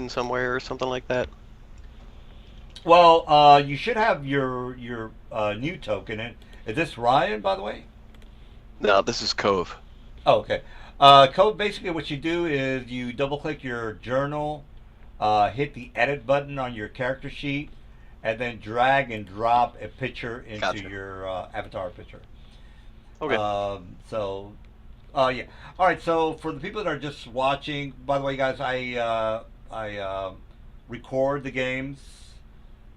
mission somewhere or something like that? Well, you should have your new token. Is this Ryan, by the way? No, this is Cove. Oh, okay. Code basically what you do is you double click your journal, hit the edit button on your character sheet, and then drag and drop a picture into Gotcha. your avatar picture. Okay. Yeah. All right. So for the people that are just watching, by the way, guys, I record the games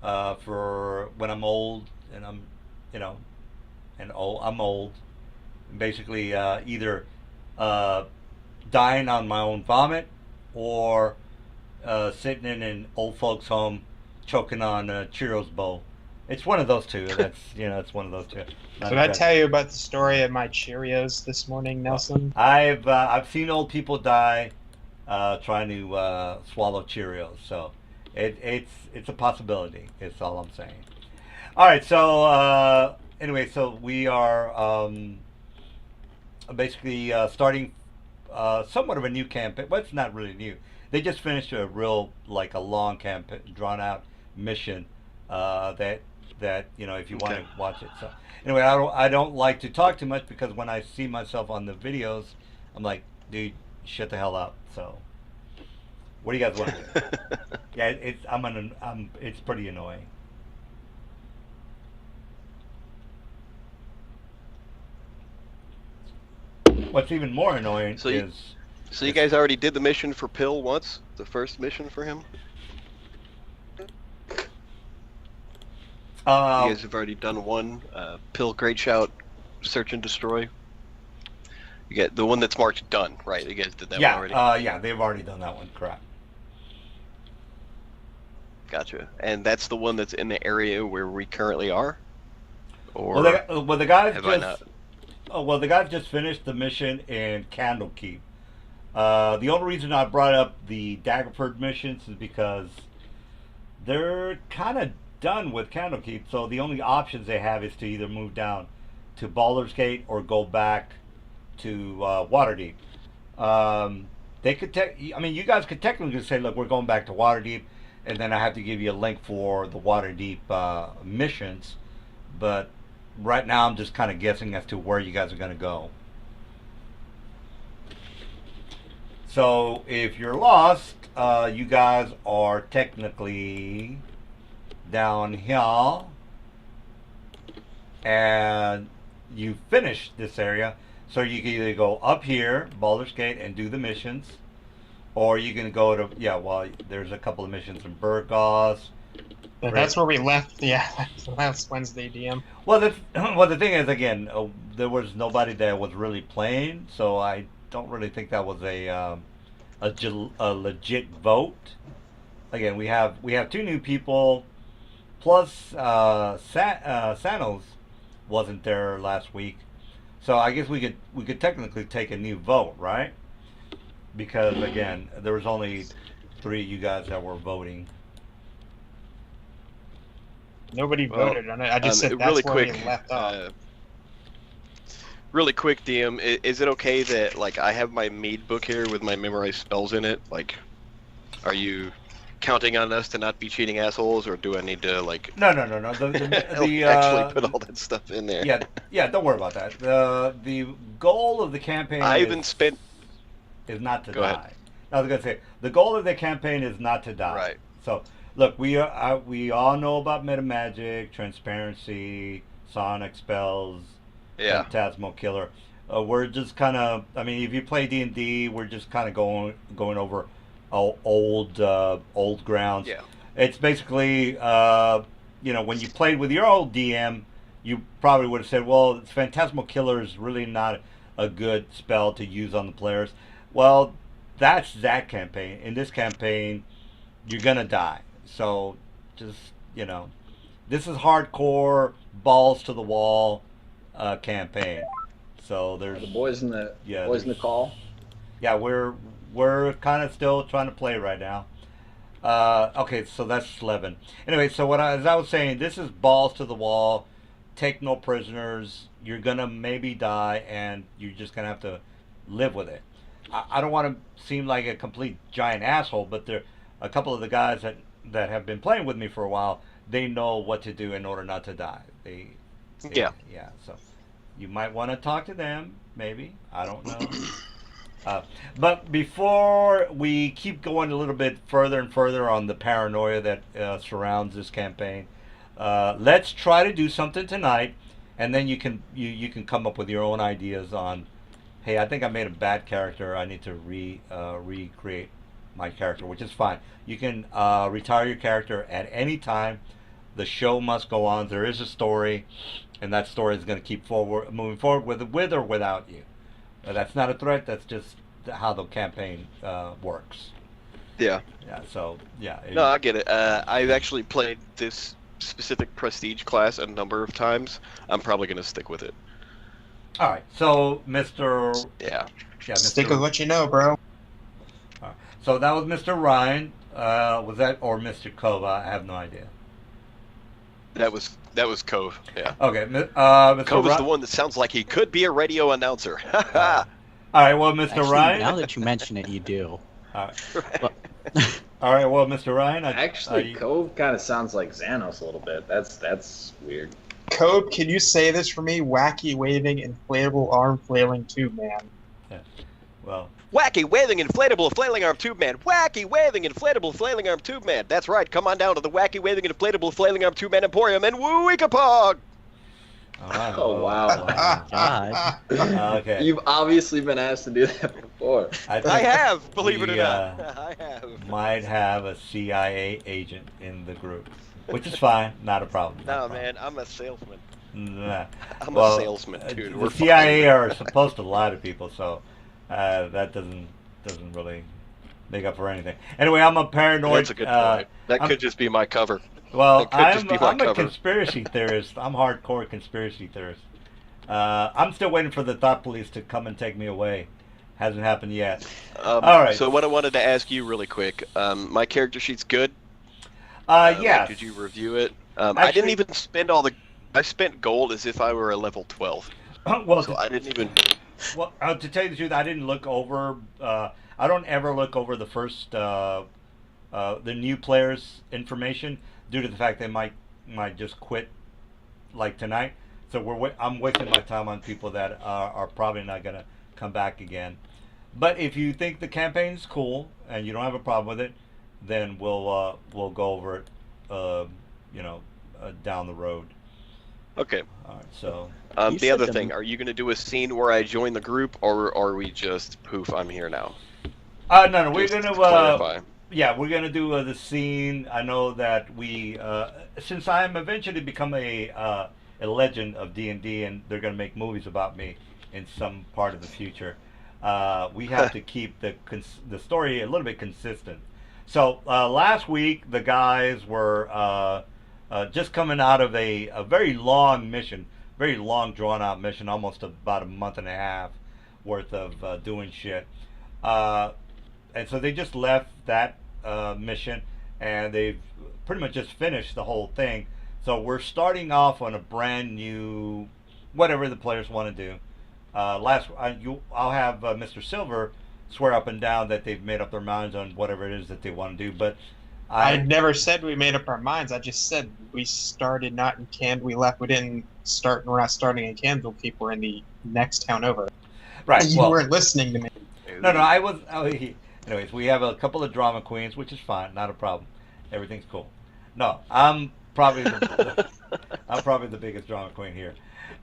for when I'm old and you know, I'm old. Basically, either uh, dying on my own vomit or sitting in an old folks' home choking on a Cheerios bowl. It's one of those two. It's one of those two. Not Did I exactly. tell you about the story of my Cheerios this morning, Nelson? I've seen old people die trying to swallow Cheerios, so it's a possibility. It's all I'm saying. All right, so anyway, so we are basically starting somewhat of a new campaign. Well, it's not really new. They just finished a real like a long campaign, drawn out mission that if you want Okay. to watch it. So anyway, I don't like to talk too much because when I see myself on the videos, I'm like, dude, shut the hell up. So what do you guys want to do? Yeah, it's pretty annoying. What's even more annoying So you, is so you is guys already did the mission for Pill once? The first mission for him? You uh, guys have already done one. Pill Great Shout, Search and Destroy. You get the one that's marked done, right? You guys did that one yeah, already. yeah, they've already done that one, correct. Gotcha. And that's the one that's in the area where we currently are? Well, Or the guys have I just not? the guys just finished the mission in Candlekeep. The only reason I brought up the Daggerford missions is because they're kind of done with Candlekeep, so the only options they have is to either move down to Baldur's Gate or go back to Waterdeep. They could I mean, you guys could technically say, "Look, we're going back to Waterdeep," and then I have to give you a link for the Waterdeep missions. But right now, I'm just kind of guessing as to where you guys are going to go. So if you're lost, you guys are technically down here, and you finish this area. So you can either go up here, Baldur's Gate, and do the missions, or you can go to Well, there's a couple of missions in Burgos. But Great. that's where we left. Yeah, last Wednesday, DM. Well, well, the thing is, again, there was nobody that was really playing, so I don't really think that was a legit vote. Again, we have two new people, plus Sanos wasn't there last week, so I guess we could technically take a new vote, right? Because again, there was only three of you guys that were voting. Nobody Well, voted on it. I just said really that's where we quick. left off. Really quick, DM. Is it okay that like I have my mead book here with my memorized spells in it? Like, are you counting on us to not be cheating assholes, or do I need to like No, no, no, no. The actually put all that stuff in there? yeah, yeah. Don't worry about that. The goal of the campaign I even spent. is not to Go ahead. die. I was gonna say the goal of the campaign is not to die. Right. So look, we all know about meta magic, transparency, sonic spells, Yeah. phantasmal killer. We're just kind of, I mean, if you play D&D, we're just kind of going over old grounds. Yeah. It's basically, when you played with your old DM, you probably would have said, well, phantasmal killer is really not a good spell to use on the players. Well, that's that campaign. In this campaign, you're gonna die. So just this is hardcore balls to the wall campaign. So Are there's the boys in the yeah boys in the there's call? yeah we're kind of still trying to play right now. Okay, so that's 11. Anyway, so as I was saying, this is balls to the wall. Take no prisoners. You're gonna maybe die, and you're just gonna have to live with it. I don't want to seem like a complete giant asshole, but a couple of the guys that have been playing with me for a while, they know what to do in order not to die. Yeah. Yeah. So you might want to talk to them, maybe. I don't know. But before we keep going a little bit further and further on the paranoia that surrounds this campaign, let's try to do something tonight, and then you can come up with your own ideas on. Hey, I think I made a bad character. I need to recreate my character, which is fine. You can retire your character at any time. The show must go on. There is a story, and that story is going to keep moving forward with or without you. That's not a threat. That's just how the campaign works. Yeah. Yeah. So yeah. No, I get it. I've actually played this specific prestige class a number of times. I'm probably going to stick with it. All right. So, Mr. Yeah. Yeah. Stick with what you know, bro. All right. So that was Mr. Ryan. Was that or Mr. Kova? I have no idea. That was Cove. Yeah. Okay. Mr. Cove is the one that sounds like he could be a radio announcer. All right. Well, Mr. Actually, Ryan. now that you mention it, you do. All right. Right. All right. Well, Mr. Ryan. Actually, Cove kind of sounds like Xanos a little bit. That's weird. Code, can you say this for me? Wacky waving inflatable arm flailing tube man. Yeah. Well. Wacky waving inflatable flailing arm tube man. Wacky waving inflatable flailing arm tube man. That's right. Come on down to the wacky waving inflatable flailing arm tube man emporium in Weekapog. Oh, wow. God. Okay. You've obviously been asked to do that before. think I have, believe it or we, not. I have. Might have a CIA agent in the group, which is fine. Not a problem. Not a No, problem. man, I'm a salesman. Nah. I'm Well, a salesman, dude. The We're CIA fine. are supposed to lie to people, so that doesn't really make up for anything. Anyway, I'm a paranoid. That's a good point. That I'm- could just be my cover. Well, That could just be my I'm a cover. conspiracy theorist. I'm hardcore conspiracy theorist. I'm still waiting for the thought police to come and take me away. Hasn't happened yet. All right. So what I wanted to ask you really quick, my character sheet's good. Yes. Did you review it? I Actually- didn't even spend I spent gold as if I were a level 12. Well, So I didn't even. Well, to tell you the truth, I didn't look over. I don't ever look over the first, the new players' information due to the fact they might just quit, like tonight. So I'm wasting my time on people that are probably not gonna come back again. But if you think the campaign's cool and you don't have a problem with it, then we'll go over it, down the road. Okay. All right. So. You The said other the- thing, are you going to do a scene where I join the group, or are we just poof? I'm here now. No, we're Just gonna to clarify. Yeah, we're gonna do the scene. I know that we, since I am eventually become a legend of D&D, and they're gonna make movies about me in some part of the future. We have to keep the story a little bit consistent. So last week the guys were just coming out of a very long mission, very long drawn out mission, almost about a month and a half worth of doing shit. And so they just left that mission, and they've pretty much just finished the whole thing. So we're starting off on a brand new, whatever the players want to do. I'll have Mr. Silver swear up and down that they've made up their minds on whatever it is that they want to do. But I never said we made up our minds. I just said we started not in Candle. We left. We didn't start. We're not starting in Candlekeep. We're in the next town over. right. You Well, weren't listening to me. no, I was. Anyways, we have a couple of drama queens, which is fine, not a problem. Everything's cool. No, I'm probably the biggest drama queen here.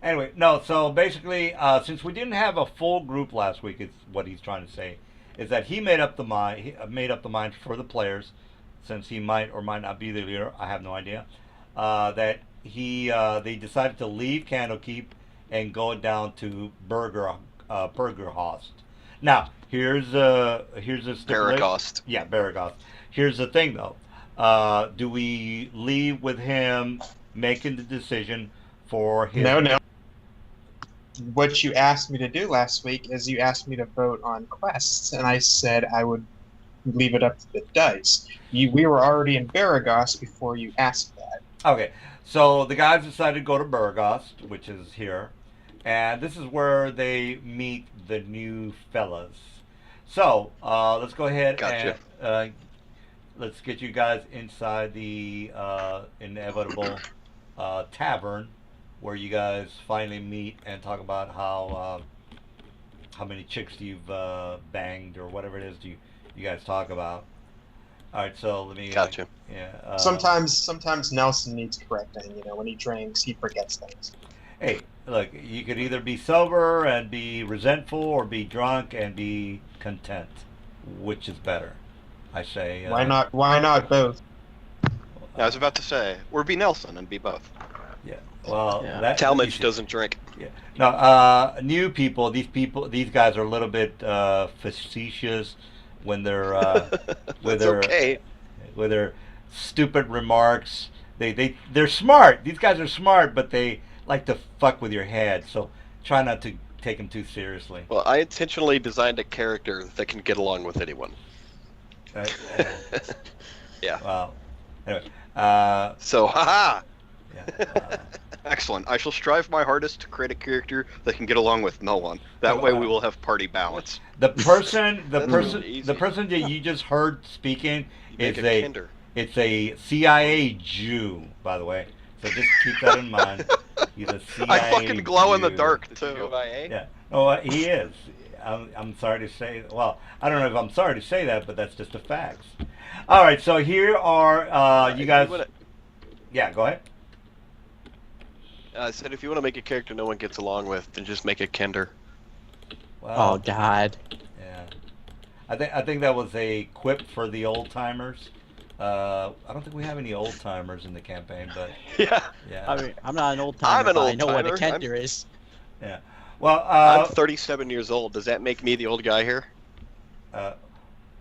Anyway, no. So basically, since we didn't have a full group last week, is what he's trying to say, is that he made up the mind. He made up the mind for the players, since he might or might not be the leader. I have no idea. That they decided to leave Candlekeep and go down to Burgerhost. Now, here's a stipulation. Paracost. Yeah, Baragost. Here's the thing, though. Do we leave with him making the decision for his... No. What you asked me to do last week is you asked me to vote on quests, and I said I would leave it up to the dice. We were already in Baragost before you asked that. Okay, so the guys decided to go to Baragost, which is here, and this is where they meet the new fellas. So let's go ahead Gotcha. and let's get you guys inside the inevitable tavern, where you guys finally meet and talk about how many chicks you've banged or whatever it is you guys talk about. All right, so let me. Gotcha. Yeah. Sometimes Nelson needs correcting. You know, when he drinks, he forgets things. Hey, look, you could either be sober and be resentful, or be drunk and be content. Which is better? I say. Why not? Why not both? I was about to say, or be Nelson and be both. Yeah. Well, Yeah. that Talmadge doesn't drink. Yeah. No, new people. These guys are a little bit facetious when they're with That's their okay. with their stupid remarks. They're smart. These guys are smart, but they like to fuck with your head. So try not to take them too seriously. Well, I intentionally designed a character that can get along with anyone. Uh, Yeah. well, anyway. So, haha! Yeah. Excellent. I shall strive my hardest to create a character that can get along with no one. That way we will have party balance. The person easy. that you just heard speaking Make is a a kinder. it's a CIA Jew, by the way. So just keep that in mind. He's a CIA I fucking glow in the Jew. dark, too. Yeah. Oh, he is. I'm sorry to say. Well, I don't know if I'm sorry to say that, but that's just the facts. All right. So here are you guys. Yeah. Go ahead. I said if you want to make a character no one gets along with, then just make a kinder. Well, Oh God. yeah. I think that was a quip for the old timers. I don't think we have any old timers in the campaign, but Yeah. yeah. I mean, I'm not an old timer, I'm an but I old know what a timer. kender is. Yeah. Well, I'm 37 years old. Does that make me the old guy here?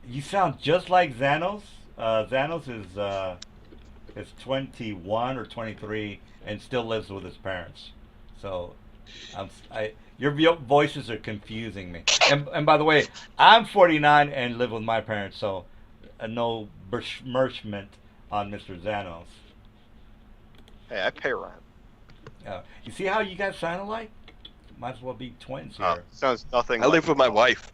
you sound just like Xanos. Xanos is 21 or 23 and still lives with his parents. So, your voices are confusing me. And by the way, I'm 49 and live with my parents, so no besmirchment on Mr. Xanos. Hey, I pay rent. You see how you guys sound alike? Might as well be twins here. Oh, sounds nothing. I live with my wife.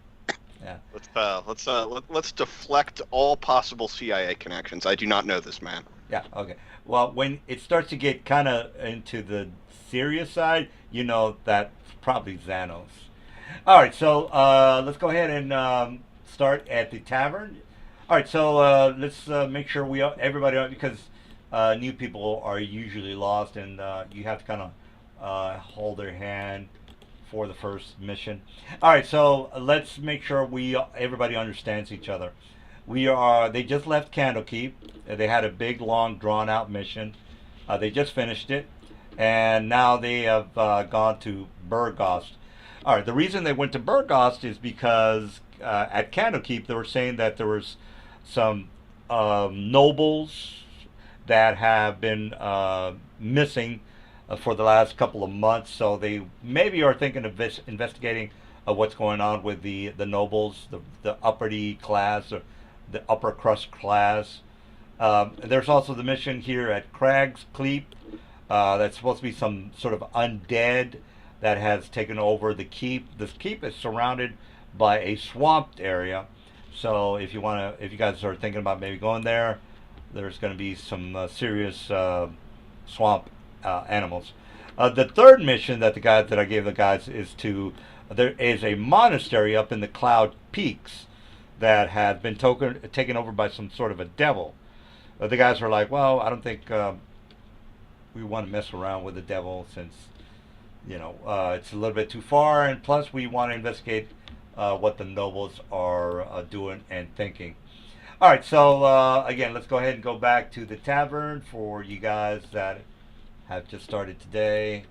Yeah. Let's deflect all possible CIA connections. I do not know this man. Yeah, okay. Well, when it starts to get kind of into the serious side, you know that's probably Xanos. All right, so let's go ahead and start at the tavern. All right, so let's make sure everybody, because new people are usually lost, and you have to kind of hold their hand for the first mission. All right, so let's make sure everybody understands each other. They just left Candlekeep. They had a big, long, drawn-out mission. They just finished it, and now they have gone to Burgost. All right, the reason they went to Burgost is because at Candlekeep they were saying that there was some nobles that have been missing for the last couple of months, so they maybe are thinking of investigating what's going on with the nobles, the uppity class, or the upper crust class. There's also the mission here at Crag's Cleep. That's supposed to be some sort of undead that has taken over the keep. This keep is surrounded by a swamped area, so if you guys are thinking about maybe going there, there's going to be some serious swamp animals. The third mission that I gave the guys is there is a monastery up in the Cloud Peaks that had been taken over by some sort of a devil. The guys are like, well, I don't think we want to mess around with the devil, since it's a little bit too far, and plus we want to investigate what the nobles are doing and thinking. All right, so again, let's go ahead and go back to the tavern for you guys that have just started today,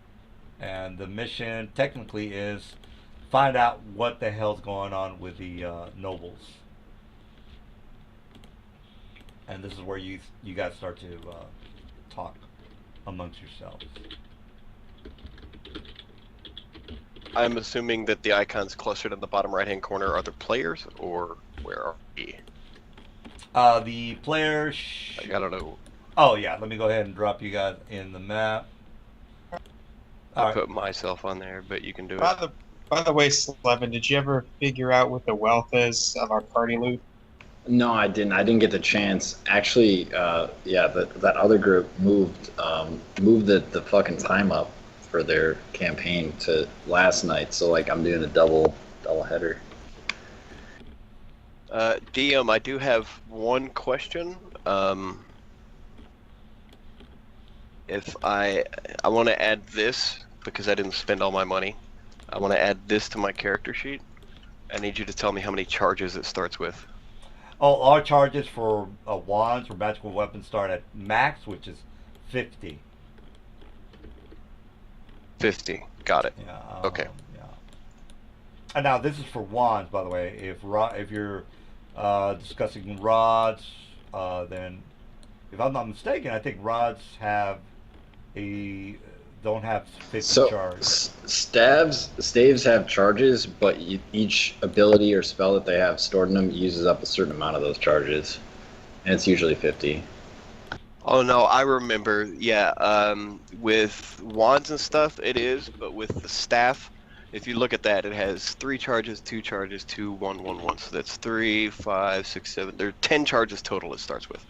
and the mission technically is find out what the hell's going on with the nobles. And this is where you guys start to talk amongst yourselves. I'm assuming that the icons clustered in the bottom right-hand corner are the players, or where are we? The players. I don't know. Oh yeah, let me go ahead and drop you guys in the map. I'll put myself on there, but you can do it. By the way, Slevin, did you ever figure out what the wealth is of our party loot? No, I didn't. I didn't get the chance. Actually, yeah, that other group moved the fucking time up for their campaign to last night. So like I'm doing a double header. DM, I do have one question. If I want to add this because I didn't spend all my money. I want to add this to my character sheet. I need you to tell me how many charges it starts with. Oh, our charges for wands or magical weapons start at max, which is 50. 50. Got it. Yeah. Okay. Yeah. And now this is for wands, by the way. If you're discussing rods, then if I'm not mistaken, I think rods don't have 50 So charge. staves have charges, but each ability or spell that they have stored in them uses up a certain amount of those charges, and it's usually 50. Oh no, I remember. Yeah, with wands and stuff, it is, but with the staff, if you look at that, it has 3 charges, 2 charges, 2, 1, 1, 1. So that's 3, 5, 6, 7. There are 10 charges total. It starts with.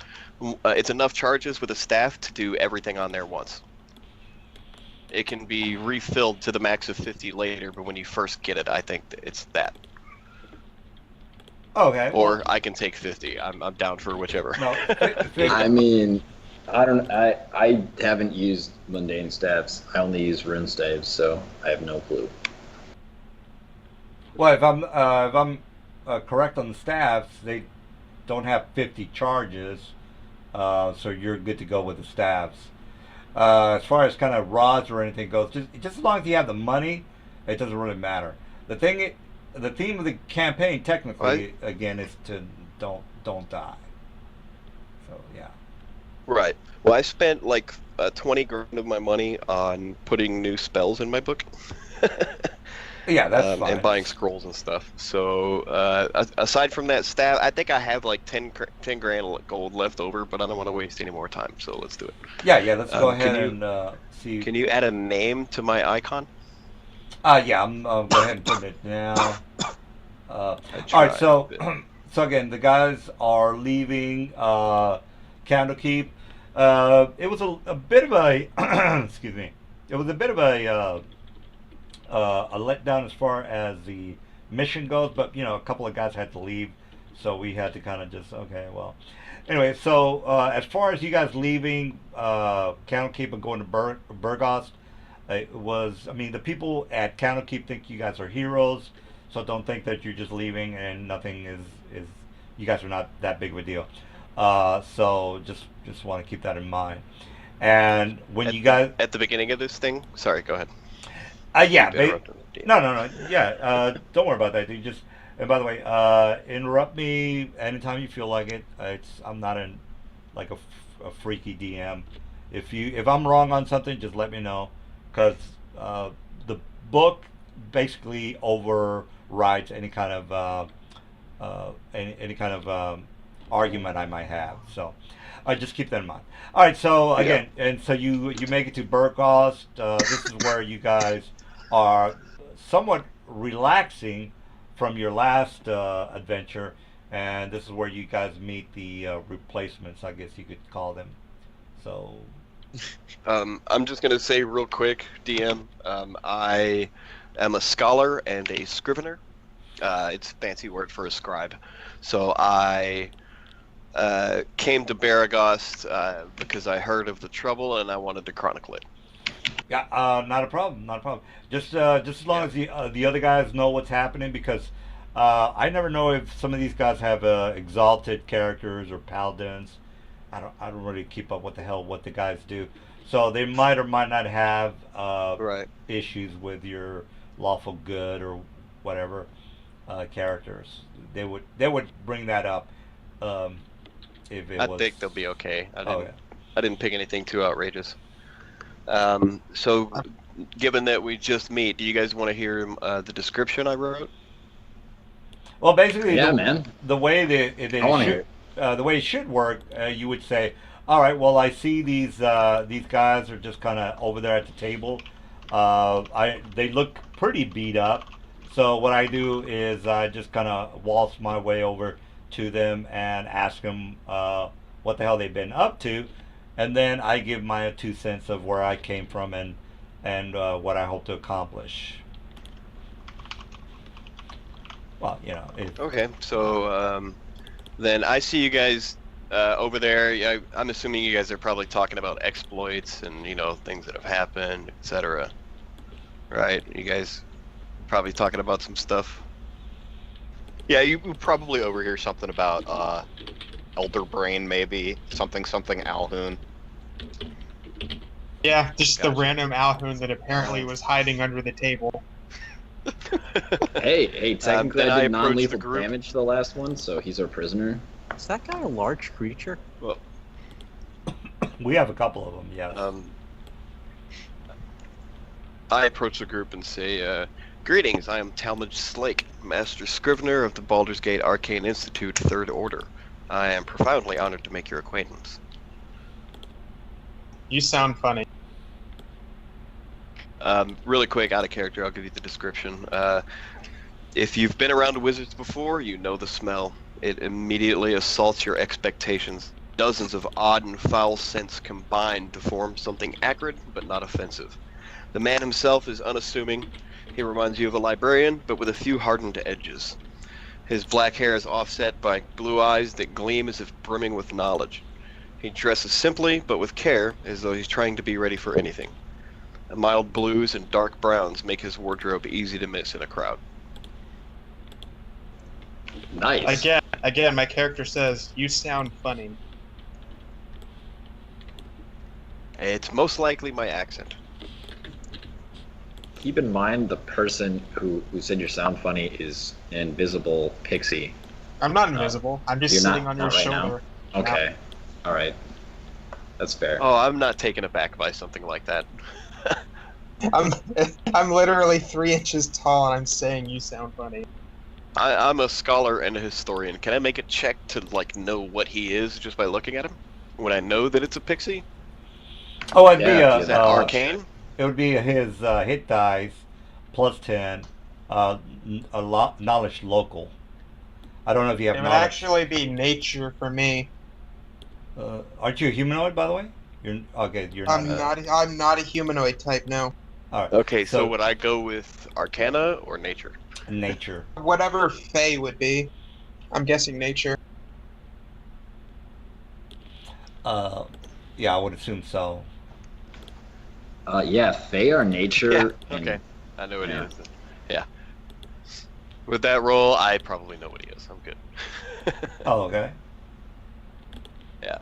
It's enough charges with a staff to do everything on there once. It can be refilled to the max of 50 later, but when you first get it, I think it's that. Okay. Or I can take 50. I'm down for whichever. No, I mean, I haven't used mundane staves. I only use rune staves, so I have no clue. well, if I'm correct on the staffs, they don't have 50 charges, so you're good to go with the staffs. As far as kind of rods or anything goes, just as long as you have the money, it doesn't really matter. The theme of the campaign, technically, again, is to don't die. So yeah. Right. Well, I spent like 20 grand of my money on putting new spells in my book. Yeah, that's fine. And buying scrolls and stuff. So aside from that staff, I think I have like 10 grand gold left over, but I don't want to waste any more time. So let's do it. Yeah, let's go ahead can and see. Can you add a name to my icon? Yeah, I'm go ahead and put it now. All right, so so again, the guys are leaving Candlekeep. It was a bit of a excuse me. It was a bit of a letdown as far as the mission goes, but a couple of guys had to leave, so we had to kind of just well. Anyway, so as far as you guys leaving Candlekeep and going to Burgos, it was. I mean, the people at Candlekeep think you guys are heroes, so don't think that you're just leaving and nothing is. You guys are not that big of a deal. So just want to keep that in mind. And when you guys at the beginning of this thing, sorry, go ahead. Yeah. No. Yeah. Don't worry about that, dude. Just and by the way, interrupt me anytime you feel like it. I'm not in like a freaky DM. If I'm wrong on something, just let me know, because the book basically overrides any kind of any kind of argument I might have. So I just keep that in mind. All right. So again, and so you make it to Burgos. This is where you guys are somewhat relaxing from your last adventure, and this is where you guys meet the replacements, I guess you could call them. So I'm just gonna say real quick, DM. I am a scholar and a scrivener. It's a fancy word for a scribe. So I came to Baragast because I heard of the trouble and I wanted to chronicle it. Yeah, not a problem, not a problem. Just as long as the other guys know what's happening, because I never know if some of these guys have exalted characters or paladins. I don't really keep up what the guys do. So they might or might not have issues with your lawful good or whatever characters. They would bring that up if it was. I think they'll be okay. I didn't pick anything too outrageous. So, given that we just meet, do you guys want to hear the description I wrote? Well, basically, man. The way the way it should work, you would say, all right, well, I see these guys are just kind of over there at the table. They look pretty beat up. So what I do is I just kind of waltz my way over to them and ask them what the hell they've been up to, and then I give my 2 cents of where I came from and what I hope to accomplish. Well, if, Okay, so then I see you guys over there. Yeah, I'm assuming you guys are probably talking about exploits and things that have happened, etc. Right? You guys probably talking about some stuff. Yeah, you probably overhear something about Elder Brain, maybe something Alhoon. Yeah, just the Gotcha. random Alhoon that apparently was hiding under the table. Hey, technically then I I did approach non-lethal the group. damage to the last one, so he's our prisoner. Is that guy a large creature? Well, we have a couple of them, yes. I approach the group and say, "Greetings. I am Talmadge Slake, Master Scrivener of the Baldur's Gate Arcane Institute, Third Order. I am profoundly honored to make your acquaintance." You sound funny. Really quick, out of character, I'll give you the description. If you've been around wizards before, you know the smell. It immediately assaults your expectations. Dozens of odd and foul scents combine to form something acrid but not offensive. The man himself is unassuming. He reminds you of a librarian, but with a few hardened edges. His black hair is offset by blue eyes that gleam as if brimming with knowledge. He dresses simply, but with care, as though he's trying to be ready for anything. Mild blues and dark browns make his wardrobe easy to miss in a crowd. Nice. Again, my character says, "You sound funny." It's most likely my accent. Keep in mind the person who said you sound funny is an invisible pixie. I'm not invisible. I'm just You're sitting not- on your not right now? shoulder. Okay. All right. That's fair. Oh, I'm not taken aback by something like that. I'm literally 3 inches tall, and I'm saying you sound funny. I'm a scholar and a historian. Can I make a check to know what he is just by looking at him? Would I know that it's a pixie? Oh, it'd Yeah, be Is that arcane? It would be his hit dice plus 10, knowledge local. I don't know if you have It would knowledge. actually be nature for me. Aren't you a humanoid, by the way? You're okay. You're I'm not. not. I'm not a humanoid type. No. All right. Okay, so would I go with arcana or nature? Nature. Whatever Fey would be. I'm guessing nature. Yeah, I would assume so. Yeah, Fae are nature. Yeah, and- okay. I know what yeah. he is. Yeah. With that roll, I probably know what he is. I'm good. Oh, okay. Yeah.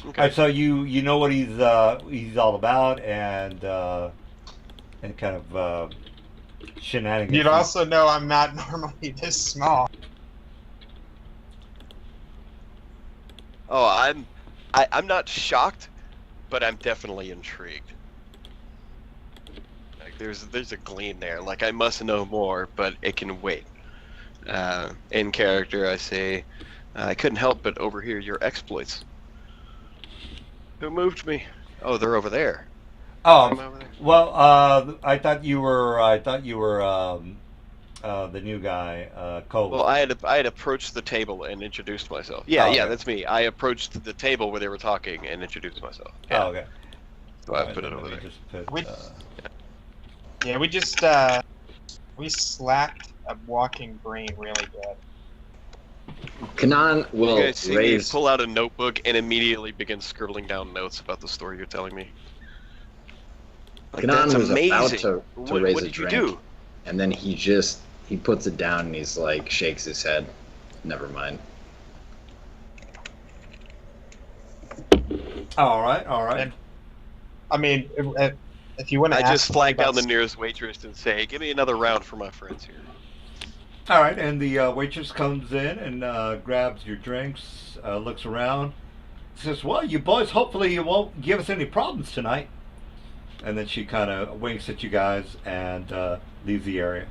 All Okay. right, so you know what he's all about and kind of shenanigans. You'd also know I'm not normally this small. Oh, I'm not shocked, but I'm definitely intrigued. Like there's a gleam there. Like I must know more, but it can wait. In character, I say, I couldn't help but overhear your exploits. Who moved me? Oh, they're over there. I'm Oh, over there. well, I thought you were the new guy, Cole. Well, I had approached the table and introduced myself. Yeah, Oh, yeah, okay. that's me. I approached the table where they were talking and introduced myself. Yeah. Oh, okay. So I Alright, put it then over let me there. just put, We- uh, Yeah, we just we slapped a walking brain really good. Kanan will You guys see me raise. pull out a notebook and immediately begin scribbling down notes about the story you're telling me. Like, Kanan that's was about amazing. to What raise a did you drink, do? and then he puts it down and he's like shakes his head. Never mind. all right. And- I mean, if you want to I ask just flag about down the nearest waitress and say, "Give me another round for my friends here." All right, and the waitress comes in and grabs your drinks, looks around, says, "Well, you boys, hopefully you won't give us any problems tonight." And then she kind of winks at you guys and leaves the area.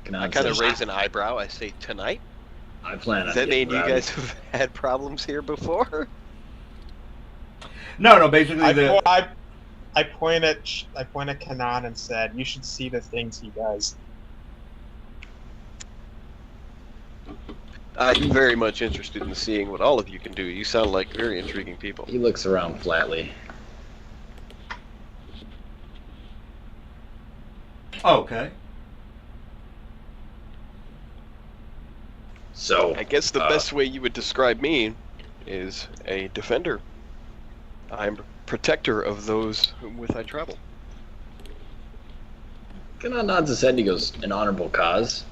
Kanan I kind of says, raise an eyebrow. I say, "Tonight? I plan on Does that mean getting you rowdy." guys have had problems here before?" No, basically I point at Kanan and said, "You should see the things he does." I'm very much interested in seeing what all of you can do. You sound like very intriguing people. He looks around flatly. Okay. So I guess the best way you would describe me is a defender. I'm a protector of those with I travel. Kanan nods his head and he goes, "An honorable cause."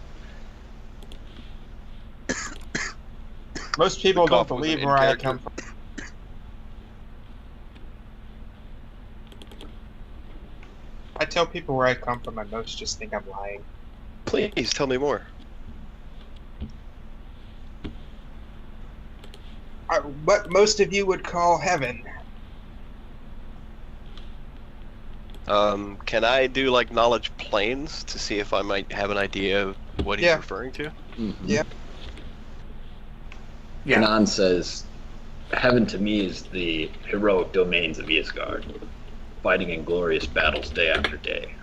Most people The don't cough was believe an where I in-character. come from. I tell people where I come from, and most just think I'm lying. Please tell me more. What most of you would call heaven. Can I do like knowledge planes to see if I might have an idea of what he's Yeah. referring to? Mhm. Yeah. Yeah. Kanan says, "Heaven to me is the heroic domains of Isgard, fighting in glorious battles day after day."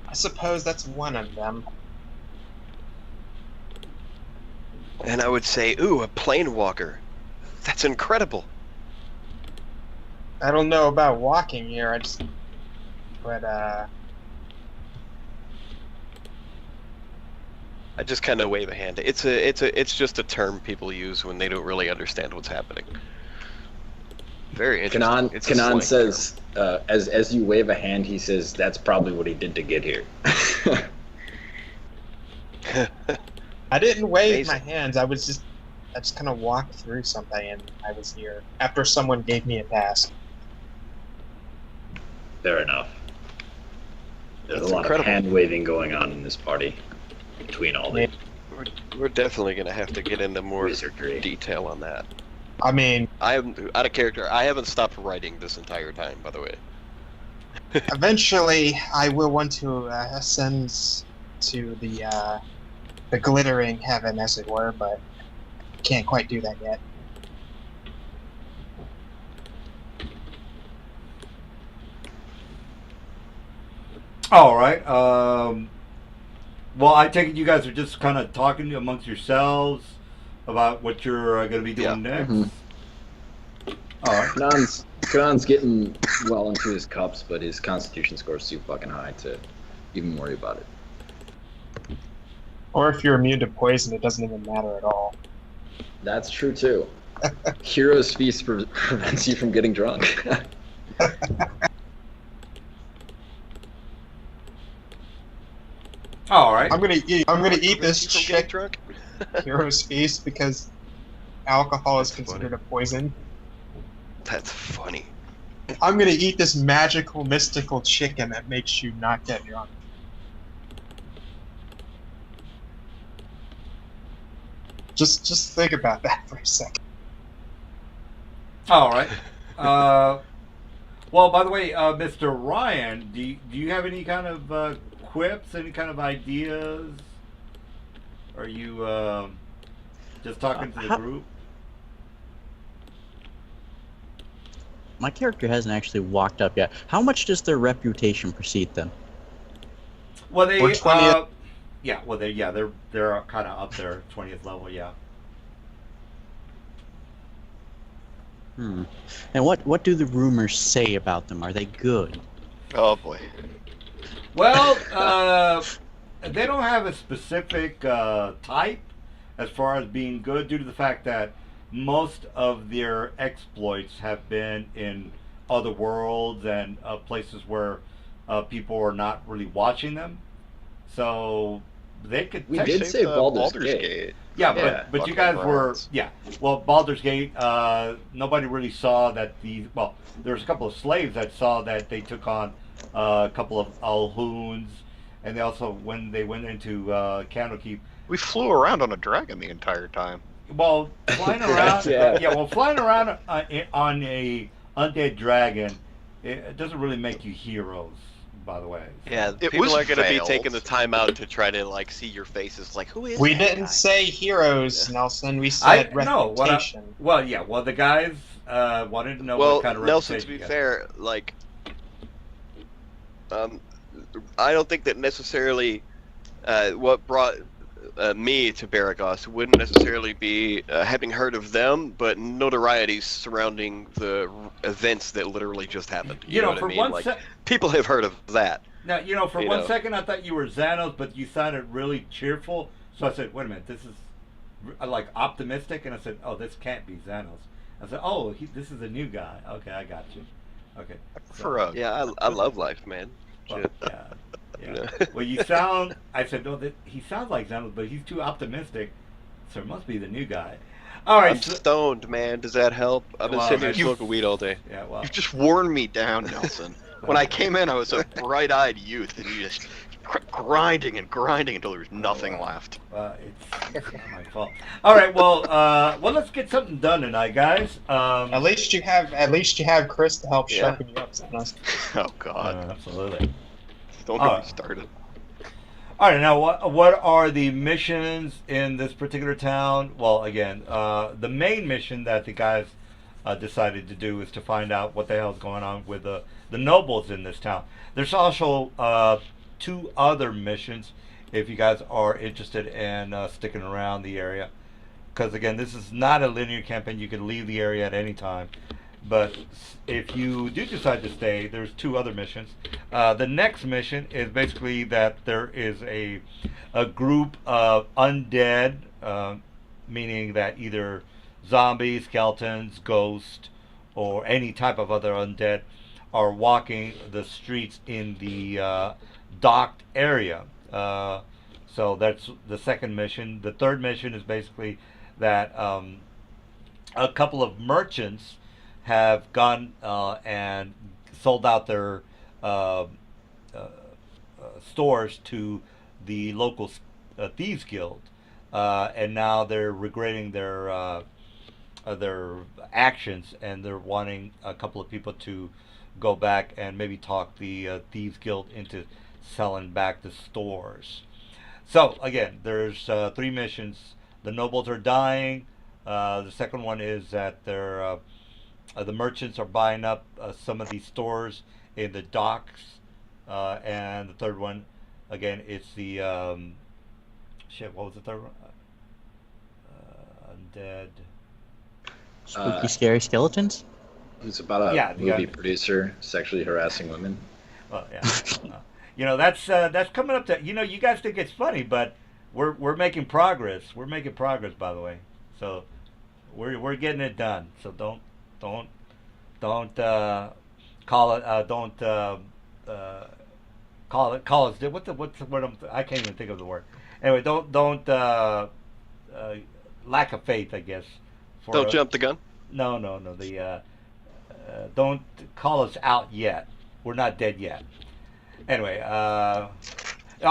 I suppose that's one of them. And I would say, ooh, a plane walker. That's incredible. I don't know about walking here. But I just kind of wave a hand. It's just a term people use when they don't really understand what's happening. Very interesting. It's a Kanan slang says, as you wave a hand, he says, "That's probably what he did to get here." term. I didn't wave Amazing. my hands. I just kind of walked through something, and I was here after someone gave me a task. Fair enough. There's That's a lot incredible. of hand waving going on in this party between all the We're definitely gonna have to get into more wizardry. detail on that. I mean, I am out of character. I haven't stopped writing this entire time, by the way. eventually, I will want to ascend to the glittering heaven, as it were, but can't quite do that yet. All right. Well, I take it you guys are just kind of talking amongst yourselves about what you're going to be doing next. Mhm. All right. Kanan's getting well into his cups, but his constitution score is too fucking high to even worry about it. Or if you're immune to poison, it doesn't even matter at all. That's true too. Hero's Feast prevents you from getting drunk. All right. I'm gonna eat this You from getting chick drunk? hero's feast because alcohol is That's considered a poison. That's funny. I'm gonna eat this magical, mystical chicken that makes you not get drunk. Just think about that for a second. All right. Well, by the way, Mr. Ryan, do you have any kind of quips, any kind of ideas? Are you just talking to the How- group? My character hasn't actually walked up yet. How much does their reputation precede them? Well, they We're 20th. yeah. Well, they're kind of up there, 20th level. Yeah. And what do the rumors say about them? Are they good? Oh boy. Well, they don't have a specific type as far as being good, due to the fact that most of their exploits have been in other worlds and places where people are not really watching them. So they could. We technically- did say Baldur's Gate. Yeah, Yeah, but you Fucking guys were Browns. Well, Baldur's Gate. Nobody really saw that there's a couple of slaves that saw that they took on a couple of Alhoons, and they also when they went into Candlekeep. We flew around on a dragon the entire time. Well, flying around. Yeah. Well, flying around on a undead dragon, it doesn't really make you heroes. By the way. Yeah, It people was are going to be veiled. taking the time out to try to like see your faces. Like, who is We that didn't guy? say heroes, Nelson. We I said no. reputation. Well, yeah. Well, the guys wanted to know Well, what kind of Nelson, to be reputation you had. fair, like, I don't think that necessarily what brought me to Baragos wouldn't necessarily be having heard of them, but notoriety surrounding the events that literally just happened. You know what I mean? Like people have heard of that. Now, for one second I thought you were Xanos, but you sounded really cheerful. So I said, wait a minute, this is like optimistic, and I said, oh, this can't be Xanos. I said, oh, this is a new guy. Okay, I got you. Okay. So, yeah, I love life, man. well, yeah. Well, you sound. I said, no, he sounds like Xanos, but he's too optimistic. So it must be the new guy. All right. I'm stoned, man. Does that help? I've been sitting here smoking weed all day. Yeah, well. You've just worn me down, Nelson. When I came in, I was a bright-eyed youth, and you just grinding and grinding until there was nothing left. It's not my fault. All right, well, let's get something done tonight, guys. At least you have Chris to help sharpen you up, Xanos. Oh God. Absolutely. Don't get me started. All right, now what are the missions in this particular town? Well, again, the main mission that the guys decided to do is to find out what the hell's going on with the nobles in this town. There's also 2 other missions if you guys are interested in sticking around the area, because again, this is not a linear campaign. You can leave the area at any time, but if you do decide to stay, there's 2 other missions. The next mission is basically that there is a group of undead, meaning that either zombies, skeletons, ghosts, or any type of other undead are walking the streets in the docked area. So that's the second mission. The third mission is basically that a couple of merchants have gone and sold out their stores to the local thieves guild, and now they're regretting their actions, and they're wanting a couple of people to go back and maybe talk the thieves guild into selling back the stores. So again, there's 3 missions. The nobles are dying. The second one is that they're the merchants are buying up some of these stores in the docks, and the third one, again, it's the what was the third one? Undead. Spooky, scary skeletons. It's about a movie producer sexually harassing women. Well, yeah. That's coming up to. You guys think it's funny, but we're making progress. We're making progress, by the way. So we're getting it done. So don't call it. Don't call it. What's the word? I can't even think of the word. Anyway, don't lack of faith, I guess. Don't jump the gun. No. Don't call us out yet. We're not dead yet. Anyway, oh,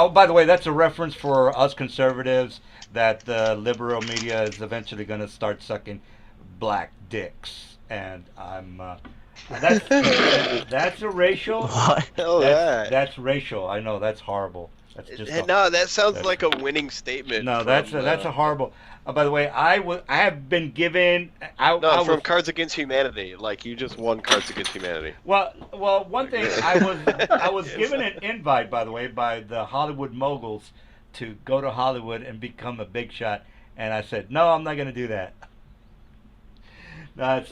by the way, that's a reference for us conservatives that the liberal media is eventually going to start sucking black dicks, and I'm. That's a racial. What? That's racial. I know that's horrible. That's just no. That sounds like a winning statement. No, that's a horrible. By the way, I have been given. From Cards Against Humanity. Like you just won Cards Against Humanity. Well, one thing I was given an invite, by the way, by the Hollywood moguls to go to Hollywood and become a big shot, and I said no, I'm not going to do that. Let's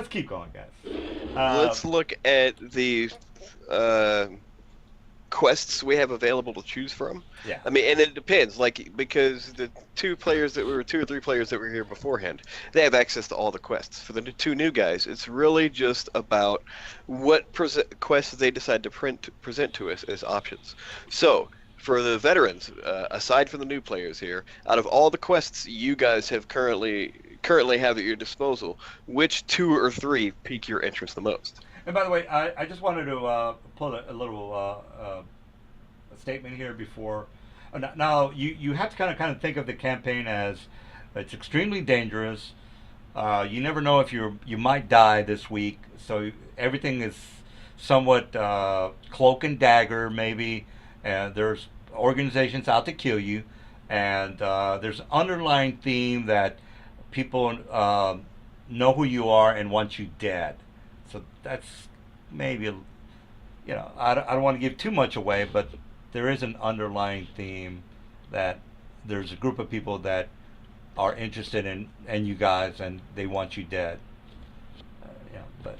keep going, guys. Let's look at the quests we have available to choose from. Yeah. I mean, and it depends, because the 2 or 3 players that were here beforehand, they have access to all the quests. For the 2 new guys, it's really just about what quests they decide to present to us as options. So, for the veterans, aside from the new players here, out of all the quests you guys have currently have at your disposal, which 2 or 3 pique your interest the most? And by the way, I just wanted to pull a little statement here before. Now, you have to kind of think of the campaign as it's extremely dangerous. You never know if you might die this week, so everything is somewhat cloak and dagger, maybe. And there's organizations out to kill you, and there's an underlying theme that people know who you are and want you dead. So that's maybe, I don't want to give too much away, but there is an underlying theme that there's a group of people that are interested in you guys and they want you dead. Yeah, but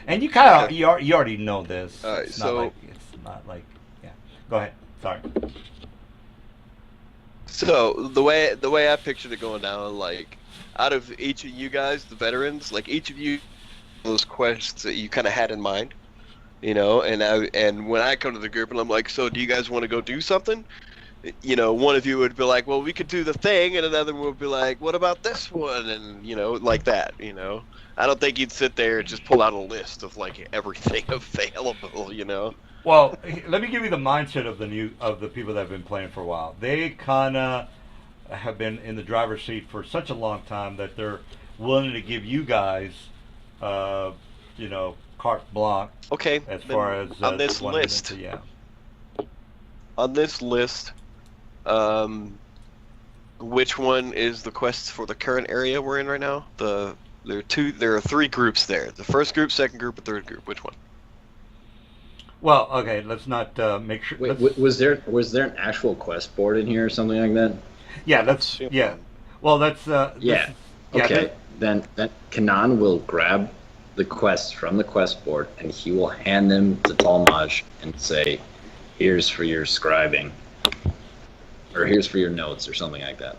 and you kind of Okay. you already know this. All right, so It's not like yeah. Go ahead. Sorry. so the way I pictured it going down, like out of each of you guys, the veterans, like each of you those quests that you kind of had in mind, and when I come to the group and I'm like, so do you guys want to go do something? One of you would be like, well, we could do the thing, and another one would be like, what about this one? And, like that, I don't think you'd sit there and just pull out a list of, like, everything available. Well, let me give you the mindset of the people that have been playing for a while. They kind of have been in the driver's seat for such a long time that they're willing to give you guys, carte blanche Okay, as then far as on this list, yeah. on this list, which one is the quests for the current area we're in right now? There are three groups there. The first group, second group, and third group. Which one? Well, okay, let's not make sure. Wait, was there an actual quest board in here or something like that? Yeah, that's yeah. Well, that's Yeah. Okay. Then Kanan will grab the quests from the quest board and he will hand them to Talmaj and say, "Here's for your scribing," or "Here's for your notes," or something like that.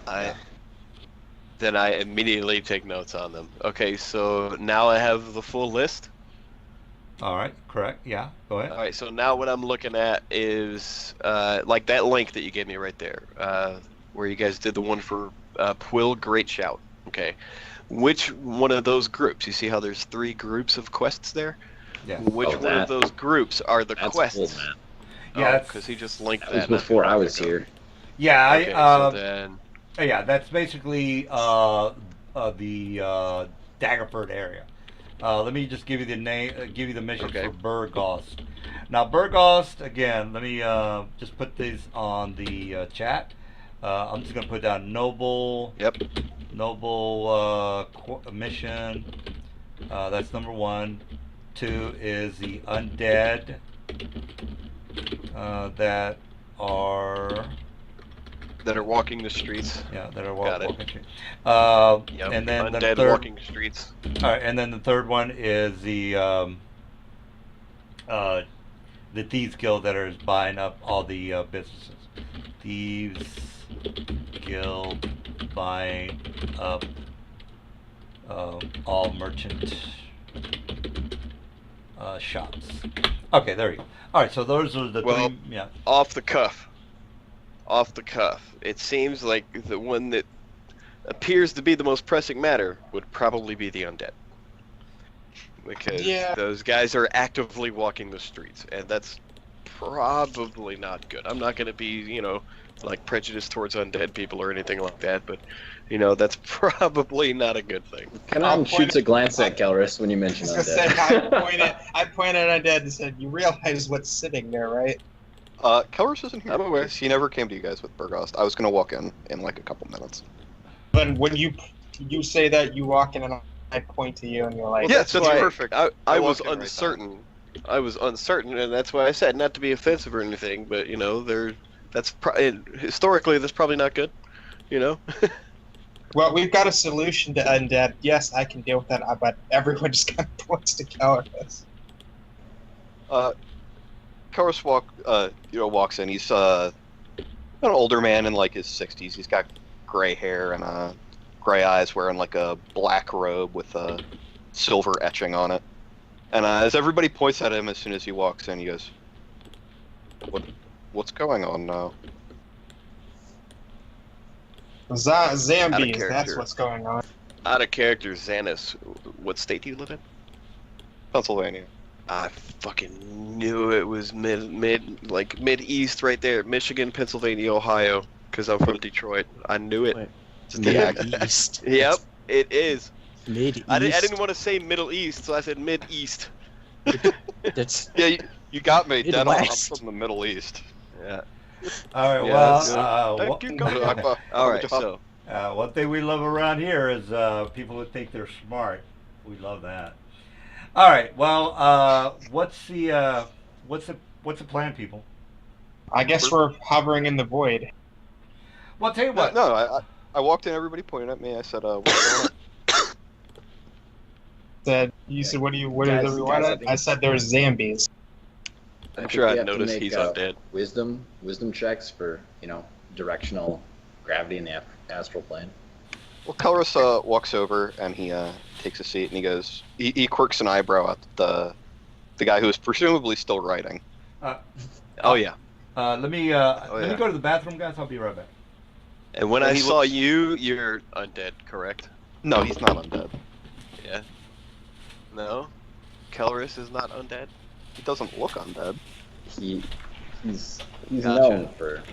Then I immediately take notes on them. Okay, so now I have the full list. All right, correct. Yeah, go ahead. All right, so now what I'm looking at is like that link that you gave me right there, where you guys did the one for Quill Great Shout. Okay, which one of those groups? You see how there's three groups of quests there? Yeah. Which one of those groups are the That's quests? Full, man. Yeah, because he just linked That was that. before I was here. Yeah, Okay, so then yeah, that's basically the Daggerford area. Let me just give you the name, give you the mission Okay. for Burgost. Now, Burgost, again, let me just put these on the chat. I'm just gonna put down noble. Yep. Noble mission. That's number 1. 2 is the undead that are walking the streets. that are Got it. walking streets. Yep. And then the Undead third. walking the streets. All right, and then the third one is the Thieves Guild that is buying up all the businesses. Thieves Guild buying up all merchant shops. Okay, there you go. All right, so those are the Well, three. Yeah. Off the cuff, it seems like the one that appears to be the most pressing matter would probably be the undead. Because those guys are actively walking the streets, and that's probably not good. I'm not going to be, like prejudiced towards undead people or anything like that, but, that's probably not a good thing. Kanan shoots a glance at Kelris when you mention I was gonna undead. say, I pointed at Undead and said, "You realize what's sitting there, right?" Kelris isn't here. I'm aware. He never came to you guys with Burgost. I was gonna walk in like a couple minutes. But when you say that, you walk in and I point to you and you're like, Well, Yes, that's that's why perfect. I I was walked in right uncertain. I was uncertain, and that's why I said not to be offensive or anything, but historically that's probably not good. "Well, we've got a solution to Undead. Yes, I can deal with that." But everyone just kind of points to Kelris. Kelris walks in. He's an older man in like his 60s. He's got gray hair and gray eyes, wearing like a black robe with a silver etching on it. And as everybody points at him as soon as he walks in, he goes, "What's going on now?" Zombies, that's character. what's going on. Out of character, Xanis. What state do you live in? Pennsylvania. I fucking knew it was mid-east right there. Michigan, Pennsylvania, Ohio. Because I'm from Detroit. I knew it. Wait. Just a- Mid-East. Yep, it is. Mid-East. I didn't want to say Middle East, so I said Mid-East. That's Yeah, you got me dead on. I'm Midwest. from the Middle East. Yeah. All right. Yeah, well, Thank you, I- God. All right, so one thing we love around here is people who think they're smart. We love that. All right. Well, what's the plan, people? I guess we're hovering in the void. Well, I'll tell you No, what. I walked in, everybody pointed at me. I said, what's going on? You said, what do Guys, everyone? guys, I think- I said there's zombies. I'm think sure we I'd have to notice make, he's undead. Wisdom checks for, directional gravity in the astral plane. Well, Kelris walks over and he takes a seat and he goes. He quirks an eyebrow at the guy who is presumably still writing. Oh yeah. Let me yeah. go to the bathroom, guys. I'll be right back. And when And I he saw looks- you, you're undead, correct? No, he's not undead. Yeah. No? Kelris is not undead? He doesn't look undead. He's Gotcha. known for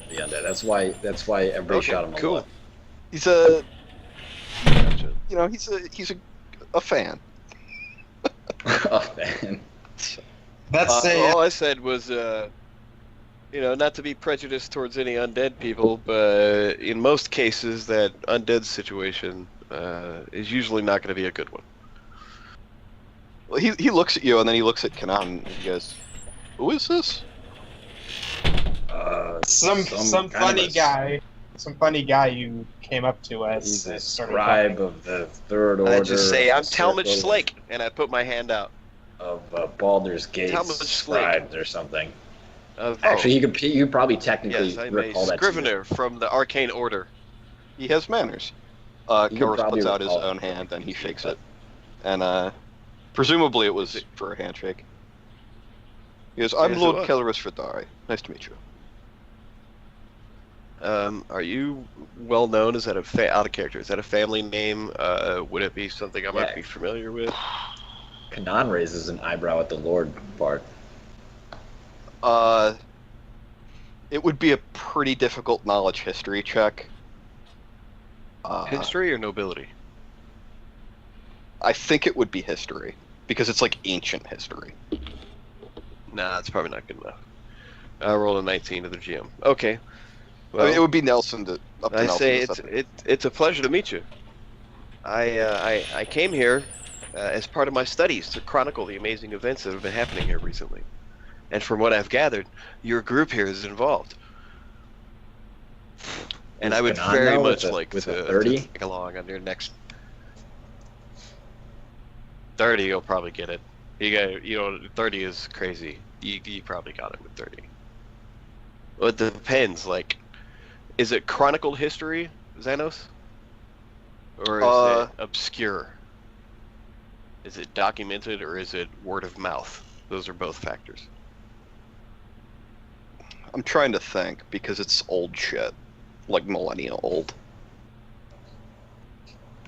the undead. That's why everybody Okay, shot him a cool. lot. He's a, Gotcha. he's a fan. Oh man. That's All I said was, not to be prejudiced towards any undead people, but in most cases, that undead situation is usually not going to be a good one. Well, he looks at you and then he looks at Kanan and he goes, "Who is this?" some kind of funny a- guy. Some funny guy who came up to us. He's a and started scribe talking. of the Third Order. I just say, I'm of the Talmadge Circle Slake, and I put my hand out. of Baldur's Gate Talmadge Slake. scribes or something. Of, Actually, you probably technically yes, I'm a recall that. to you. scrivener from the Arcane Order. He has manners. You could Kelris probably puts out his recall own it. hand and he shakes it. And presumably it was for a handshake. He goes, "I'm Yes, it Lord was. Kelris Fidari. Nice to meet you." Are you well known? Is that out of character? Is that a family name? Would it be something I might Yeah. be familiar with? Kanan raises an eyebrow at the Lord part. It would be a pretty difficult knowledge history check. History or nobility? I think it would be history because it's like ancient history. Nah, that's probably not good enough. I rolled a 19 to the GM. Okay. I Well, mean, it would be Nelson to up to I Nelson say to set it. it's a pleasure to meet you. I came here as part of my studies to chronicle the amazing events that have been happening here recently, and from what I've gathered, your group here is involved. And Is I would Kanan very now much with a- like with a to 30? tag along on your next 30. You'll probably get it. 30 is crazy. You probably got it with 30. Well, it depends. Like, is it chronicled history, Xanos? Or is it obscure? Is it documented or is it word of mouth? Those are both factors. I'm trying to think because it's old shit, like millennia old.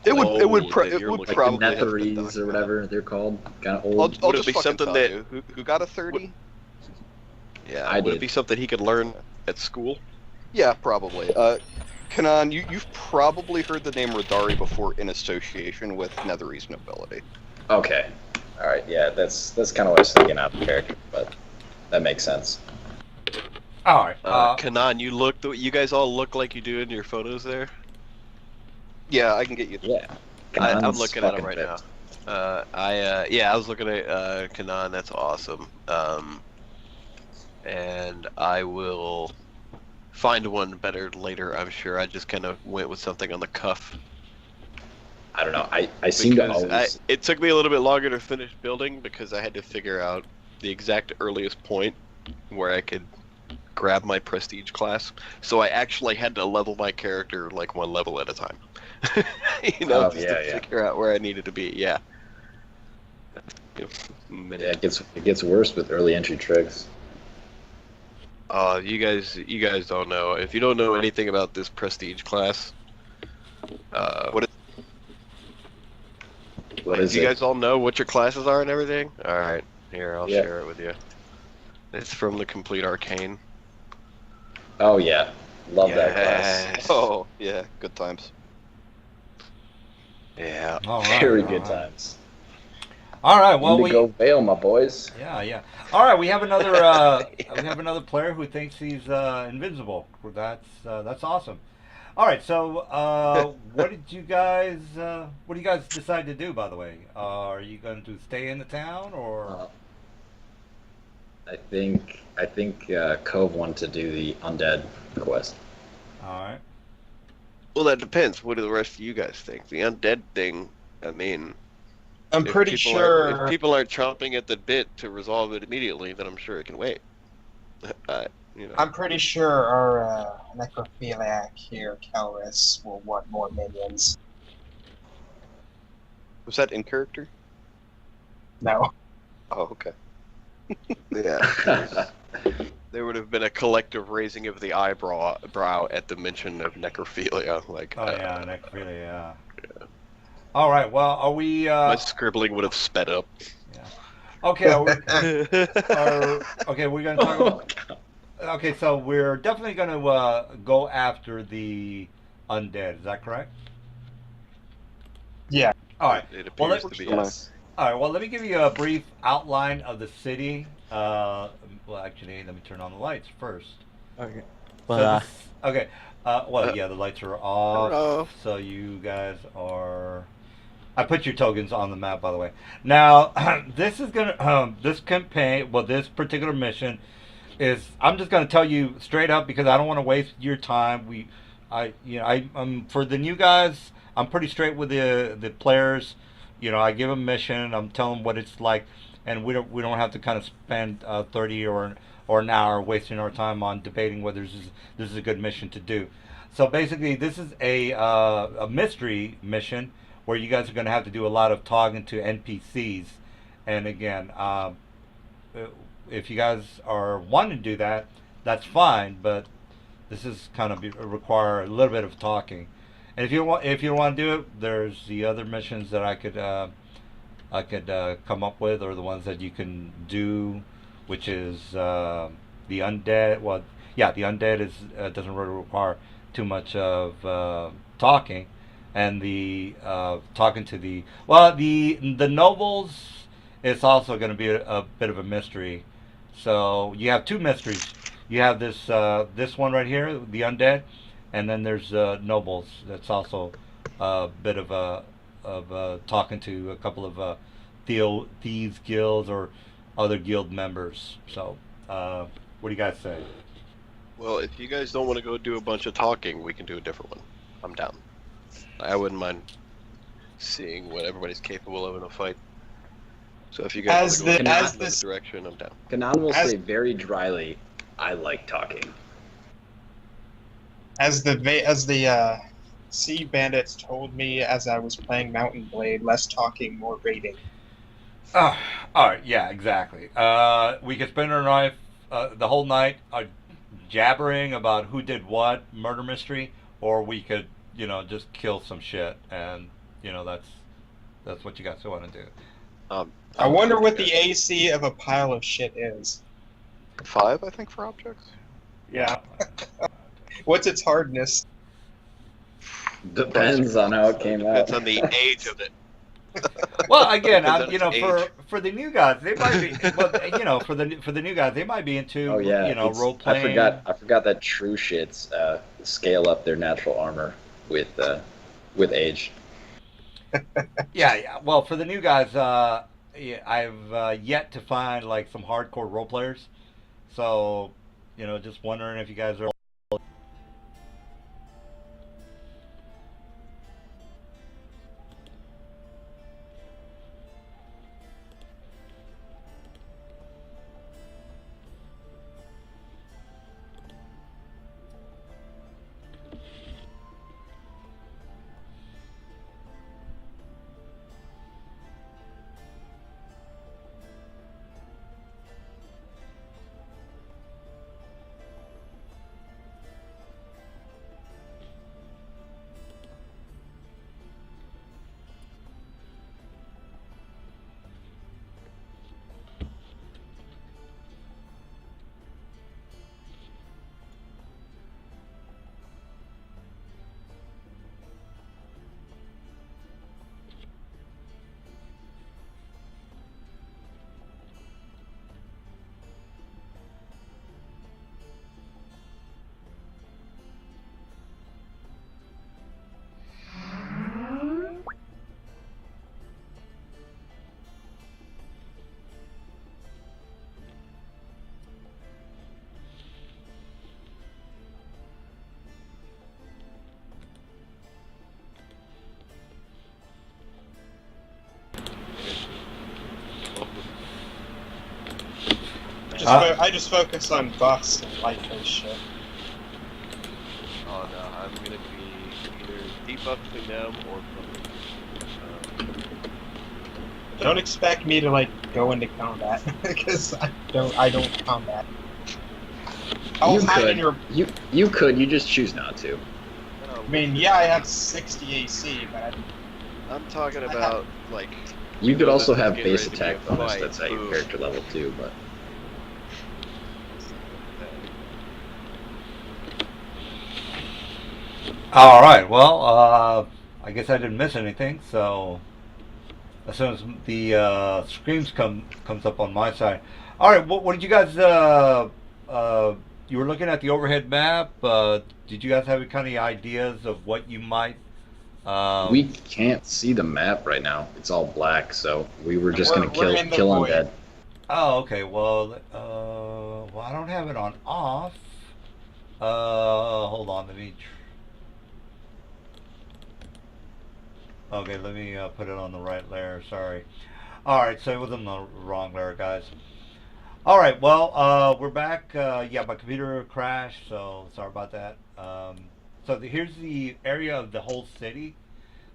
It would Old that you're looking- Like the probably have been Netherese or documented. whatever they're called. Kind of I'll old. Would it just be fucking something tell that- you. Who got a 30? Yeah. I would did. it be something he could learn at school? Yeah, probably. Kanan, you've probably heard the name Radari before in association with Netherese nobility. Okay. All right. Yeah, that's kind of what I was thinking out of character, but that makes sense. All right. Kanan, you guys all look like you do in your photos there. Yeah, I can get you. Yeah. I'm Kanan's looking at him fucking right ripped. now. I was looking at Kanan. That's awesome. And I will find one better later. I'm sure. I just kind of went with something on the cuff. I don't know. I seem to Because always. it took me a little bit longer to finish building because I had to figure out the exact earliest point where I could grab my prestige class. So I actually had to level my character like one level at a time. Oh, just yeah, to yeah. figure out where I needed to be. Yeah. Yeah, it gets worse with early entry tricks. You guys don't know. If you don't know anything about this prestige class, What What is do you it? guys all know what your classes are and everything? All right, here I'll Yeah. share it with you. It's from the Complete Arcane. Oh yeah, love that class. Yes. Oh, yeah, good times. Yeah. all right, Very all good right. times. All right. Well, Indigo Veil, my boys. Yeah. All right, we have another we have another player who thinks he's invincible. That's awesome. All right, so what do you guys decide to do? By the way, are you going to stay in the town or? I think Cove wanted to do the undead quest. All right. Well, that depends. What do the rest of you guys think? The undead thing, I mean, I'm if pretty people aren't if sure. people aren't chomping at the bit to resolve it immediately, then I'm sure it can wait. You know. I'm pretty sure our necrophiliac here, Calris, will want more minions. Was that in character? No. Oh, okay. Yeah. There would have been a collective raising of the eyebrow at the mention of necrophilia. Like, Oh yeah, necrophilia. Yeah. All right. Well, are we? my scribbling would have sped up. Yeah. Okay. Okay. We're gonna talk about. Okay, so we're definitely gonna go after the undead. Is that correct? Yeah. All right. It Well, appears to be. Yes. All right. Well, let me give you a brief outline of the city. Well, actually, let me turn on the lights first. Okay. So Well, okay. Well, yeah, the lights are off. Hello. So you guys are. I put your tokens on the map, by the way. Now, this is gonna this campaign. Well, this particular mission is. I'm just gonna tell you straight up because I don't want to waste your time. I'm for the new guys. I'm pretty straight with the players. I give them a mission. I'm telling them what it's like, and we don't have to kind of spend 30 or an hour wasting our time on debating whether this is a good mission to do. So basically, this is a mystery mission where you guys are going to have to do a lot of talking to NPCs. And again, if you guys are wanting to do that, that's fine. But this is kind of require a little bit of talking. And if you want to do it, there's the other missions that I could come up with, or the ones that you can do, which is the undead. Well, yeah, the undead is doesn't really require too much of talking, and the talking to the nobles is also going to be a bit of a mystery. So you have two mysteries. You have this one right here, the undead, and then there's nobles. That's also a bit of talking to a couple of thieves guilds or other guild members. So, what do you guys say? Well, if you guys don't want to go do a bunch of talking, we can do a different one. I'm down. I wouldn't mind seeing what everybody's capable of in a fight. So if you guys want to go in another direction, I'm down. Kanan will say very dryly, "I like talking." As the sea bandits told me as I was playing Mountain Blade, less talking, more raiding. All right, yeah, exactly. We could spend our night, the whole night, jabbering about who did what, murder mystery, or we could, just kill some shit, and that's what you guys want to do. I wonder what the AC of a pile of shit is. 5, I think, for objects. Yeah. What's its hardness? Depends on how it came out. Depends on the age of it. Well, again, Depends on its age. for the new guys, they might be, for the new guys, they might be into, Oh yeah, role playing. I forgot that true shits scale up their natural armor with age. Yeah. Well, for the new guys, I've yet to find like some hardcore role players. So, just wondering if you guys are. I just focus on buffs and life-based shit. Oh no, I'm gonna be either debuffing them or buffing. Don't expect me to like go into combat because I don't combat. I'll You hide in could. your. You could. You just choose not to. I mean, yeah, I have 60 AC, but I'm talking about like. You could know also that have it's getting base ready to be attack a bonus fight, that's at your boom. character level too, but All right. Well, I guess I didn't miss anything. So as soon as the screams comes up on my side. All right. What did you guys? You were looking at the overhead map. Did you guys have any kind of ideas of what you might? we can't see the map right now. It's all black, so we were just We're- gonna we're in the kill void. undead. Oh, okay. Well, I don't have it on off. Hold on. Okay, let me put it on the right layer. Sorry. All right, so it was on the wrong layer, guys. All right, well, we're back. Yeah, my computer crashed, so sorry about that. Here's the area of the whole city.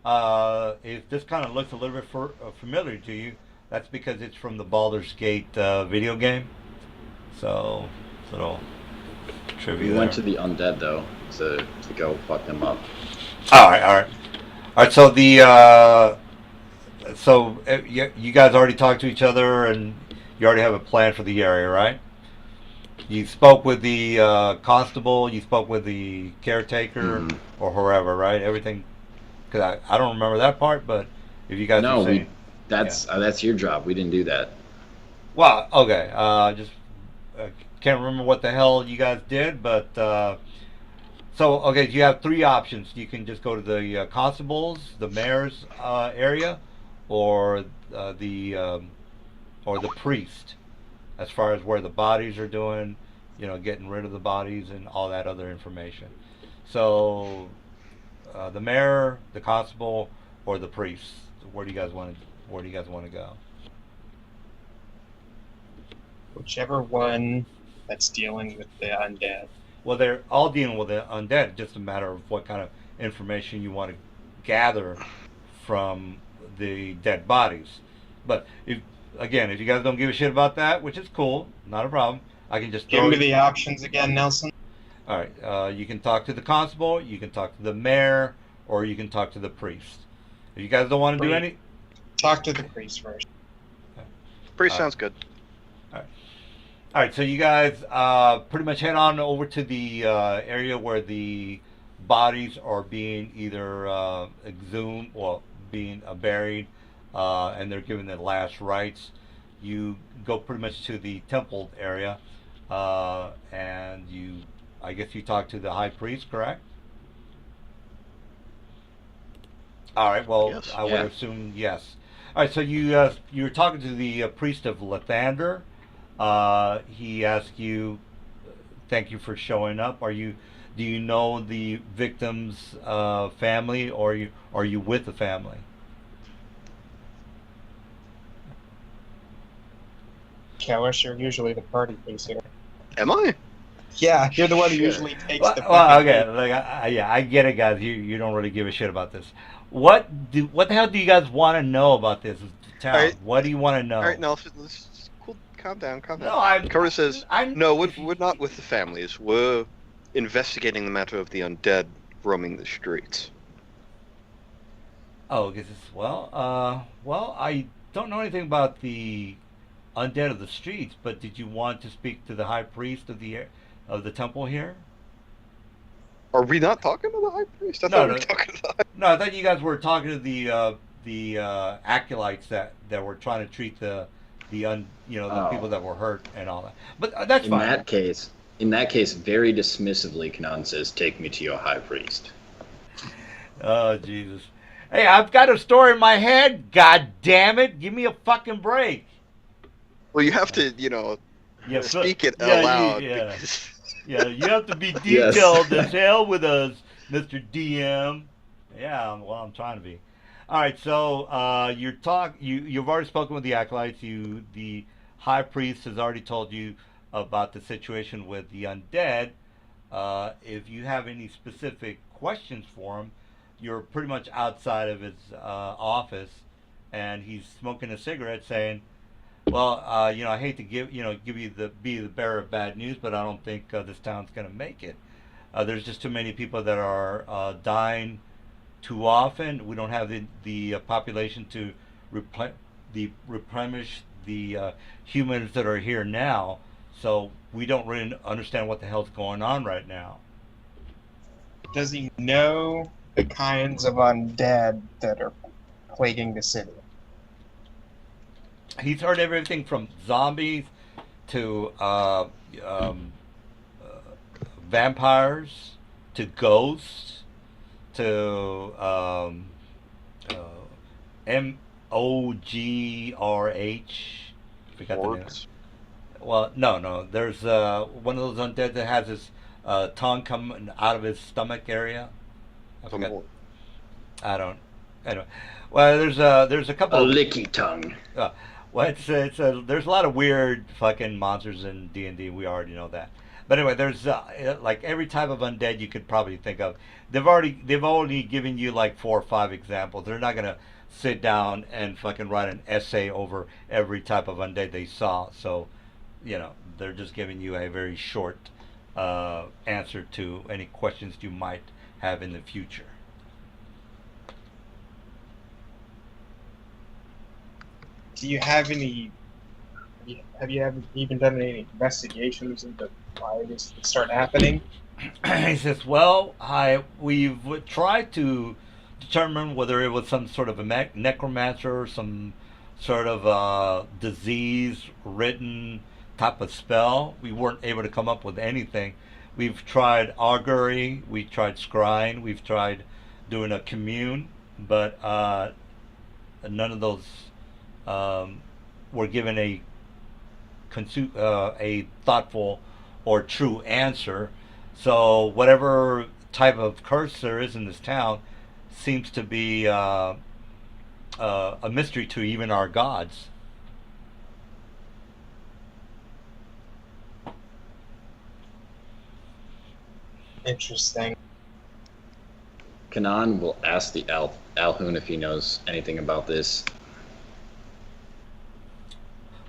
If this kind of looks a little bit familiar to you, that's because it's from the Baldur's Gate video game. So, little trivia We there. went to the undead though to go fuck them up. All right, all right, all right. You guys already talked to each other, and you already have a plan for the area, right? You spoke with the constable. You spoke with the caretaker, Mhm. or whoever, right? Everything. Because I don't remember that part, but if you guys No, are saying, that's your job. We didn't do that. well, okay, just can't remember what the hell you guys did, but okay, you have three options. You can just go to the constables, the mayor's area, or the priest, as far as where the bodies are doing, getting rid of the bodies and all that other information. So, the mayor, the constable, or the priest. Where do you guys want to go? whichever one that's dealing with the undead. Well, they're all dealing with the undead. Just a matter of what kind of information you want to gather from the dead bodies. But if you guys don't give a shit about that, which is cool, not a problem. I can just Give throw me the options again, Nelson. All right, you can talk to the constable, you can talk to the mayor, or you can talk to the priest. If you guys don't want to do any, Talk to the priest first. Pretty sounds good. all right. So you guys pretty much head on over to the area where the bodies are being either exhumed or being buried, and they're given the last rites. You go pretty much to the temple area, and I guess you talk to the high priest, correct? All right. Well, Yes. I would Yeah. assume yes. All right. So you're talking to the priest of Lathander. He asked you, "Thank you for showing up. Do you know the victim's family, or are you with the family?" Kellis, you're usually the party priest here. Am I? Yeah, you're the one who Shit. usually takes Well, the well, fucking okay. lead. Like, yeah, I get it, guys. You don't really give a shit about this. What the hell do you guys want to know about this town? All right. What do you want to know? All right, Nelson, let's cool. Calm down, calm down. No, I'm. Coda says, I'm. no, we're not with the families. We're investigating the matter of the undead roaming the streets. Oh, well, I don't know anything about the undead of the streets, but did you want to speak to the high priest of the temple here? Are we not talking to the high priest? I No, thought we no. were talking to the high No, I thought you guys were talking to the acolytes that were trying to treat the Oh. people that were hurt and all that. But that's In fine. that case, very dismissively, Kanan says, "Take me to your high priest." Oh Jesus! Hey, I've got a story in my head. God damn it! Give me a fucking break. Well, you have to, Yeah, speak it yeah, aloud. yeah. because- Yeah, you have to be Yes. detailed as hell with us, Mr. DM. Yeah, well, I'm trying to be. All right, so you've already spoken with the acolytes. The high priest has already told you about the situation with the undead. If you have any specific questions for him, you're pretty much outside of his office, and he's smoking a cigarette, saying, "Well, I hate to give you be the bearer of bad news, but I don't think this town's going to make it. There's just too many people that are dying too often. We don't have the population to replenish the humans that are here now. So we don't really understand what the hell's going on right now." Does he know the kinds of undead that are plaguing the city? He's heard everything from zombies to vampires to ghosts to MOGRH. Forgot the name. Orcs. Well, no. There's one of those undead that has his tongue coming out of his stomach area. I forgot. I don't. Well, there's a couple. A of, licky tongue. well, there's a lot of weird fucking monsters in D&D. We already know that. But anyway, there's like every type of undead you could probably think of. They've already given you like 4 or 5 examples. They're not gonna sit down and fucking write an essay over every type of undead they saw. So, they're just giving you a very short answer to any questions you might have in the future. Do you have any? Have you ever even done any investigations into why this would start happening? He says, "Well, we've tried to determine whether it was some sort of a necromancer, some sort of disease-ridden type of spell. We weren't able to come up with anything. We've tried augury, we tried scrying, we've tried doing a commune, but none of those were given a thoughtful or true answer. So whatever type of curse there is in this town seems to be a mystery to even our gods." Interesting. Kanan will ask the Alhoon if he knows anything about this.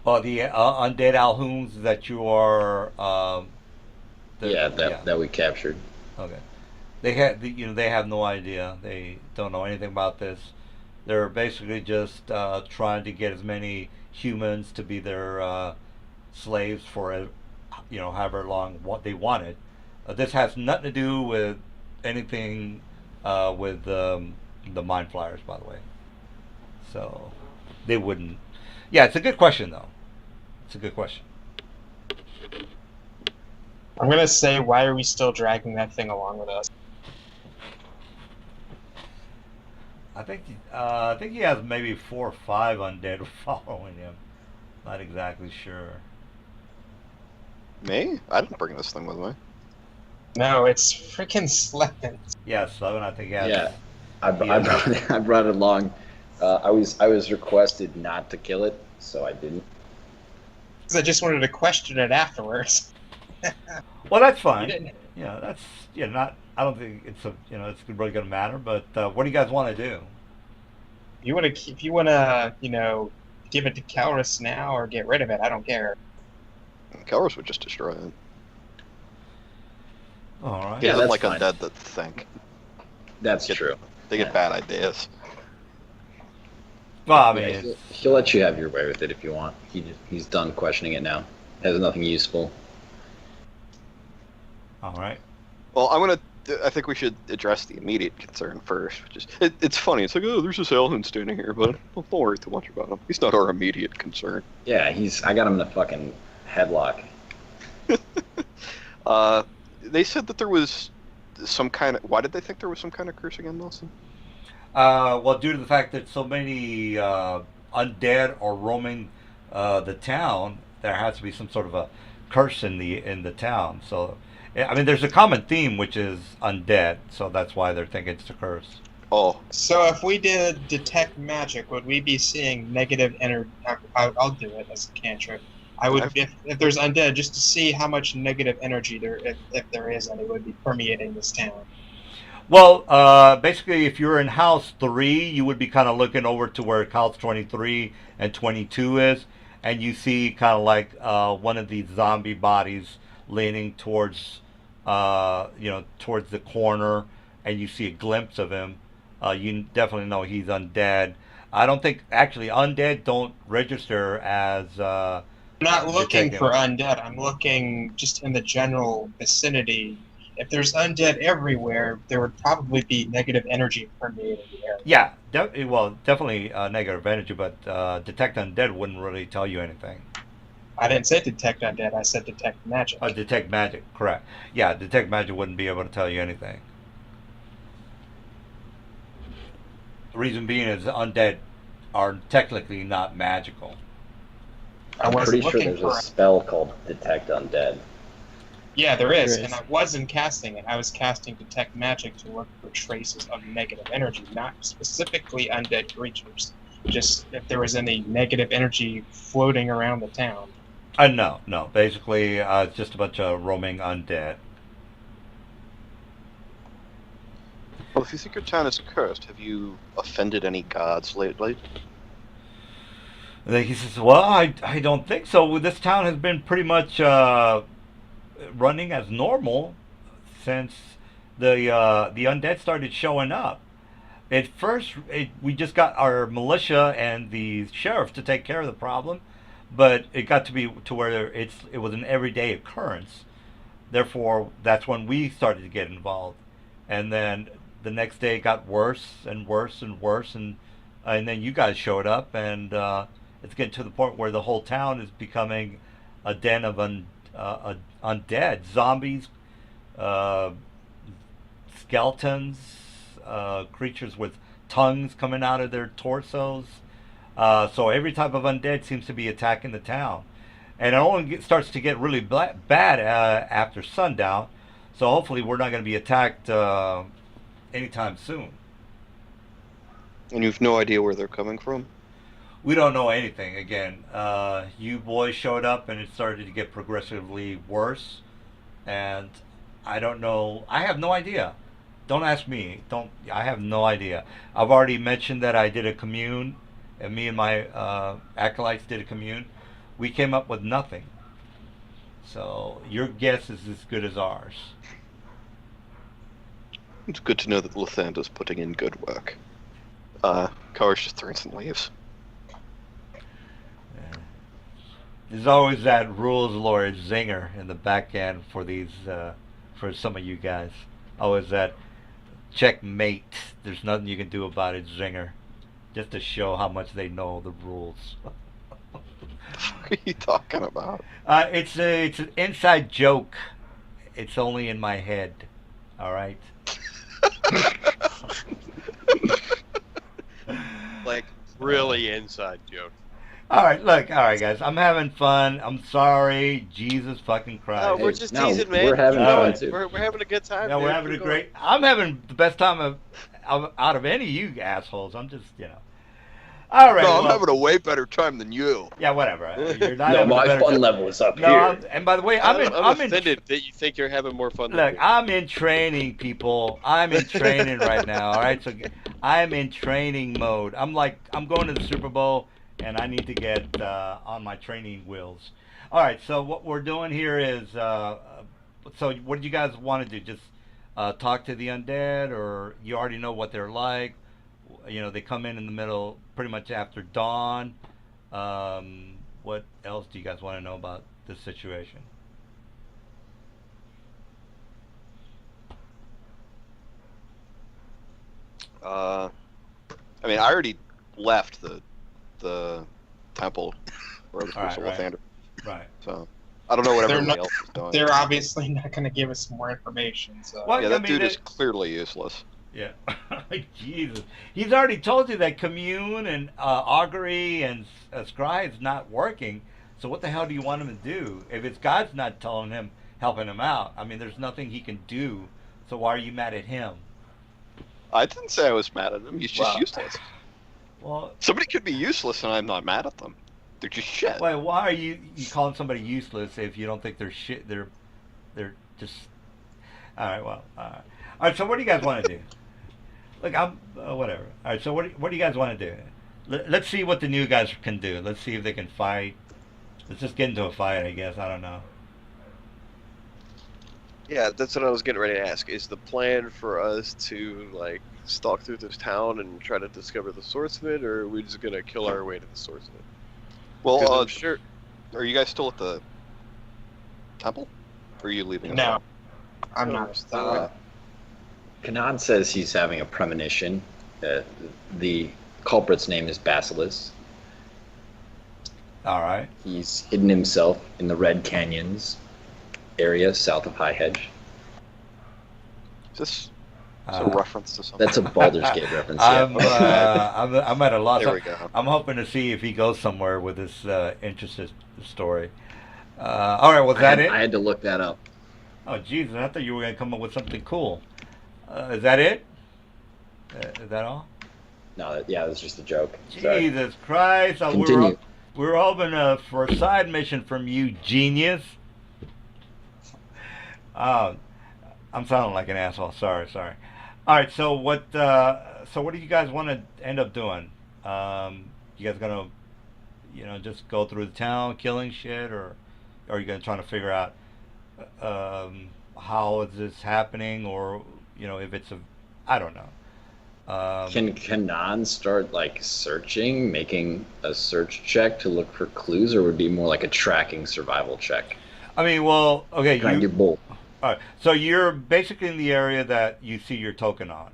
Well, the undead Alhoons that you are. That we captured. Okay. They have no idea. They don't know anything about this. They're basically just trying to get as many humans to be their slaves for however long what they wanted. This has nothing to do with anything with the mind flyers, by the way. So they wouldn't. Yeah, it's a good question though. It's a good question. I'm gonna say, why are we still dragging that thing along with us? I think he has maybe 4 or 5 undead following him. Not exactly sure. Me? I didn't bring this thing with me. No, it's freaking Slevin. Yeah, Slevin, I think he has. Yeah, I brought it along. I was requested not to kill it, so I didn't. Because I just wanted to question it afterwards. Well, that's fine. You didn't. That's not. I don't think it's it's really going to matter. But what do you guys want to do? If you want to, give it to Kelrus now or get rid of it, I don't care. Kelrus would just destroy it. All right. He Yeah, doesn't that's like fine. undead that think. That's true. They get bad ideas. Well, I Yeah, mean, he'll let you have your way with it if you want. He's done questioning it now. Has nothing useful. all right. Well, I think we should address the immediate concern first. Which is, it's funny. It's like, oh, there's this Elhun standing here, but don't worry too much about him. He's not our immediate concern. Yeah, I got him in a fucking headlock. They said that there was some kind of. Why did they think there was some kind of curse again, Nelson? Well, due to the fact that so many undead are roaming the town, there has to be some sort of a curse in the town. So, I mean, there's a common theme, which is undead. So that's why they're thinking it's a curse. Oh, So if we did detect magic, would we be seeing negative energy? I'll do it as a cantrip. I would, if there's undead, just to see how much negative energy there, if there is any, would be permeating this town. Well, basically, if you're in house 3, you would be kind of looking over to where house 23 and 22 is, and you see kind of like one of these zombie bodies leaning towards, towards the corner, and you see a glimpse of him. You definitely know he's undead. I don't think, actually, undead don't register as. I'm not looking detective. for undead. I'm looking just in the general vicinity. If there's undead everywhere, there would probably be negative energy permeating the area. Yeah, definitely negative energy, but detect undead wouldn't really tell you anything. I didn't say detect undead. I said detect magic. Detect magic, correct. Yeah, detect magic wouldn't be able to tell you anything. The reason being is undead are technically not magical. I'm pretty sure there's a spell called Detect Undead. Yeah, there is, and I wasn't casting it. I was casting Detect Magic to look for traces of negative energy, not specifically undead creatures. Just if there was any negative energy floating around the town. No. Basically, it's just a bunch of roaming undead. Well, if you think your town is cursed, have you offended any gods lately? And then he says, well, I don't think so. This town has been pretty much running as normal since the undead started showing up. At first, we just got our militia and the sheriff to take care of the problem, but it got to be to where it was an everyday occurrence. Therefore, that's when we started to get involved, and then the next day it got worse and worse and worse, and then you guys showed up, and it's getting to the point where the whole town is becoming a den of undead zombies, skeletons, creatures with tongues coming out of their torsos. So every type of undead seems to be attacking the town, and it only starts to get really bad after sundown. So hopefully we're not going to be attacked anytime soon. And you've no idea where they're coming from? We don't know anything. Again, you boys showed up and it started to get progressively worse, and I don't know. I have no idea. Don't ask me. I have no idea. I've already mentioned that I did a commune, and me and my acolytes did a commune. We came up with nothing. So your guess is as good as ours. It's good to know that Lathanda's putting in good work. Karish just turns and leaves. There's always that rules lawyer zinger in the back end for these, for some of you guys. Always that checkmate. There's nothing you can do about it, zinger. Just to show how much they know the rules. What are you talking about? It's an inside joke. It's only in my head. All right. Like really inside joke. All right, look, all right, guys. I'm having fun. I'm sorry, Jesus fucking Christ. No, we're just no, teasing, man. we're having fun, too. We're having a good time. Yeah, we're dude. having a Keep great. I'm having the best time out of any of you assholes. I'm just, All right. No, I'm well, having a way better time than you. Yeah, whatever. You're not No, having a my better fun time. level is up No, here. and by the way, I'm I'm offended that you think you're having more fun. Look, than me. I'm in training, people. I'm in training right now. All right, so I'm in training mode. I'm going to the Super Bowl, and I need to get on my training wheels. All right, so what we're doing here is, so what do you guys want to do? Just talk to the undead, or you already know what they're like? They come in the middle, pretty much after dawn. What else do you guys want to know about this situation? I mean, I already left the temple where the All right, Lathander. Right. So I don't know what They're everybody not- else is doing. They're obviously not going to give us more information. So. Well, Yeah, I that mean, dude is clearly useless. Yeah, Jesus. He's already told you that commune and augury and scry is not working. So what the hell do you want him to do? If it's God's not telling him, helping him out, I mean, there's nothing he can do. So why are you mad at him? I didn't say I was mad at him. He's just Wow. useless. Well, Somebody could be useless and I'm not mad at them. They're just shit. Wait, why are you calling somebody useless if you don't think they're shit? They're just. All right. Well. All right. So what do you guys want to do? Look, I'm whatever. All right. So what do you guys want to do? Let's see what the new guys can do. Let's see if they can fight. Let's just get into a fight, I guess. I don't know. Yeah, that's what I was getting ready to ask. Is the plan for us to like stalk through this town and try to discover the source of it, or are we just gonna kill our way to the source of it? Well, 'Cause I'm sure. are you guys still at the temple? Or are you leaving? No, I'm No, not. still Kanan says he's having a premonition. The culprit's name is Basilisk. All right. He's hidden himself in the Red Canyons area south of High Hedge. Is this a reference to something? That's a Baldur's Gate reference. Yeah. I'm at a loss. There we go. I'm hoping to see if he goes somewhere with this interesting story. All right. Was that it? I had to look that up. Oh, Jesus! I thought you were gonna come up with something cool. Is that it? Is that all? No, yeah, it was just a joke. Sorry. Jesus Christ! Continue. We're hoping for a side mission from you, genius. I'm sounding like an asshole. Sorry. All right. So what? So what do you guys want to end up doing? You guys gonna, just go through the town killing shit, or are you gonna try to figure out how is this happening, or if it's I don't know. Can Kanan start searching, making a search check to look for clues, or would it be more like a tracking survival check? I mean, well, okay, Can I do both? all right. So you're basically in the area that you see your token on.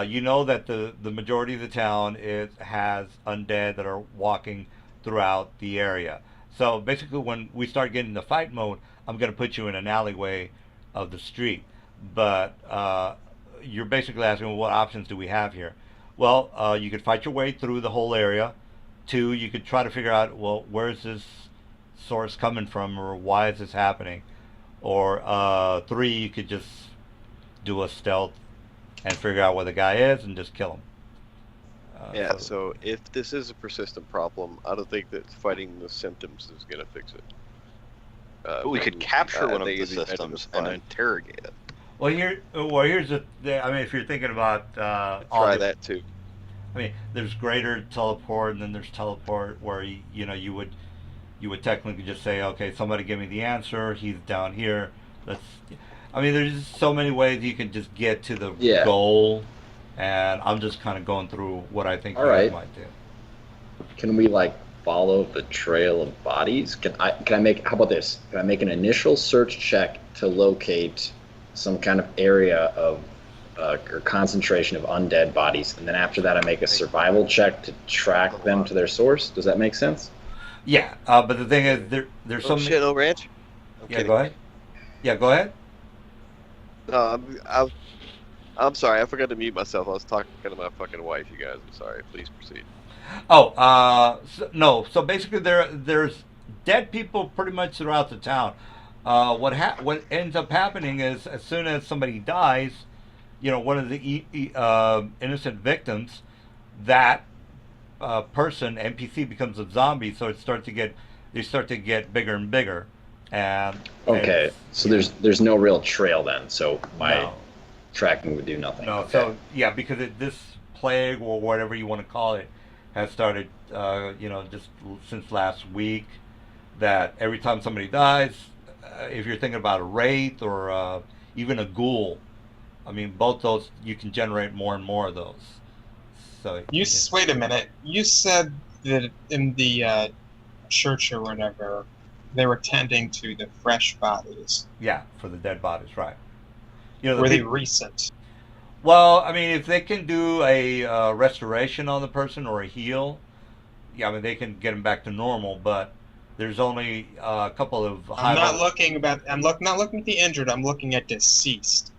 You know that the majority of the town has undead that are walking throughout the area. So basically, when we start getting the fight mode, I'm going to put you in an alleyway of the street. But you're basically asking, well, what options do we have here? Well, you could fight your way through the whole area. 2, you could try to figure out, well, where's this source coming from, or why is this happening? Or 3, you could just do a stealth and figure out where the guy is and just kill him. Yeah, so if this is a persistent problem, I don't think that fighting the symptoms is going to fix it. But we could capture one of think the it'd be better to systems and fight. interrogate it. Well, here's the. I mean, if you're thinking about all Try the, that too. I mean, there's greater teleport, and then there's teleport where you would technically just say, okay, somebody give me the answer. He's down here. I mean, there's just so many ways you can just get to the goal, and I'm just kind of going through what I think you guys might do. Can we follow the trail of bodies? Can I make? How about this? Can I make an initial search check to locate some kind of area of or concentration of undead bodies, and then after that I make a survival check to track them to their source? Does that make sense? Yeah, but the thing is, there's so many. Shit, oh, Ranch. Yeah, go ahead. Yeah, go ahead. No, I'm sorry. I forgot to mute myself. I was talking to my fucking wife. You guys, I'm sorry. Please proceed. Oh, no. So basically, there's dead people pretty much throughout the town. What ends up happening is, as soon as somebody dies, one of the innocent victims, that person NPC becomes a zombie. So they start to get bigger and bigger. And so there's no real trail then. So my tracking would do nothing. No. Okay. So yeah, because this plague or whatever you want to call it has started, just since last week. That every time somebody dies, if you're thinking about a wraith or even a ghoul, I mean, both those you can generate more and more of those. So wait a minute. You said that in the church or whatever, they were tending to the fresh bodies. Yeah, for the dead bodies, right? Were they recent? Well, I mean, if they can do a restoration on the person or a heal, yeah, I mean, they can get them back to normal. But there's only a couple of. I'm not looking at the injured. I'm looking at deceased.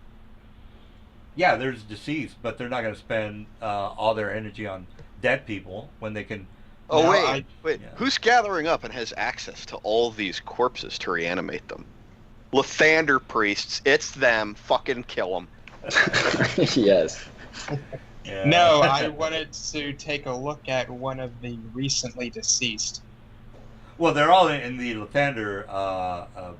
Yeah, there's deceased, but they're not going to spend all their energy on dead people when they can. Oh, No, wait. Yeah. Who's gathering up and has access to all these corpses to reanimate them? Lathander priests. It's them. Fucking kill them. Yes. Yeah. No, I wanted to take a look at one of the recently deceased. Well, they're all in the Lathander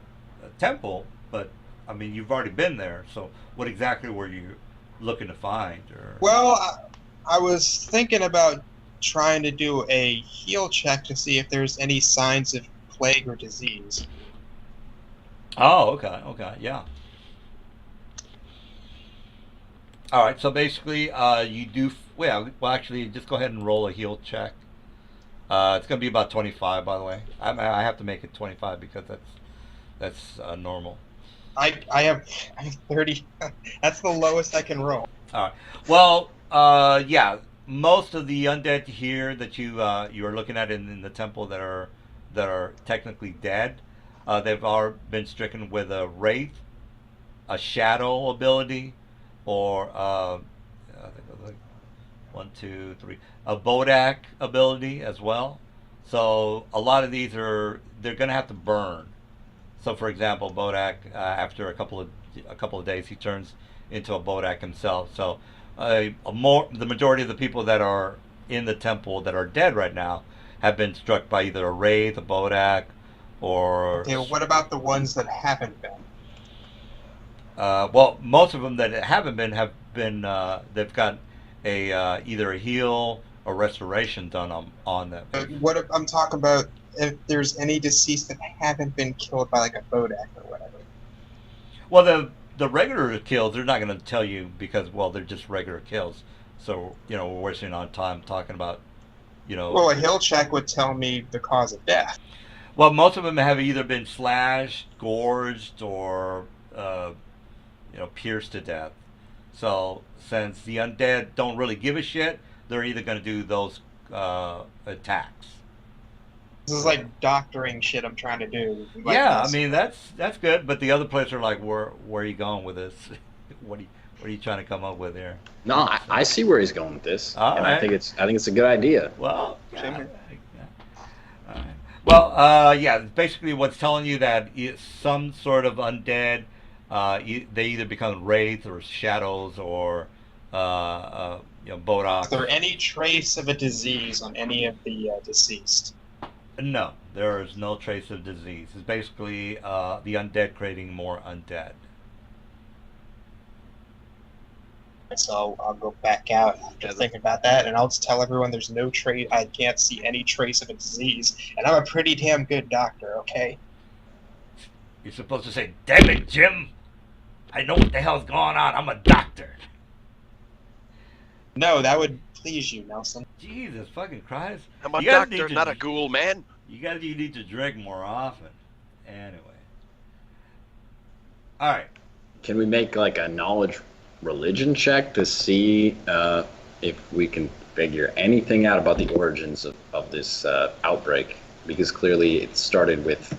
temple, but I mean, you've already been there. So, what exactly were you looking to find? Or Well, I was thinking about trying to do a heal check to see if there's any signs of plague or disease. oh, okay, yeah. All right. So basically, you do well. Actually, just go ahead and roll a heal check. It's gonna be about 25, by the way. I have to make it 25 because that's normal. I have 30. That's the lowest I can roll. All right. Well, yeah. Most of the undead here that you are looking at in the temple that are technically dead, they've all been stricken with a wraith, a shadow ability, or I think it was like one, two, three, a Bodak ability as well. So a lot of these they're gonna have to burn. So, for example, Bodak, after a couple of days, he turns into a Bodak himself. So, the majority of the people that are in the temple that are dead right now have been struck by either a wraith, a Bodak, or Okay, well, what about the ones that haven't been? well, most of them that haven't been have been they've got either a heal or restoration done on them. What if, I'm talking about if there's any deceased that haven't been killed by like a Bodak or whatever. Well, the regular kills they're not going to tell you because well they're just regular kills. So we're wasting our time talking about Well, a heal check would tell me the cause of death. Well, most of them have either been slashed, gorged, or pierced to death. So since the undead don't really give a shit, they're either going to do those attacks. This is like doctoring shit I'm trying to do. Like Yeah, I this. mean that's good, but the other players are like, where are you going with this? what are you trying to come up with here? No, I see where he's going with this, All and right. I think it's a good idea. Well, Same here. All right. Well, yeah, basically what's telling you that it's some sort of undead. They either become wraiths or shadows or Bodocs. Is there any trace of a disease on any of the deceased? No, there is no trace of disease. It's basically the undead creating more undead. So I'll go back out after Yeah, thinking about that, and I'll just tell everyone there's no trace. I can't see any trace of a disease, and I'm a pretty damn good doctor. Okay. You're supposed to say, "Damn it, Jim! I know what the hell's going on. I'm a doctor." No, that would please you, Nelson. Jesus fucking Christ! I'm a You guys doctor, need to- not a ghoul, man. You need to drink more often. Anyway. All right. Can we make like a knowledge religion check to see if we can figure anything out about the origins of this outbreak? Because clearly it started with,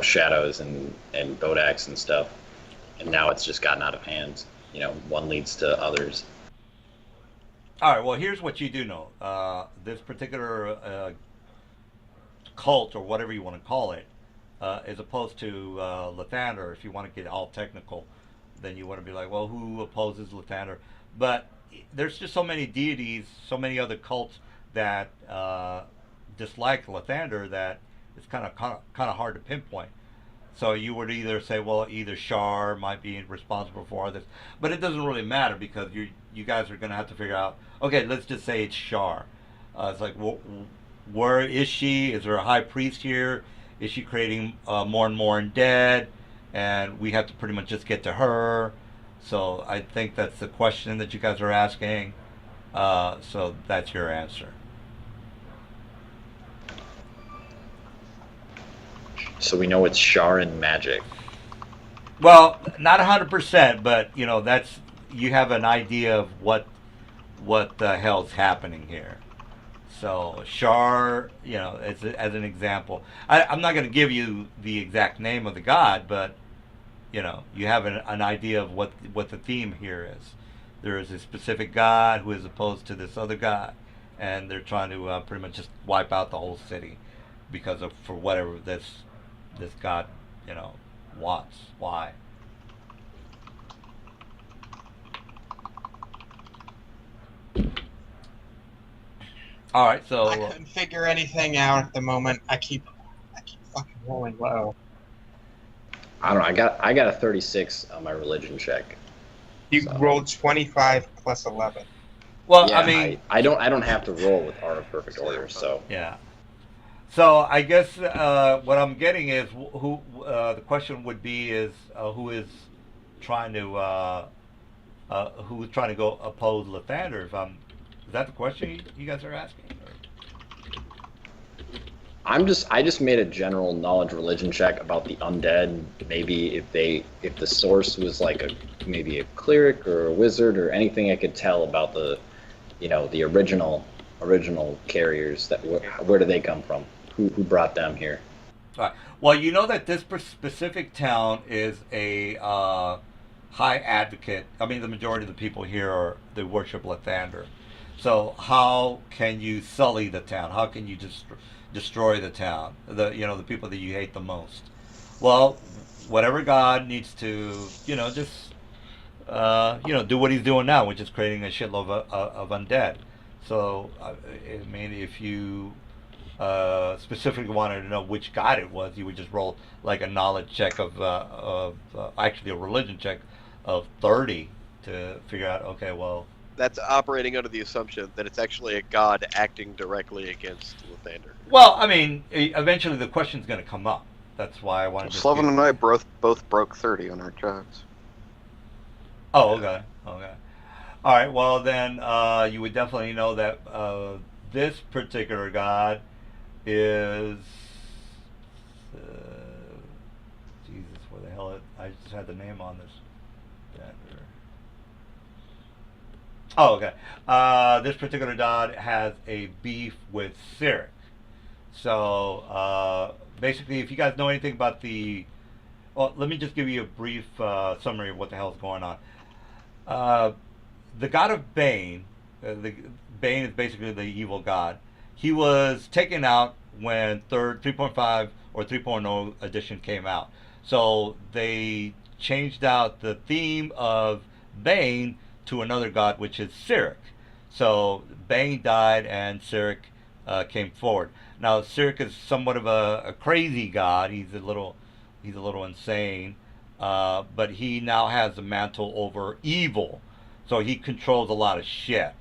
shadows and Bodaks and stuff, and now it's just gotten out of hand. One leads to others. All right. Well, here's what you do know. This particular cult, or whatever you want to call it, as opposed to Lathander, if you want to get all technical, then you want to be like, well, who opposes Lathander? But there's just so many deities, so many other cults that dislike Lathander that it's kind of hard to pinpoint. So you would either say, well, either Shar might be responsible for this, but it doesn't really matter because you guys are going to have to figure out. Okay, let's just say it's Shar. It's like, where is she? Is there a high priest here? Is she creating more and more undead? And we have to pretty much just get to her. So I think that's the question that you guys are asking. So that's your answer. So we know it's Sharan magic. Well, not 100%, but that's you have an idea of what the hell's happening here. So Shar, as an example, I'm not going to give you the exact name of the god, but you have an idea of what the theme here is. There is a specific god who is opposed to this other god, and they're trying to pretty much just wipe out the whole city for whatever this god wants. Why? All right, so I couldn't figure anything out at the moment. I keep fucking rolling low. I don't know. I got a 36 on my religion check. You So. rolled 25 plus 11. Well, Yeah, I mean, I don't have to roll with Art of Perfect Order, so yeah. So I guess what I'm getting is who the question would be is who is trying to who's trying to go oppose Lathander? Is that the question you guys are asking? I just made a general knowledge religion check about the undead. Maybe if the source was like maybe a cleric or a wizard or anything I could tell about the the original carriers that where do they come from? Who brought them here? All right. Well, you know that this specific town is a high advocate. I mean, the majority of the people here are they worship Lathander. So how can you sully the town? How can you just destroy the town? The people that you hate the most. Well, whatever God needs to just do what he's doing now, which is creating a shitload of undead. So I mean, if you specifically wanted to know which god it was, you would just roll like a knowledge check of actually a religion check of 30 to figure out. Okay, well, That's operating under the assumption that it's actually a god acting directly against Lathander. well, I mean, eventually the question's going to come up. That's why I wanted to. Sloven and I both broke 30 on our checks. Oh, okay, okay. All right. Well, then you would definitely know that this particular god is Jesus. Where the hell? I just had the name on this. Oh, okay. This particular god has a beef with Cyric. So basically, if you guys know anything about well, let me just give you a brief summary of what the hell is going on. The god of Bane, Bane is basically the evil god. He was taken out when 3.5 or 3.0 edition came out. So they changed out the theme of Bane to another god, which is Cyric. So Bane died and Cyric came forward. Now Cyric is somewhat of a crazy god. He's a little insane, but he now has the mantle over evil. So he controls a lot of shit.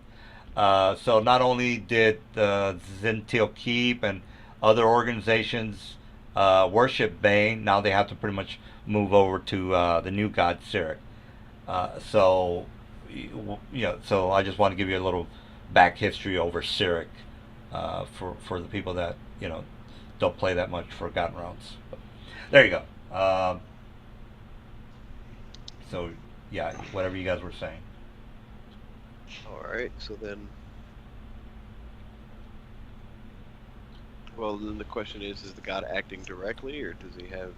So not only did the Zentil Keep and other organizations worship Bane, now they have to pretty much move over to the new god Cyric. So I just want to give you a little back history over Cyric for the people that don't play that much Forgotten Realms. But there you go. So yeah, whatever you guys were saying. Alright, so then... Well, then the question is the god acting directly, or does he have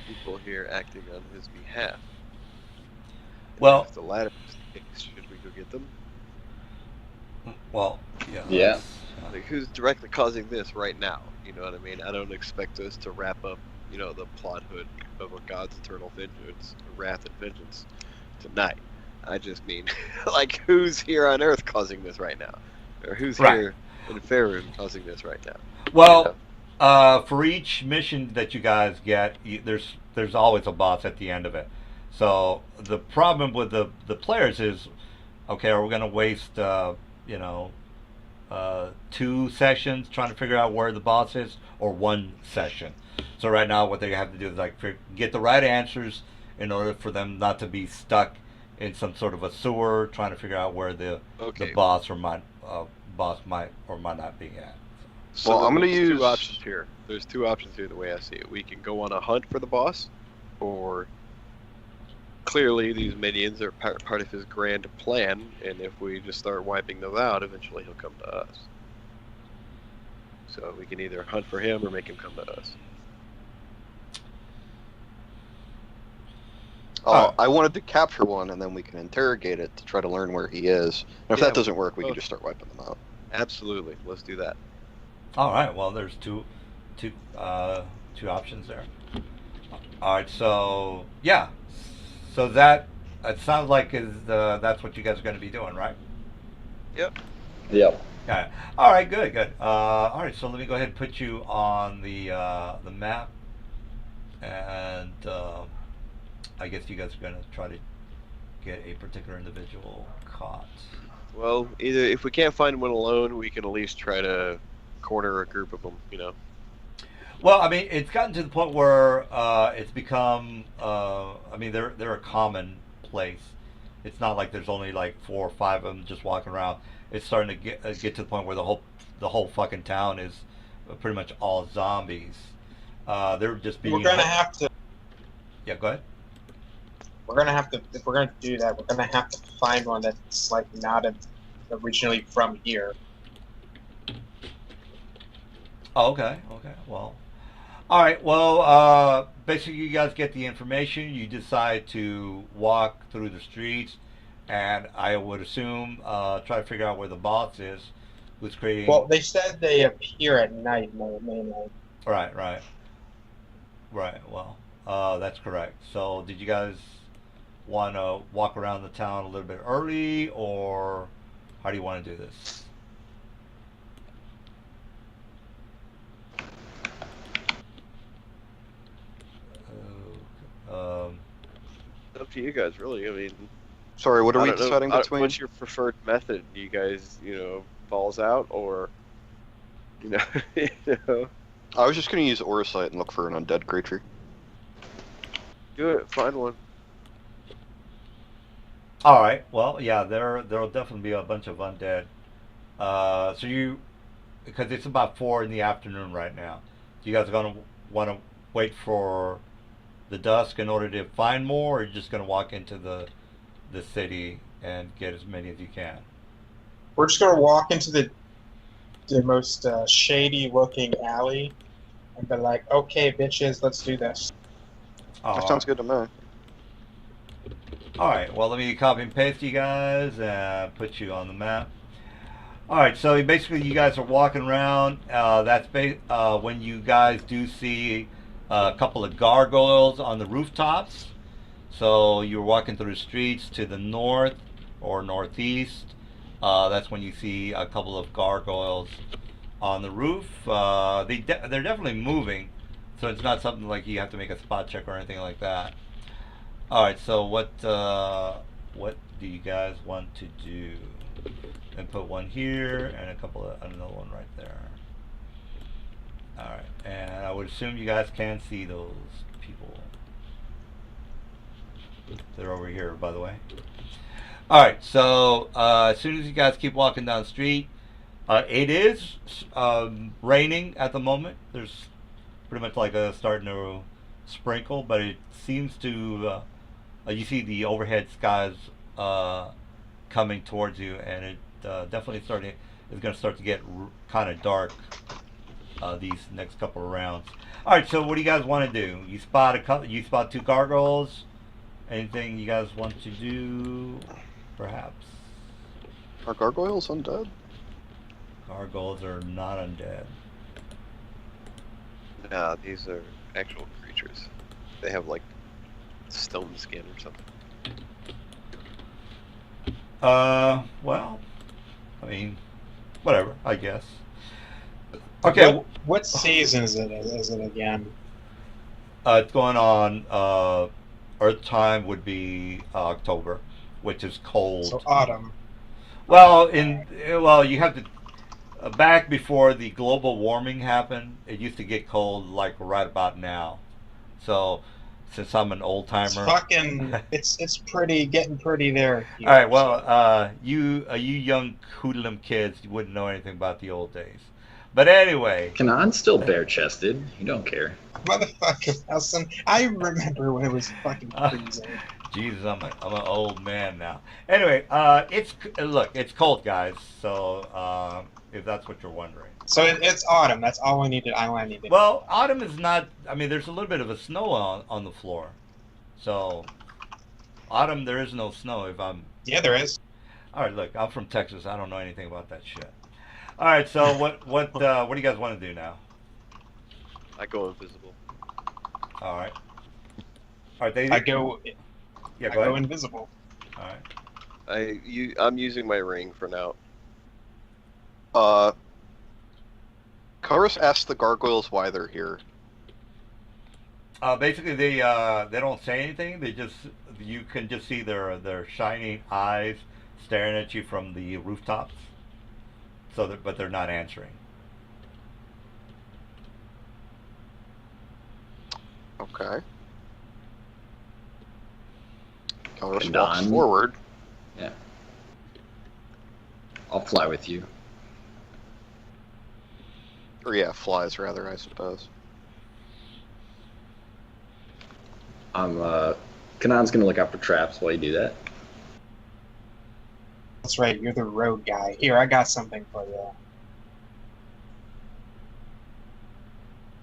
people here acting on his behalf? And Well... if the latter is the case, should we go get them? Well, yeah. Yeah. Like, who's directly causing this right now? You know what I mean? I don't expect us to wrap up, the plot hood of a god's eternal vengeance, wrath and vengeance, tonight. I just mean, like, who's here on Earth causing this right now? Or who's here in Faerun causing this right now? Well, for each mission that you guys get, there's always a boss at the end of it. So the problem with the players is, okay, are we going to waste, 2 sessions trying to figure out where the boss is, or 1 session? So right now what they have to do is get the right answers in order for them not to be stuck in some sort of a sewer trying to figure out where the boss might or might not be at. So well, I'm going to use 2 options here. There's 2 options here the way I see it. We can go on a hunt for the boss, or clearly these minions are part of his grand plan, and if we just start wiping them out, eventually he'll come to us. So we can either hunt for him or make him come to us. I wanted to capture one, and then we can interrogate it to try to learn where he is. And if that doesn't work, we can just start wiping them out. Absolutely. Let's do that. All right. Well, there's two options there. All right. So yeah. So that it sounds like that's what you guys are going to be doing, right? Yep. Yep. Yeah. All right. Good. Good. All right. So let me go ahead and put you on the map, and I guess you guys are gonna try to get a particular individual caught. Well, either if we can't find one alone, we can at least try to corner a group of them. You know. Well, I mean, it's gotten to the point where it's become. I mean, they're a common place. It's not like there's only like 4 or 5 of them just walking around. It's starting to get to the point where the whole fucking town is pretty much all zombies. They're just being. We're gonna have to. Yeah, go ahead. We're gonna have to. If we're gonna do that, we're gonna have to find one that's like not originally from here. Oh, okay. Okay. Well. All right. Well, basically, you guys get the information. You decide to walk through the streets, and I would assume try to figure out where the boss is, who's creating. Well, they said they appear at night, mainly. Right. Right. Right. Well, that's correct. So, did you guys want to walk around the town a little bit early, or how do you want to do this? Um, It's up to you guys, really. I mean, Sorry, what are I we don't know. deciding between? What's your preferred method? Do you guys, balls out, or you know, you know, I was just gonna use Orisight and look for an undead creature. do it. Find one. all right. Well, yeah, there'll definitely be a bunch of undead. So because it's about 4 in the afternoon right now. You guys are gonna want to wait for the dusk in order to find more, or you're just gonna walk into the city and get as many as you can? We're just gonna walk into the most shady looking alley and be like, "Okay, bitches, let's do this." That sounds good to me. All right. Well, let me copy and paste you guys and put you on the map. All right. So basically, you guys are walking around. When you guys do see a couple of gargoyles on the rooftops. So you're walking through the streets to the north or northeast. That's when you see a couple of gargoyles on the roof. They're definitely moving, so it's not something like you have to make a spot check or anything like that. All right. So what do you guys want to do? And put one here and another one right there. All right. And I would assume you guys can see those people. They're over here, by the way. All right, so as soon as you guys keep walking down the street, it is raining at the moment. There's pretty much like starting to sprinkle, but it seems to. You see the overhead skies coming towards you, and it definitely is going to start to get kind of dark these next couple of rounds. All right, so what do you guys want to do? You spot 2 gargoyles. Anything you guys want to do, perhaps? Are gargoyles undead? Gargoyles are not undead. No, these are actual creatures. They have like stone skin or something. Well, I mean, whatever, I guess. Okay. What season is it? Is it again? It's going on. Earth time would be October, which is cold. So autumn. Well, you have to. Back before the global warming happened, it used to get cold like right about now. So, since I'm an old timer, it's getting pretty there. All right. Well, you young hoodlum kids, you wouldn't know anything about the old days. But anyway, Kanan's still bare chested. You don't care. Motherfucker, Nelson. I remember when it was fucking freezing. Jesus, I'm an old man now. Anyway, it's cold, guys. So if that's what you're wondering. So it's autumn. That's all I needed. Well, autumn is not. I mean, there's a little bit of a snow on the floor. So autumn, there is no snow. Yeah, there is. All right, look, I'm from Texas. I don't know anything about that shit. All right, so what do you guys want to do now? I go invisible. All right. All right. I go invisible. All right. I'm using my ring for now. Uh, Chorus asked the gargoyles why they're here. Basically, they don't say anything. They just you can just see their shining eyes staring at you from the rooftops. But they're not answering. Okay. Chorus And walks on. forward. Yeah. I'll fly with you. Or yeah, flies rather, I suppose. Kanan's gonna look out for traps while you do that. That's right, you're the road guy. Here, I got something for you.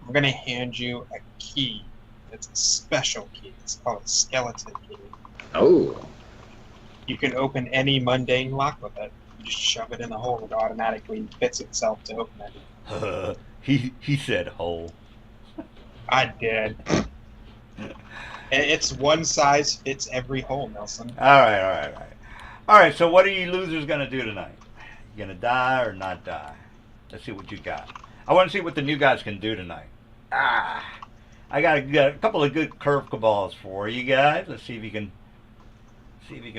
I'm gonna hand you a key. It's a special key. It's called a skeleton key. Oh. You can open any mundane lock with it. You just shove it in the hole, it automatically fits itself to open it. He said hole. I did. It's one size fits every hole, Nelson. All right. So what are you losers gonna do tonight? You gonna die or not die? Let's see what you got. I want to see what the new guys can do tonight. I got a couple of good curveballs for you guys. Let's see if you can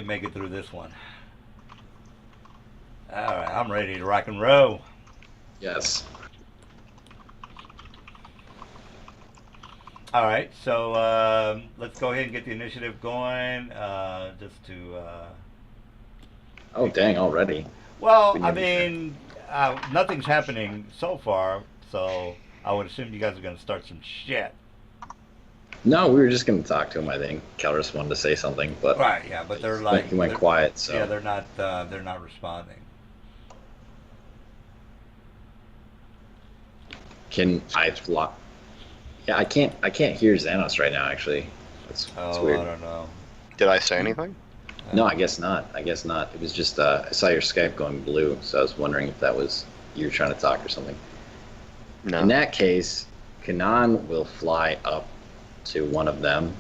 make it through this one. All right, I'm ready to rock and roll. Yes. All right, so let's go ahead and get the initiative going. Just to. Oh dang! Already. Well, We I never mean, nothing's happening so far, so I would assume you guys are going to start some shit. No, we were just gonna talk to him. I think Kelris wanted to say something, but Right, yeah, but they're like he went quiet. So yeah, they're not responding. can I fly? Yeah, I can't hear Xanos right now. Actually, it's weird. I don't know. Did I say anything? No, I guess not. It was just I saw your Skype going blue, so I was wondering if that was you were trying to talk or something. No. In that case, Kanan will fly up to one of them,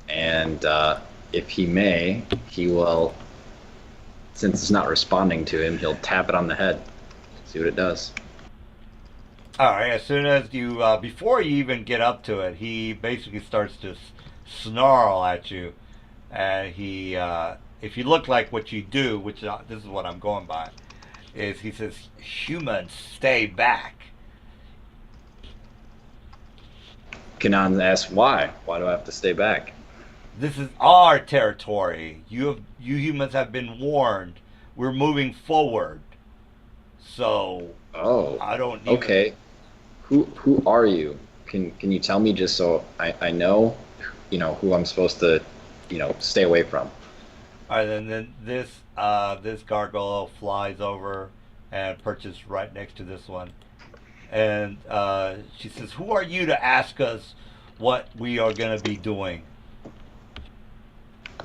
and if he may, he will, since it's not responding to him, he'll tap it on the head. See what it does. All right, as soon as you, before you even get up to it, he basically starts to snarl at you, and he, if you look like what you do, which this is what I'm going by, is he says, "Humans, stay back." Kanan asks, "Why? Why do I have to stay back?" This is our territory. You humans have been warned. We're moving forward. So Oh, I don't need okay. Who are you? Can you tell me just so I know, who I'm supposed to, stay away from? All right, and then this gargoyle flies over and perches right next to this one, and she says, "Who are you to ask us what we are going to be doing?"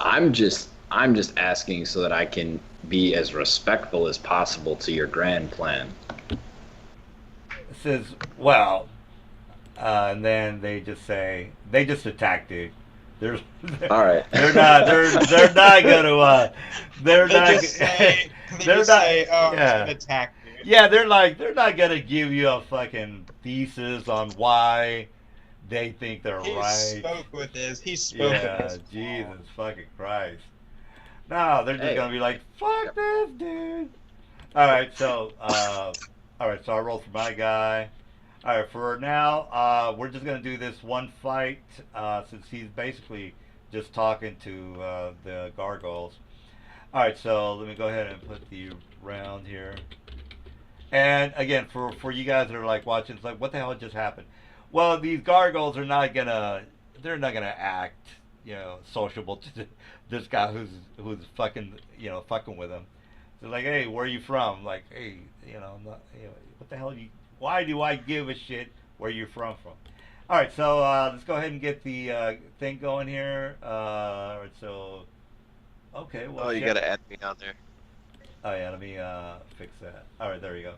I'm just asking so that I can be as respectful as possible to your grand plan. It says, "Well," and then they just attack, dude. They're All right. they're not gonna they're They not just say, they're not- oh, yeah. it's an attack, dude. yeah, they're not gonna give you a fucking thesis on why they think they're He right. spoke with his. He spoke with Yeah, his. Jesus fucking Christ. No, they're just Hey. gonna be like, "Fuck this, dude." All right, so I rolled for my guy. All right, for now, we're just gonna do this one fight since he's basically just talking to the gargoyles. All right, so let me go ahead and put the round here. And again, for you guys that are like watching, it's like, what the hell just happened? Well, these gargoyles they're not gonna act, sociable to this guy who's fucking with them. They're like, "Hey, where are you from?" Like, "Hey, I'm not, what the hell why do I give a shit where you're from?" All right, so let's go ahead and get the thing going here. All right, so okay, well, Oh, you shit. gotta add me on there. Oh yeah, let me fix that. All right, there you go.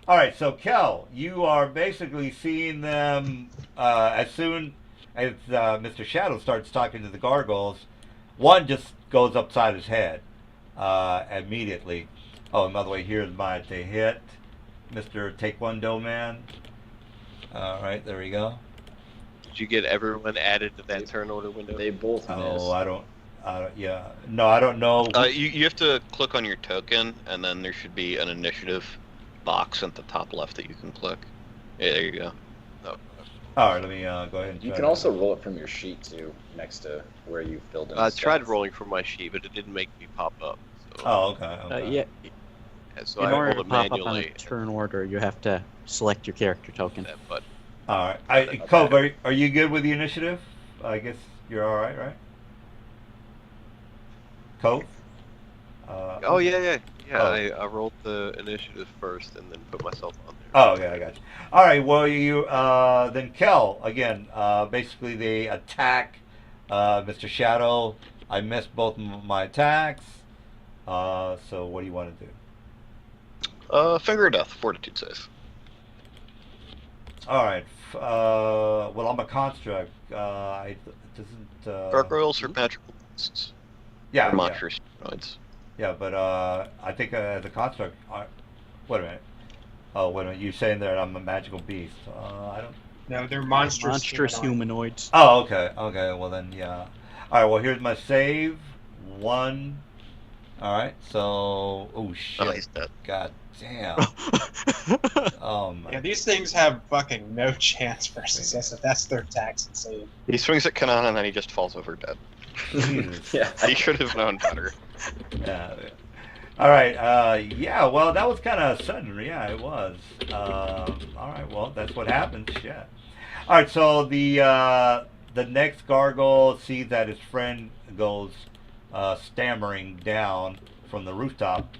All right, so Kel, you are basically seeing them as soon as Mr. Shadow starts talking to the gargoyles. One just goes upside his head immediately. Oh, and by the way, here's my to hit, Mr. Taekwondo Man. All right, there we go. Did you get everyone added to that turn order window? They both Oh, miss. yeah. No, I don't know. You have to click on your token, and then there should be an initiative box at the top left that you can click. Yeah, there you go. No. All right, let me go ahead and try You can that. also roll it from your sheet too, next to where you filled in. I the tried stats. rolling from my sheet, but it didn't make me pop up. So, Oh, okay. Yeah, so in I order rolled to it pop up on a manually. turn order, you have to select your character token. That button. All right. Cove, are you good with the initiative? I guess you're all right, right? Cove? Oh yeah. Oh. I rolled the initiative first and then put myself on there. Oh, okay, I got you. All right, well, you then Kel again. Basically, they attack Mr. Shadow. I missed both my attacks. So what do you want to do? Finger of Death, Fortitude save. All right. Well, I'm a construct. It doesn't. Gargoyles are magical beasts. Yeah, Or yeah, monsters. Humanoids. yeah, but I think as a construct. Wait a minute. Oh, wait a minute. You're saying that I'm a magical beast. I don't. No, they're monstrous. Monstrous humanoid. humanoids. Oh, okay. Okay. Well then, yeah. All right. Well, here's my save. 1. All right. So, oh shit. Oh, he's dead. God damn. Oh my. Yeah, these things have fucking no chance versus us if that's their attacks and save. He swings at Kanan and then he just falls over dead. Jesus. Yeah. He should have known better. Yeah. All right. Yeah. Well, that was kind of sudden. Yeah, it was. All right. Well, that's what happens. Shit. All right. So the next gargoyle sees that his friend goes stammering down from the rooftop.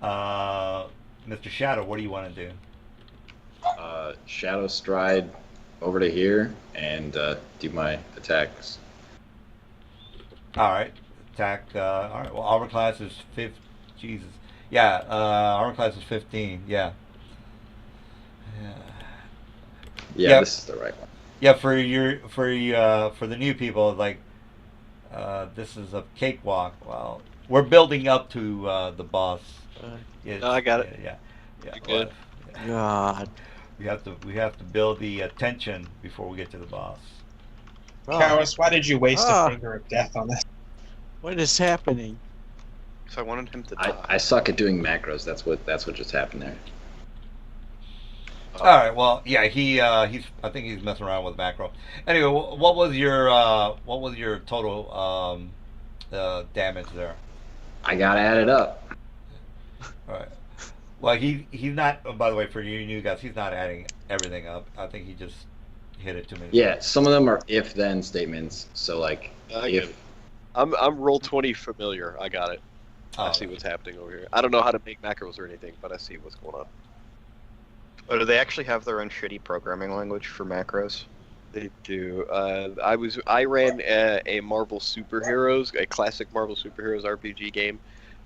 Mr. Shadow, what do you want to do? Shadow stride over to here and do my attacks. All right. Attack. All right. Well, armor class is 5. Jesus. Yeah. Armor class is 15. Yeah. Yeah, Yep. this is the right one. Yeah. For the new people, like this is a cakewalk. Well, we're building up to the boss. No, I got it. Yeah. Yeah. You good? Yeah. God. We have to build the tension before we get to the boss. Cowis, why did you waste Ah. a finger of death on this? What is happening? So I wanted him to die. I suck at doing macros. That's what just happened there. All right. Well, yeah. I think he's messing around with macro. Anyway, what was your total damage there? I gotta add it up. All right. Well, he's not. Oh, by the way, for you new guys, he's not adding everything up. I think he just hit it too many. Yeah, some of them are if-then statements. So like, I get if it. I'm Roll20 familiar. I got it. I see what's happening over here. I don't know how to make macros or anything, but I see what's going on. Oh, do they actually have their own shitty programming language for macros? They do. I ran a Marvel Superheroes, a classic Marvel Superheroes RPG game,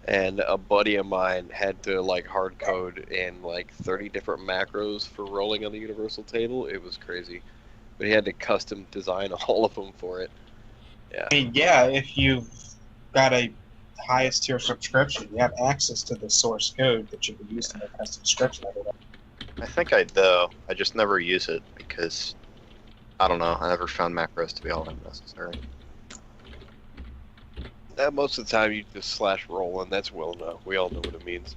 and a buddy of mine had to like hard code in like 30 different macros for rolling on the Universal table. It was crazy, but he had to custom design all of them for it. Yeah. I mean, yeah, if you've got a highest tier subscription, you have access to the source code that you can use to make custom scripts and everything. I think I do. I just never use it because I don't know. I never found macros to be all that necessary. Most of the time you just slash roll, and that's well known. We all know what it means.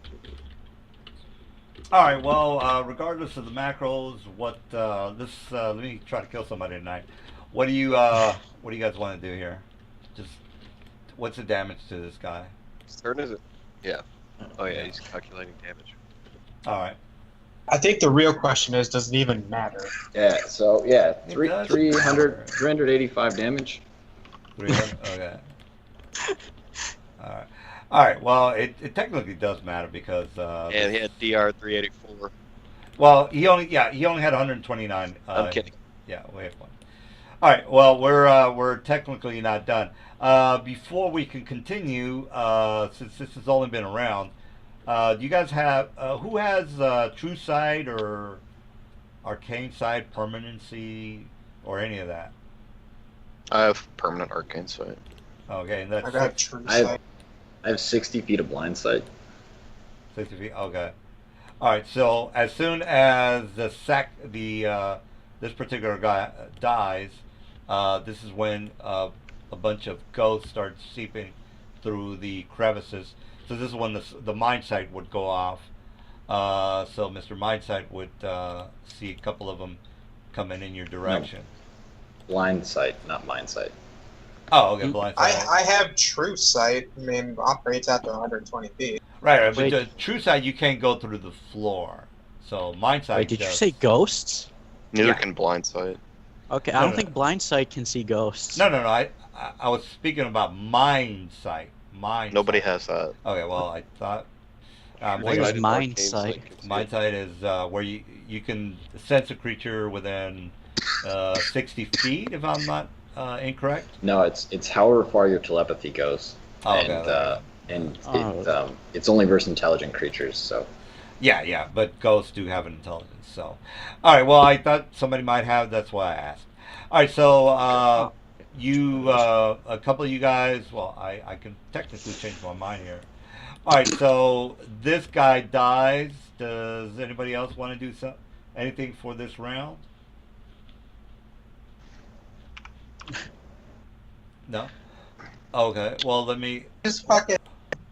All right. Well, regardless of the macros, let me try to kill somebody tonight. What do you guys want to do here? Just what's the damage to this guy? Whose turn is it? Yeah. Oh yeah, he's calculating damage. All right. I think the real question is, does it even matter? yeah, so yeah, It does 385 damage. 300. Okay. All right. All right. Well, it technically does matter because. And he had DR 384. Well, he only had 129. I'm kidding. Yeah, we have one. All right. Well, we're technically not done. Before we can continue, since this has only been around, do you guys have who has True Sight or Arcane Sight, Permanency, or any of that? I have permanent arcane sight. Okay, and that's I got true I have- sight. I have 60 feet of blind sight. 60 feet. Okay. All right. So as soon as this particular guy dies, this is when a bunch of ghosts start seeping through the crevices. So this is when the mine site would go off. So Mr. Mindsight would see a couple of them coming in your direction. Blind sight, not mind sight. Oh, okay, blind sight. I have true sight. I mean, operates out to 120 feet. Right, but Wait. the true sight you can't go through the floor. So mind sight. Wait, did you does. say ghosts? Neither Yeah. can blind sight. Okay, No, I don't no. think blind sight can see ghosts. No. I was speaking about mind sight. Nobody sight. has that. Okay, well I thought. What is Sight mind arcane sight? can see Mind it. sight is where you can sense a creature within 60 feet, if I'm not incorrect. No, it's however far your telepathy goes, Oh, okay. and Oh. it's only versus intelligent creatures. So Yeah, but ghosts do have an intelligence. So, all right. Well, I thought somebody might have. That's why I asked. All right. So, a couple of you guys. Well, I can technically change my mind here. All right. So this guy dies. Does anybody else want to do anything for this round? No. Okay. Well, let me. Just fucking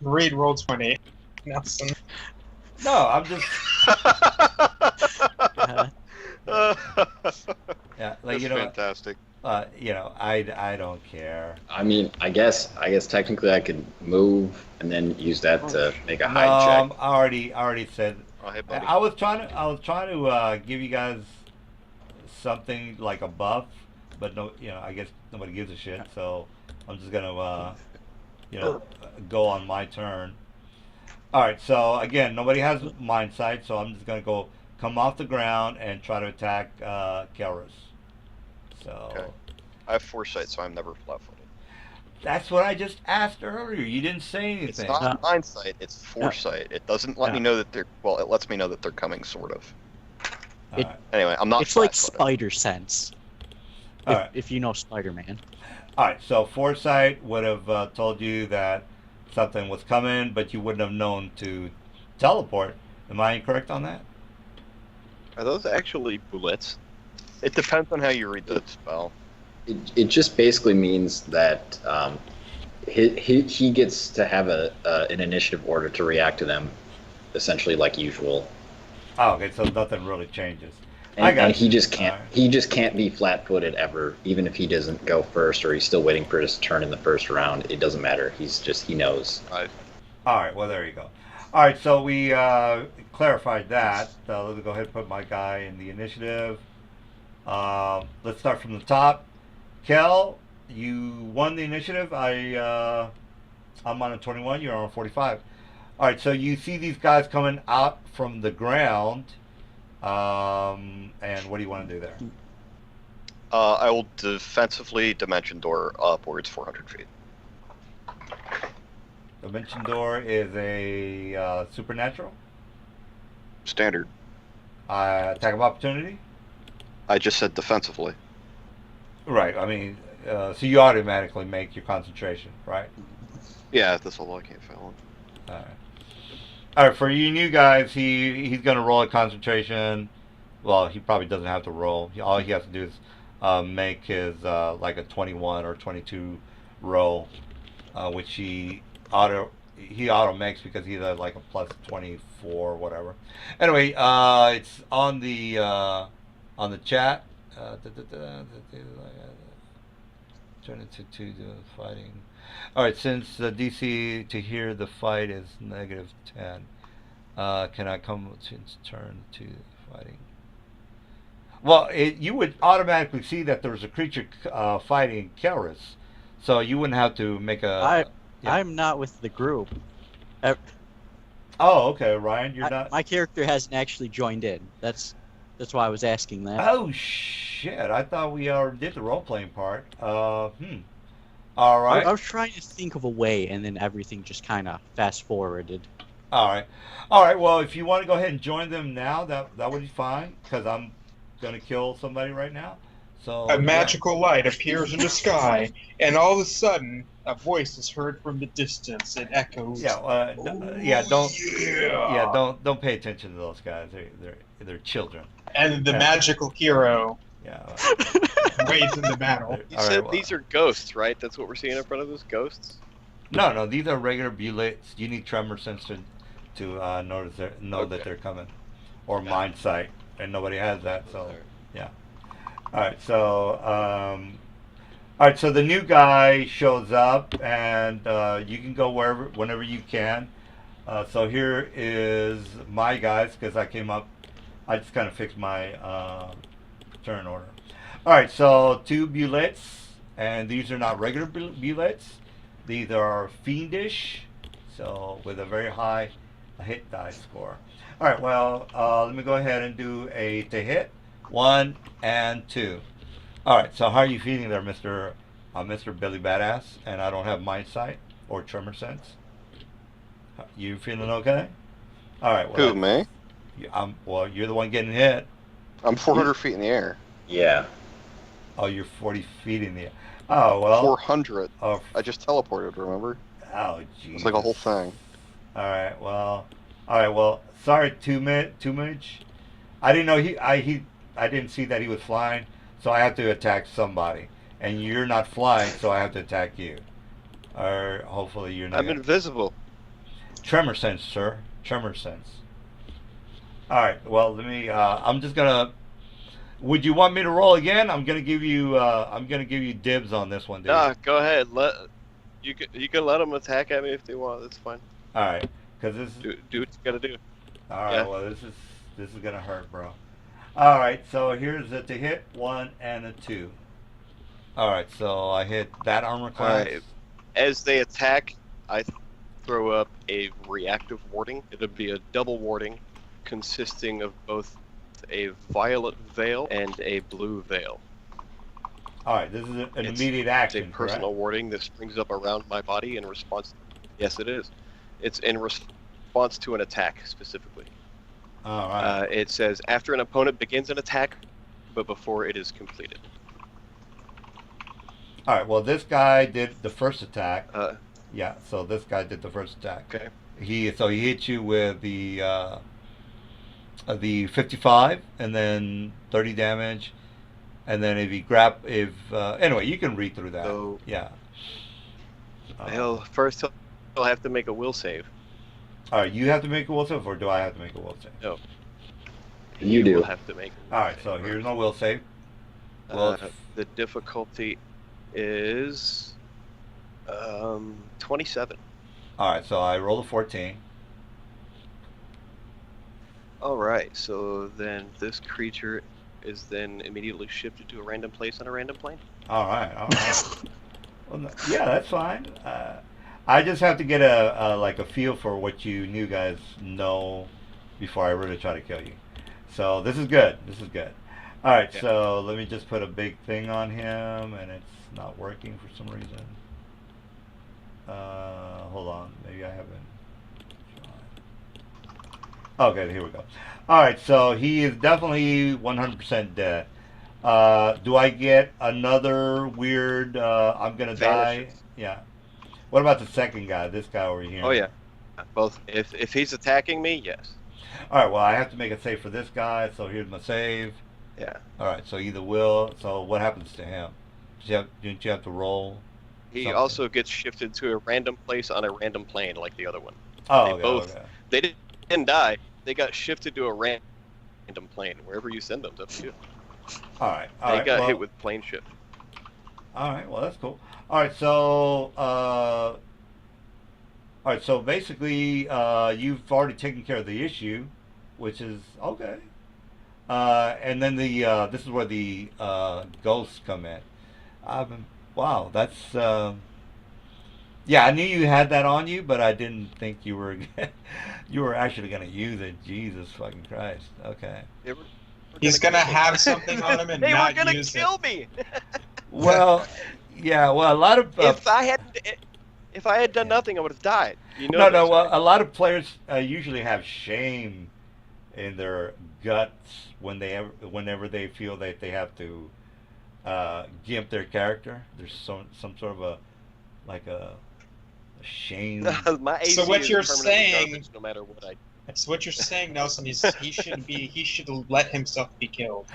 read roll 20, Nelson. No, I'm just. Yeah, like That's you know. fantastic. I don't care. I mean, I guess technically I could move and then use that to make a No, hide check. I already said. Oh, hey, buddy. I was trying to give you guys something like a buff, but no, I guess nobody gives a shit. So I'm just gonna, go on my turn. All right. So again, nobody has mind sight, so I'm just gonna come off the ground and try to attack Kelrus. So. Okay. I have foresight, so I'm never flat-footed. That's what I just asked earlier. You didn't say anything. It's not hindsight, it's foresight. It doesn't let me know that they're, well, it lets me know that they're coming, sort of. All right. Anyway, I'm not It's like flat-footed. spider sense. All If, right. if you know Spider-Man. All right. So foresight would have told you that something was coming, but you wouldn't have known to teleport. Am I incorrect on that? Are those actually bullets? It depends on how you read the spell. It just basically means that he gets to have an initiative order to react to them, essentially like usual. Oh, okay. So nothing really changes. And he just All right. can't be flat-footed ever, even if he doesn't go first or he's still waiting for his turn in the first round. It doesn't matter. He knows. Right. All right. Well, there you go. All right. So we clarified that. Let me go ahead and put my guy in the initiative. Let's start from the top. Kel, you won the initiative. I'm on a 21. You're on a 45. All right. So you see these guys coming out from the ground. And what do you want to do there? I will defensively dimension door upwards 400 feet. Dimension door is a supernatural Standard. attack of opportunity. I just said defensively. Right. I mean, so you automatically make your concentration, right? Yeah, this level I can't fail on. All right. All right. For you new guys, he's going to roll a concentration. Well, he probably doesn't have to roll. All he has to do is make his like a 21 or 22 roll, which he auto makes because he's at like a plus 24 or whatever. Anyway, it's on the chat. Turn it to 2 fighting. All right, since the DC to hear the fight is -10, can I come since turn to fighting? Well, you would automatically see that there's a creature fighting Kelrus, so you wouldn't have to make a. Yeah. I'm not with the group. Oh, okay, Ryan, you're not. My character hasn't actually joined in. That's why I was asking that. Oh shit! I thought we already did the role playing part. All right. I was trying to think of a way, and then everything just kind of fast forwarded. All right. Well, if you want to go ahead and join them now, that would be fine because I'm gonna kill somebody right now. So A magical light appears in the sky, and all of a sudden, A voice is heard from the distance. It echoes. Yeah, don't pay attention to those guys. They're children. And the Yeah. magical hero Yeah. wades into battle. You All said right, these are ghosts, right? That's what we're seeing in front of us, ghosts. No, these are regular bulates. You need tremor sense to know that Okay. they're coming, or mind sight, and nobody has that. So Alright. yeah. All right. So the new guy shows up, and you can go whenever you can. So here is my guys because I came up. I just kind of fixed my turn order. All right. So 2 bullets, and these are not regular bullets. These are fiendish, so with a very high hit die score. All right. Well, let me go ahead and do a to hit 1 and 2. All right. So how are you feeling there, Mister Billy Badass? And I don't have mind sight or tremor sense. You feeling okay? All right. Well, Who, me? well, you're the one getting hit. I'm 400 feet in the air. Yeah. Oh, you're 40 feet in the air. Oh well. 400. Oh, I just teleported, remember? oh, geez. It's like a whole thing. All right. Well. Sorry, Tumage. I didn't know I didn't see that he was flying, so I have to attack somebody. And you're not flying, so I have to attack you. Or hopefully you're not. I'm invisible. Tremor sense, sir. Tremor sense. All right. Well, let me. I'm just gonna. Would you want me to roll again? I'm gonna give you. I'm gonna give you dibs on this one, dude. Nah, go ahead. You can let them attack at me if they want. That's fine. All right. Because this. Do what you gotta do. All right. Yeah. Well, this is gonna hurt, bro. All right. So here's a to hit 1 and a 2. All right. So I hit that armor class. Alright. As they attack, I throw up a reactive warding. It'll be a double warding, consisting of both a violet veil and a blue veil. All right. This is an It's- immediate It's a action. personal warding that springs up around my body in response. Yes, it is. It's in response to an attack specifically. Correct? All right. It says after an opponent begins an attack, but before it is completed. All right. Well, this guy did the first attack. Uh, Yeah. So this guy did the first attack. okay. He hit you with the 55 and then 30 damage, and then anyway, you can read through that. So- Yeah. He'll have to make a will save. All right. You have to make a will save, or do I have to make a will save? No. You do. Will have to make. A will All right. save. So here's my will save. Well, The difficulty is 27. all right. So I roll a 14. All right. So then this creature is then immediately shifted to a random place on a random plane. All right. All right. Well, yeah, that's fine. I just have to get a feel for what you new guys know before I really try to kill you. So this is good. This is good. All right. Yeah. So let me just put a big thing on him, and it's not working for some reason. Hold on. Maybe I haven't. Okay, here we go. All right. So he is definitely 100% dead. Do I get another weird? I'm gonna die. Vanishes. Yeah. What about the second guy? This guy over here. Oh yeah. Both. If he's attacking me, yes. All right. Well, I have to make a save for this guy. So here's my save. Yeah. All right. So either will. So what happens to him? Didn't you have to roll? He Something. also gets shifted to a random place on a random plane, like the other one. Oh, They okay, both- okay. They didn't die. They got shifted to a random plane. Wherever you send them, it's up to you. All right. All They right. got well, hit with plane shift. All right. Well, that's cool. All right. So. All right. So basically, you've already taken care of the issue, which is okay. And then this is where the ghosts come in. Wow, that's yeah. I knew you had that on you, but I didn't think you were you were actually gonna use it. Jesus fucking Christ. Okay. They were He's gonna have something on him and They were not gonna use kill me. Well, yeah. Well, a lot of If I had done nothing, I would have died. You know. no. this, Well, right? a lot of players usually have shame in their guts whenever they feel that they have to gimp their character. There's some sort of like a Shane. My AC So what is you're permanently saying- garbage no matter what I. So what you're saying, Nelson, is he should let himself be killed.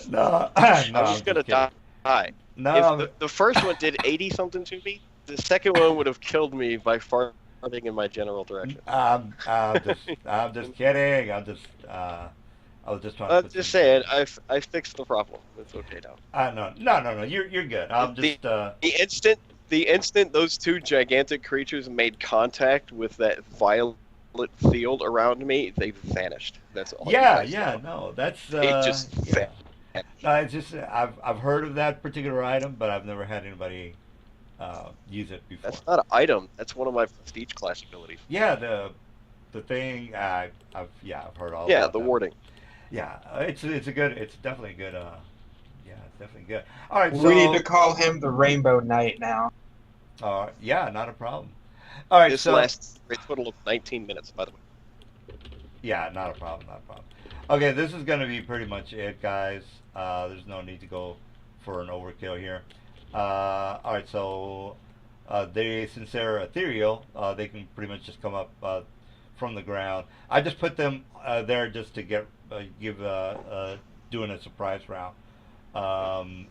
No, no, I'm I'm just gonna kidding. die. No, If I'm- the first one did 80 something to me, the second one would have killed me by farting in my general direction. I'm just kidding. I was just trying to I'm put just some. saying, I fixed the problem. It's okay now. No. You're good. I'm just. The instant those two gigantic creatures made contact with that violet field around me, they vanished. That's all. No, that's. It just Yeah. vanished. No, it's just I've heard of that particular item, but I've never had anybody use it before. That's not an item. That's one of my prestige class abilities. Yeah, the thing I've heard all Yeah, about the that. warding. Yeah, it's definitely a good. Yeah, it's definitely good. All right, so We need to call him the Rainbow Knight now. yeah, not a problem. All right, This so lasts for a total of 19 minutes, by the way. yeah, not a problem. Okay, this is gonna be pretty much it, guys. There's no need to go for an overkill here. All right, so since they're ethereal, they can pretty much just come up from the ground. I just put them there just to give doing a surprise round.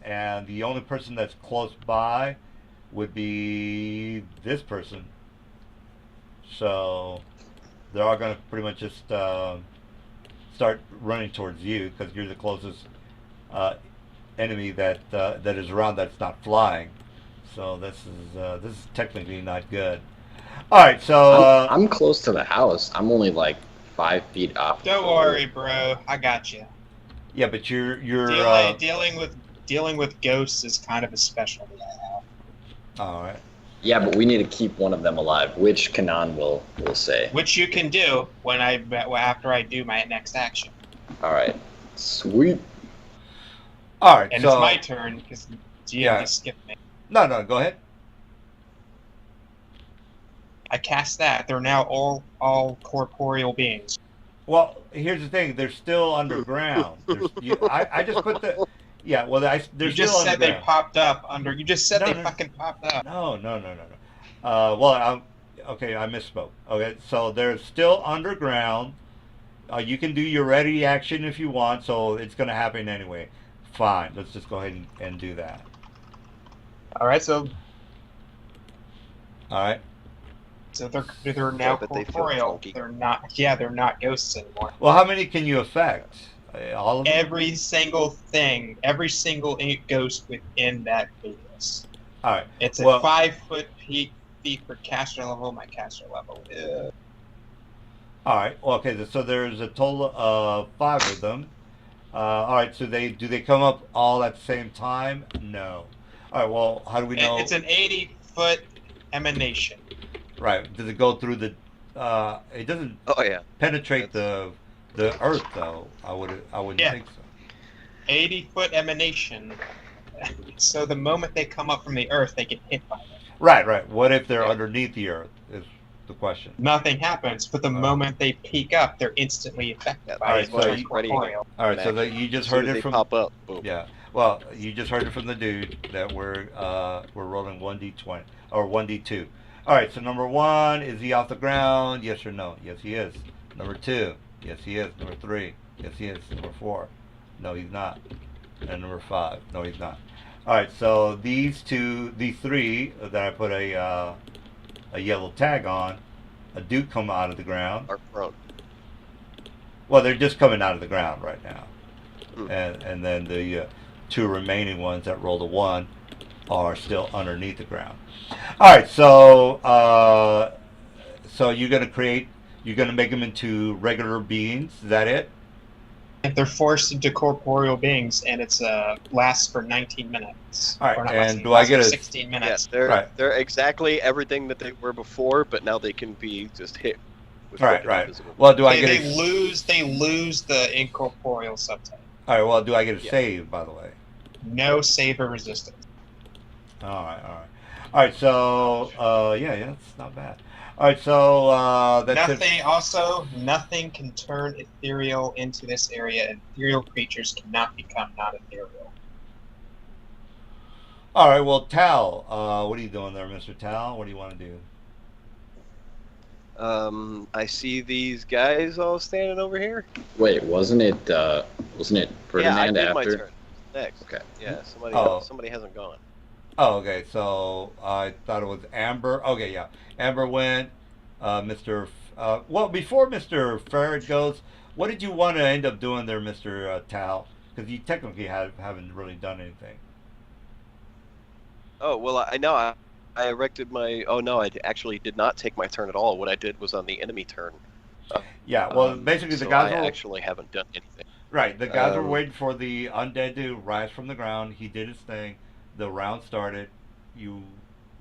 And the only person that's close by would be this person. So they're all going to pretty much just start running towards you because you're the closest enemy that is around that's not flying. So this is technically not good. All right, so I'm close to the house. I'm only like 5 feet off. Don't worry, bro. I got you. yeah, but you're Dealing with ghosts is kind of a specialty I have. all right. Yeah, but we need to keep one of them alive, which Kanan will say. Which you can do after I do my next action. All right, sweet. All right, And so it's my turn because GM skipped me. no, go ahead. I cast that. They're now all corporeal beings. Well, here's the thing: they're still underground. I just put the well, they're You still just said they underground. popped up under. You just said No, they no. fucking popped up. No. Well, okay, I misspoke. Okay, so they're still underground. You can do your ready action if you want, so it's going to happen anyway. Fine, let's just go ahead and do that. All right, so All right. they're now but they feel corporeal. funky. They're not. Yeah, they're not ghosts anymore. Well, how many can you affect? All of them? Every single thing, every single ghost within that radius. All right. It's a Well- 5 foot feet per caster level. My caster level. All right. Well, okay. So there's a total of 5 of them. All right. So do they come up all at the same time? No. All right. Well, how do we know? It's an 80-foot emanation. Right. Does it go through the? It doesn't Oh yeah. penetrate the earth though. I wouldn't Yeah. think so. 80-foot emanation. So the moment they come up from the earth, they get hit by it. Right. What if they're Yeah. underneath the earth? Is the question. Nothing happens, but the moment they peek up, they're instantly affected Yeah, by alright, it. so They're you- corporeal. All right. So Action. that you just As soon heard as it they from. pop up. Boom. Yeah. Well, you just heard it from the dude that we're rolling 1d20 or 1d2. All right. So number 1, is he off the ground? Yes or no? Yes, he is. Number 2, yes, he is. Number 3, yes, he is. Number 4, no, he's not. And number 5, no, he's not. All right. So these 3 that I put a yellow tag on, do come out of the ground. Are prone. Well, they're just coming out of the ground right now. Hmm. And then the 2 remaining ones that rolled a 1 are still underneath the ground. All right, so you're gonna make them into regular beings. Is that it? If they're forced into corporeal beings, and it's lasts for 19 minutes. All right, Or not and lasts, do I get lasts a- for 16 Yes, minutes? they're exactly everything that they were before, but now they can be just hit. With Right. fucking invisible. Well, do I They, get they a, lose the incorporeal subtype. all right? Well, do I get a Yeah. save, by the way? No saver resistance. All right. So yeah, it's not bad. All right, so that's it. Nothing can turn ethereal into this area, and ethereal creatures cannot become not ethereal. All right. Well, Tal, what are you doing there, Mr. Tal? What do you want to do? I see these guys all standing over here. Wait, wasn't it Yeah, I Ferdinand did my after? turn. Next. Okay. Yeah, Oh. somebody hasn't gone. Oh, okay. So I thought it was Amber. Okay, yeah. Amber went. Mr. Well, before Mr. Farrett goes, what did you want to end up doing there, Mr. Tal? Because you technically haven't really done anything. Oh well, I know. I erected my. Oh no, I actually did not take my turn at all. What I did was on the enemy turn. Yeah. Well, basically the So guys I were actually haven't done anything. right. The guys were Um, waiting for the undead to rise from the ground. He did his thing. The round started. You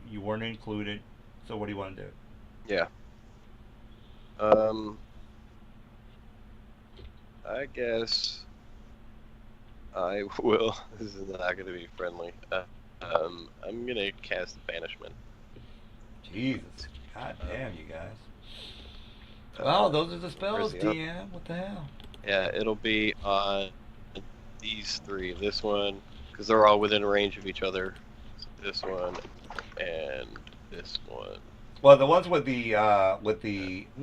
you weren't included. So what do you want to do? yeah. Um, I guess I will. This is not going to be friendly. I'm gonna cast banishment. Jesus. God damn, you guys. Uh, Well, those are the where's spells, the other? DM. What the hell? Yeah, it'll be on these three. This one, because they're all within range of each other. This one and this one. Well, the ones with the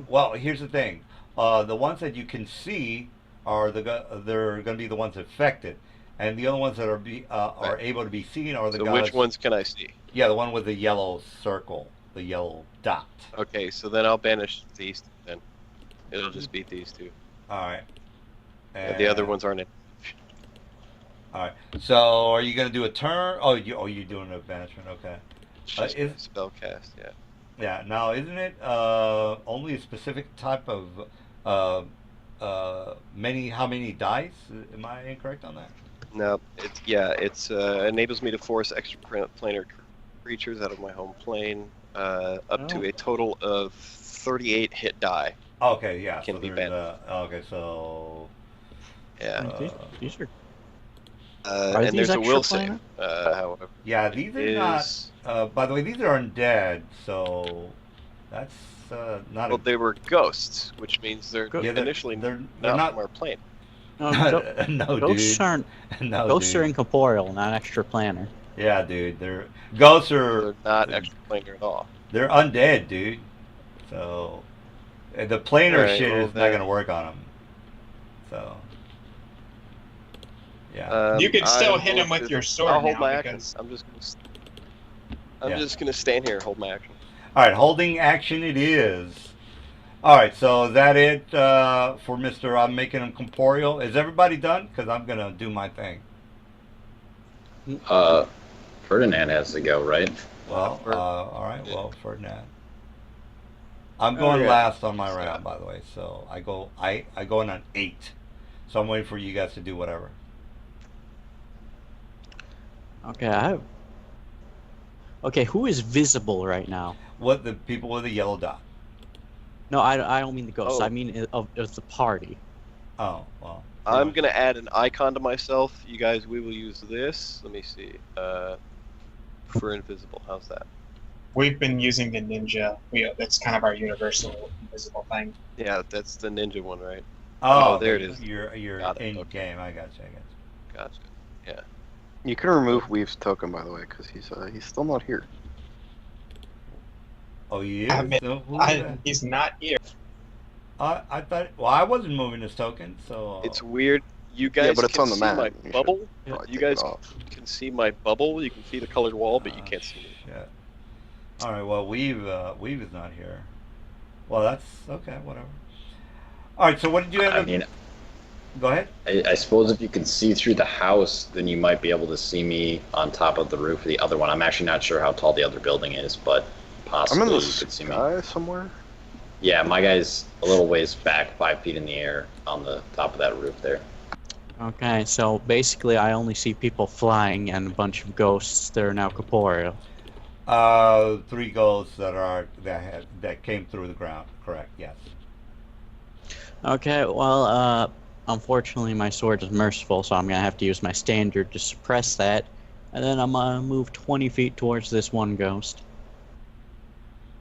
well, here's the thing. The ones that you can see are they're going to be the ones affected, and the other ones that are Right. able to be seen are the So guys. which ones can I see? Yeah, the one with the yellow circle, the yellow dot. Okay, so then I'll banish these two then. It'll just be these two. All right. The other And- ones aren't in. All right. So, are you going to do a turn? You're doing a banishment. Okay. It's just is- a spell cast, yeah. Yeah. Now, isn't it only a specific type of many? How many dice? Am I incorrect on that? No, it's enables me to force extraplanar creatures out of my home plane, up to a total of 38 hit die. Okay. Yeah. Can so be there's, banned. Okay. So. Yeah. These are And these there's a will extraplanar? save. However, Yeah. These are not. By the way, these are undead. So. That's not. well, they were ghosts, which means they're Yeah, initially they're not not. from our plane. no, No, ghosts dude. aren't. No, Ghosts dude. are incorporeal, not extraplanar. Yeah, dude. They're ghosts are. They're not extraplanar at all. They're undead, dude. So the planar Alright, shit well, is not gonna work on them. So yeah. You can still I hit will him with just- your sword I'll hold now my action. because I'm Yeah. just gonna stand here, hold my action. All right, holding action it is. All right, so is that it for Mister? I'm making him corporeal. Is everybody done? Because I'm gonna do my thing. Ferdinand has to go, right? Well, For- all right. Well, Ferdinand. I'm Oh, going yeah. last on my Yeah. round, by the way. So I go in on 8. So I'm waiting for you guys to do whatever. Okay, Okay, who is visible right now? What the people with the yellow dot? No, I don't mean the ghosts. Oh. I mean of the party. Oh well. I'm gonna add an icon to myself. You guys, we will use this. Let me see. For invisible, how's that? we've been using the ninja. That's kind of our universal invisible thing. Yeah, that's the ninja one, right? Oh, there it is. You're Got it, in okay. game. I got you. Gotcha. Yeah. You can remove Weave's token, by the way, because he's still not here. Oh, you? I mean, So who is that? He's not here. I thought. Well, I wasn't moving this token, so. It's weird. You guys but it's can on the see map. my You should bubble. probably You take it guys off. can see my bubble. You can see the colored wall, but you can't see me. Shit. All right. Well, Weave is not here. Well, that's okay. Whatever. All right. So what did you end I up? mean, Go ahead. I suppose if you can see through the house, then you might be able to see me on top of the roof of the other one. I'm actually not sure how tall the other building is, but I'm possibly in the you could see me. sky somewhere. Yeah, my guy's a little ways back, 5 feet in the air on the top of that roof there. Okay, so basically I only see people flying and a bunch of ghosts that are now corporeal. 3 ghosts that came through the ground. Correct. Yes. Okay, well, unfortunately my sword is merciful, so I'm gonna have to use my standard to suppress that. And then I'm gonna move 20 feet towards this one ghost.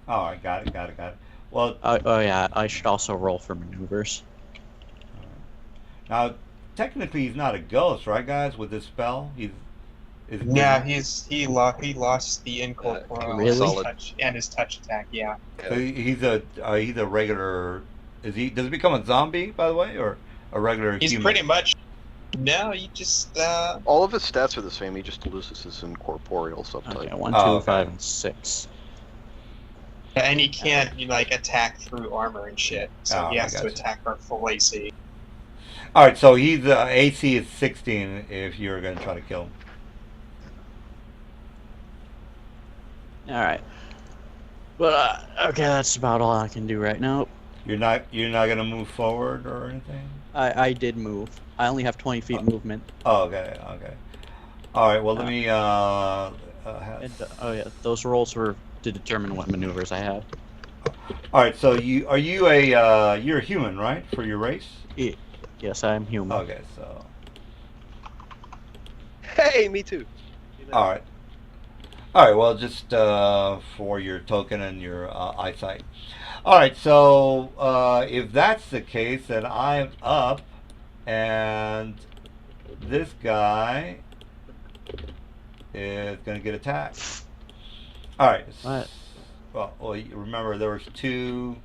All right. Got it. Well, Oh yeah, I should also roll for maneuvers. now technically he's not a ghost, right, guys? With this spell, Is it, Yeah, he lost the incorporeal Really? Solid. touch and his touch attack. Yeah. so he's a regular. Is he? Does he become a zombie, by the way, or a regular He's human? pretty much. No, he just. All of his stats are the same. He just loses his incorporeal subtype. Okay, 1, Oh, 2, okay. 5, and 6. And he can't like attack through armor and shit. So Oh, he I has to gotcha. attack our full AC. All right, so he's AC is 16 if you're gonna try to kill him. Alright. But, okay, that's about all I can do right now. You're not gonna move forward or anything. I did move. I only have 20 feet movement. Oh, okay. All right. Well, let me. And, oh yeah, those rolls were to determine what maneuvers I have. All right. So you're a human, right? For your race. Yes, I'm human. Okay. So. Hey, me too. All right. All right. Well, just for your token and your eyesight. All right. So if that's the case, then I'm up, and this guy is gonna get attacked. All right. What? Well, you remember there was 2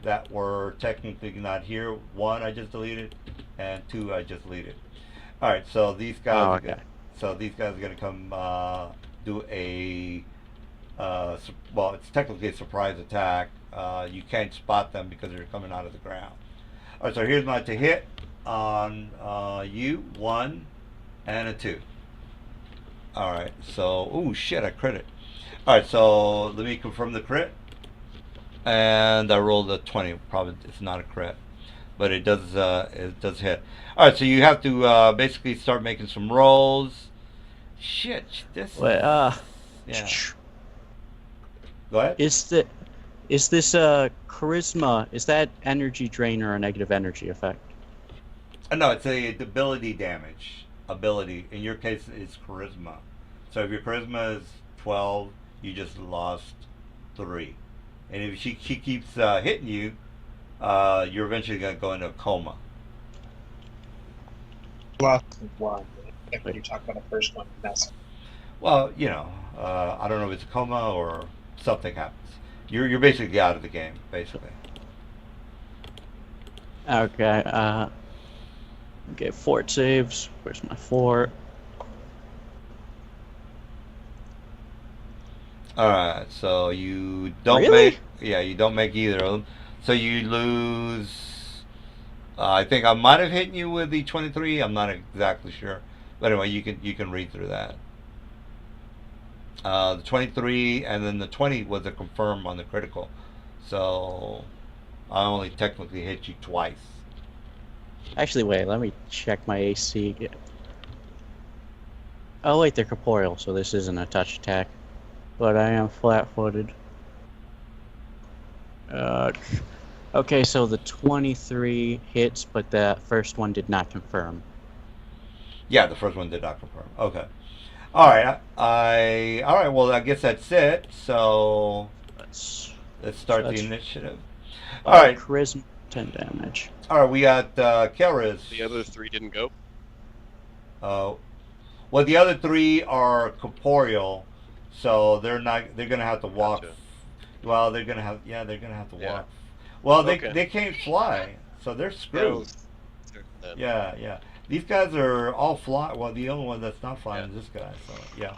that were technically not here. 1 I just deleted, and 2 I just deleted. All right. So these guys. Oh, Are okay. these guys are gonna come do a. Well, it's technically a surprise attack. You can't spot them because they're coming out of the ground. All right. So here's my to hit on you. 1 and a 2. All right. So, oh shit, I crit it. All right. So let me confirm the crit. And I rolled a 20. Probably it's not a crit, but it does hit. All right. So you have to basically start making some rolls. Shit. This. Wait, Yeah. Go ahead. is this charisma? Is that energy drain or a negative energy effect? No, it's a ability damage. Ability. In your case, it's charisma. So if your charisma is 12, you just lost 3. And if she keeps hitting you, you're eventually going to go into a coma. Lost 1. If you talk about the first one, that's. Well, I don't know if it's a coma or something happens. You're basically out of the game, basically. Okay. Okay. Fort saves. Where's my fort? All right, so you don't Really? you don't make either of them. So you lose. I think I might have hit you with the 23. I'm not exactly sure, but anyway, you can read through that. The 23 and then the 20 was a confirm on the critical, so I only technically hit you twice. Actually, wait. Let me check my AC again. Oh wait, they're corporeal, so this isn't a touch attack. But I am flat-footed. Okay, so the 23 hits, but the first one did not confirm. Yeah, the first one did not confirm. Okay. All right. All right. Well, I guess that's it. So Let's start So the that's- initiative. All right. Charisma 10 damage. All right. We got Kelris. The other 3 didn't go. Well, the other 3 are corporeal, so they're gonna have to walk. Gotcha. Well, they're gonna have to Yeah. walk. Well, Okay. they can't fly, so they're screwed. Yeah. These guys are all fly. Well, the only one that's not flying is this guy. So yeah.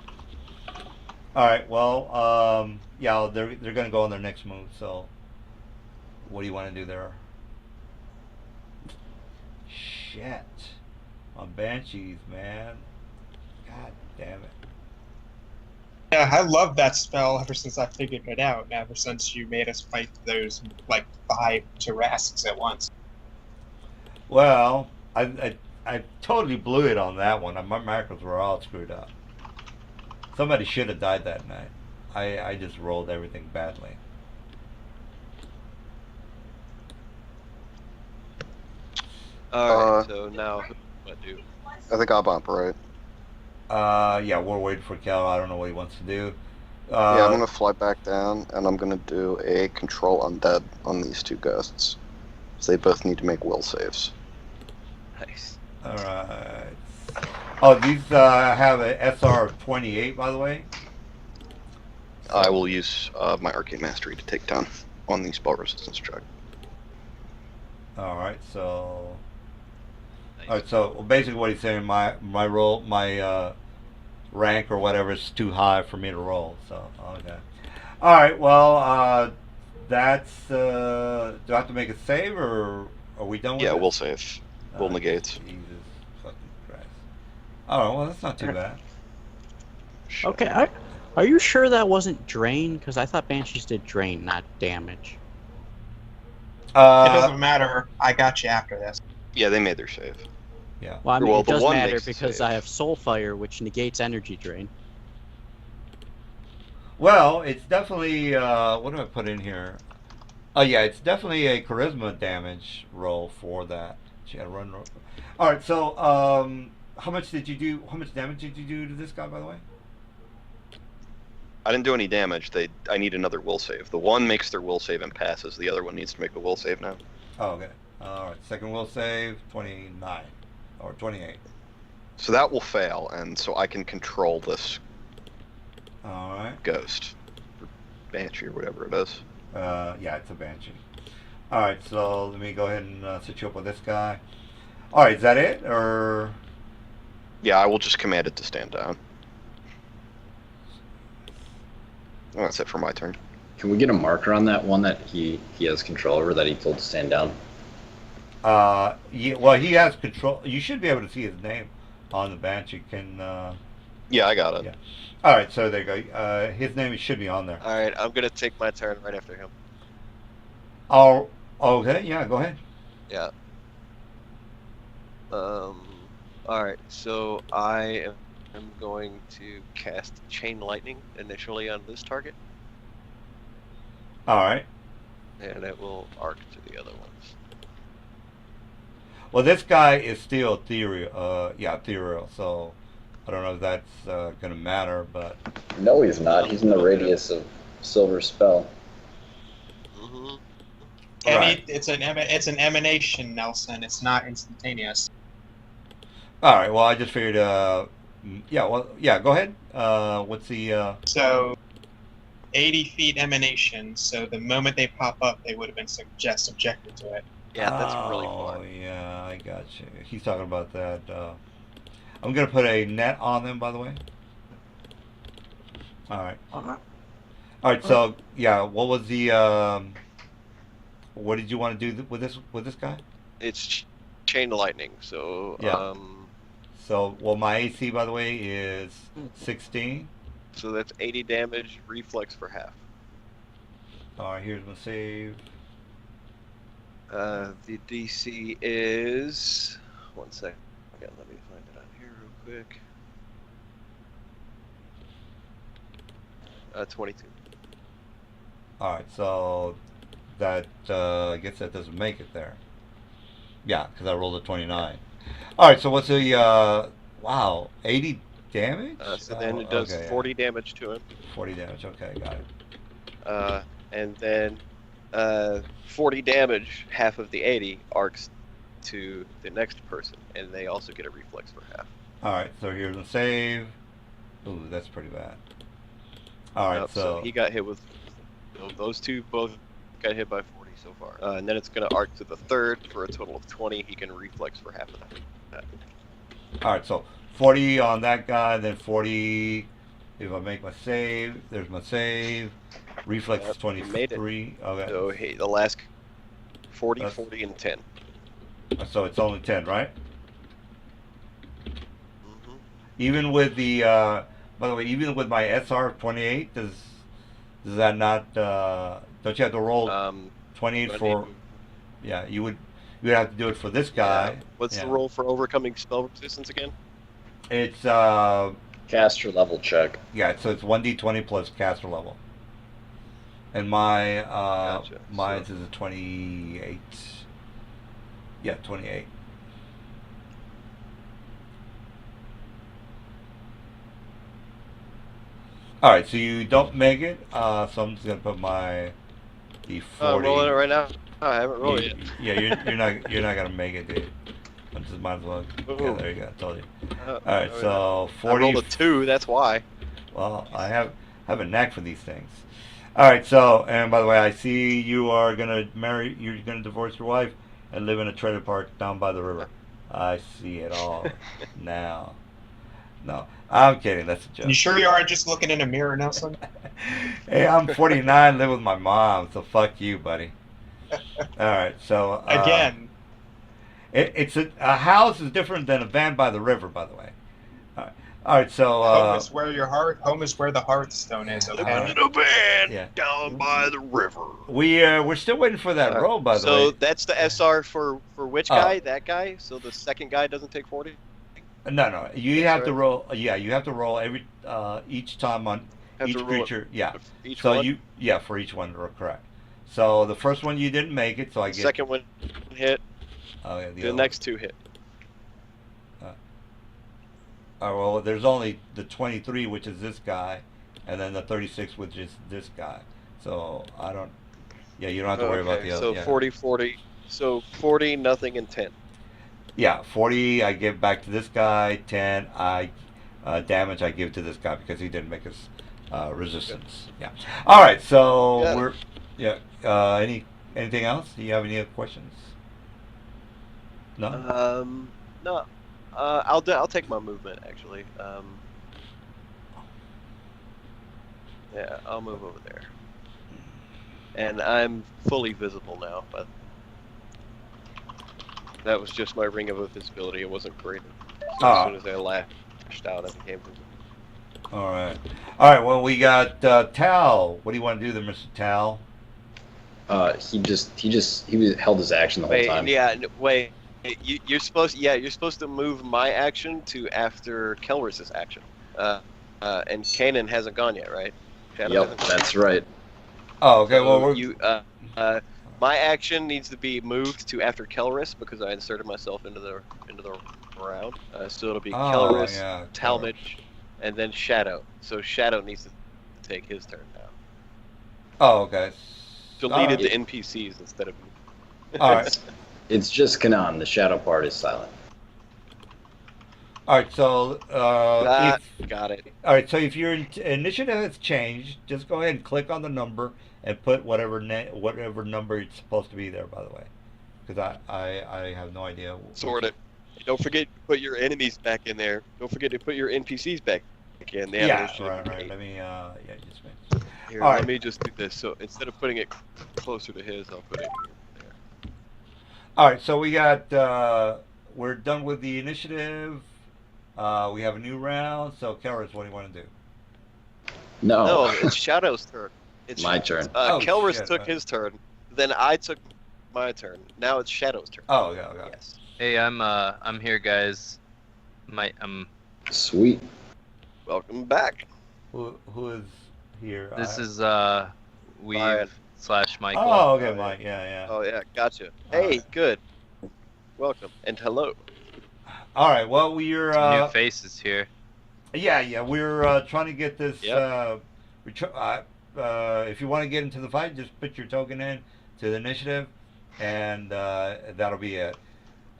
All right. Well, yeah, they're gonna go on their next move. So, what do you want to do there? Shit, on Banshees, man. God damn it. Yeah, I love that spell ever since I figured it out. And ever since you made us fight those like 5 Tarrasques at once. Well, I totally blew it on that one. My macros were all screwed up. Somebody should have died that night. I just rolled everything badly. Alright, so now what do? I think I'll bump, right? Yeah, we're waiting for Cal. I don't know what he wants to do. Yeah, I'm gonna fly back down, and I'm gonna do a control undead on these 2 ghosts. So they both need to make will saves. Nice. All right. Oh, these have a SR of 28, by the way. I will use my Arcane Mastery to take down on the spell resistance check. All right, so. Nice. All right, so basically what he's saying, my rank or whatever is too high for me to roll. So okay. All right, well, that's. Do I have to make a save or are we done with Yeah, it? we'll save. We'll negate. Jesus fucking Christ. All right, well that's not too bad. Shit. Okay, are you sure that wasn't drain? Because I thought banshees did drain, not damage. It doesn't matter. I got you after this. Yeah, they made their save. Yeah. Well, I mean, Well, it the does one matter makes the because save. I have Soulfire, which negates energy drain. Well, it's definitely. What do I put in here? Oh yeah, it's definitely a charisma damage roll for that. She had a run roll. All right, so how much did you do? How much damage did you do to this guy, by the way? I didn't do any damage. I need another will save. The one makes their will save and passes. The other one needs to make a will save now. Oh, okay. All right. Second will save 29 or 28. So that will fail, and so I can control this All right. ghost, or banshee, or whatever it is. Yeah, it's a banshee. All right. So let me go ahead and set you up with this guy. All right. Is that it or? Yeah, I will just command it to stand down. And that's it for my turn. Can we get a marker on that one that he has control over that he told to stand down? Yeah. Well, he has control. You should be able to see his name on the banshee. Can. Yeah, I got it. Yeah. All right. So there you go. His name should be on there. All right, I'm gonna take my turn right after him. Oh. Okay. Yeah. Go ahead. Yeah. All right, so I am going to cast Chain Lightning initially on this target, All right. and it will arc to the other ones. Well, this guy is still ethereal. Yeah, ethereal. So I don't know if that's gonna matter, but No, he's not. He's in the radius of Silver Spell. Mm-hmm. Right. It's an emanation, Nelson. It's not instantaneous. all right. Well, I just figured. Yeah. Well, yeah. Go ahead. What's the? So, 80 feet emanation. So the moment they pop up, they would have been subjected to it. Yeah, that's really Oh, fun. yeah. I got you. He's talking about that. I'm gonna put a net on them, by the way. All right. All right. So yeah. What was the? What did you want to do with this guy? It's Chain Lightning, so Yeah. So, well, my AC, by the way, is 16. so that's 80 damage, reflex for half. All right, here's my save. The DC is 1 sec. Okay, let me find it on here real quick. 22. All right, so that I guess that doesn't make it there. Yeah, because I rolled a 29. All right, so what's the wow, 80 damage? So then it Oh, does okay, 40 damage to him. 40 damage. Okay, got it. And then 40 damage, half of the 80 arcs to the next person, and they also get a reflex for half. All right, so here's the save. Ooh, that's pretty bad. All right, So he got hit with those two both got hit by 40 so far. And then it's going to arc to the third for a total of 20. He can reflex for half of that. all right, so 40 on that guy, then 40 if I make my save. There's my save. Reflex is Yep, you made it. 23. Okay. So hey, the last 40, That's- 40, and 10. So it's only 10, right? Mm-hmm. Even with the, by the way, even with my SR 28, does that not? Don't you have to roll 28 for? Yeah, you would have to do it for this guy. What's Yeah. the roll for overcoming spell resistance again? It's Caster level check. yeah, so it's 1d20 plus caster level. And my Gotcha. mine's is a 28. Yeah, 28. All right, so you don't make it. So I'm just gonna put my the 40. I'm rolling it right now. I haven't rolled it yet. Yeah, you're not gonna make it, dude. I just might as well. Yeah, Ooh. there you go. I told you. Uh, All right, so I 40. rolled a 2, that's why. Well, I have a knack for these things. All right, so and by the way, I see you are gonna marry. You're gonna divorce your wife and live in a trailer park down by the river. I see it all now. No, I'm kidding. That's a joke. You sure you aren't just looking in a mirror, Nelson? Hey, I'm 49, live with my mom, so fuck you, buddy. All right, so Again, it's a house is different than a van by the river, by the way. All right, so home is where your heart. Home is where the Hearthstone is. Living Okay. in a van Yeah. down by the river. we're still waiting for that roll, by the way. So that's the SR for which guy? That guy? So the second guy doesn't take 40? No, you That's have to right. roll. Yeah, you have to roll every each time on Have each to roll it creature. Yeah. Each So one? for each one, correct. So the first one you didn't make it, so I The get. second one hit. Oh yeah, The other next two hit. Oh well, there's only the 23, which is this guy, and then the 36, which is this guy. So I don't. Yeah, you don't have to worry about the other. So Yeah. 40, 40. So 40, nothing, and 10. Yeah, 40 I give back to this guy. 10 I damage I give to this guy because he didn't make his resistance. Yeah. All right, so Yeah. we're anything else? Do you have any other questions? No. No. I'll take my movement actually. Yeah, I'll move over there. And I'm fully visible now, but that was just my ring of invisibility. It wasn't great. So as soon as I lashed out, I became visible. All right. Well, we got Tal. What do you want to do there, Mr. Tal? He held his action the whole Wait, time. yeah, wait. You're supposed to move my action to after Kelris's action. And Kanan hasn't gone yet, right? Shadow Yep, hasn't gone. that's right. Oh, okay. So Well, we're my action needs to be moved to after Kelris because I inserted myself into the round. So it'll be Kelris, yeah, Talmadge, and then Shadow. So Shadow needs to take his turn now. Oh, okay. Deleted Alright. the NPCs instead of. All right. It's just Kanan. The shadow part is silent. All right. So Got it. all right. So if your initiative has changed, just go ahead and click on the number and put whatever number it's supposed to be there. By the way, because I have no idea. Sort it. Don't forget to put your enemies back in there. Don't forget to put your NPCs back in. They have Yeah. initiative Right. eight. Let me just make. Here, All let right. me just do this. So instead of putting it closer to his, I'll put it here. All right. So we got we're done with the initiative. We have a new round. So, Kelris, what do you want to do? No. No, it's Shadow's turn. It's My turn. Kelris shit, took right. his turn. Then I took my turn. Now it's Shadow's turn. Oh, yeah. Okay. Yes. Hey, I'm here, guys. Sweet. Welcome back. Who is here? This is Brian. Weave / Michael. Oh, okay, Mike. Yeah. Oh yeah, gotcha. All Hey, right. good. Welcome and hello. All right. Well, we're Some new faces here. yeah. We're trying to get this. Yep. If you want to get into the fight, just put your token in to the initiative, and that'll be it.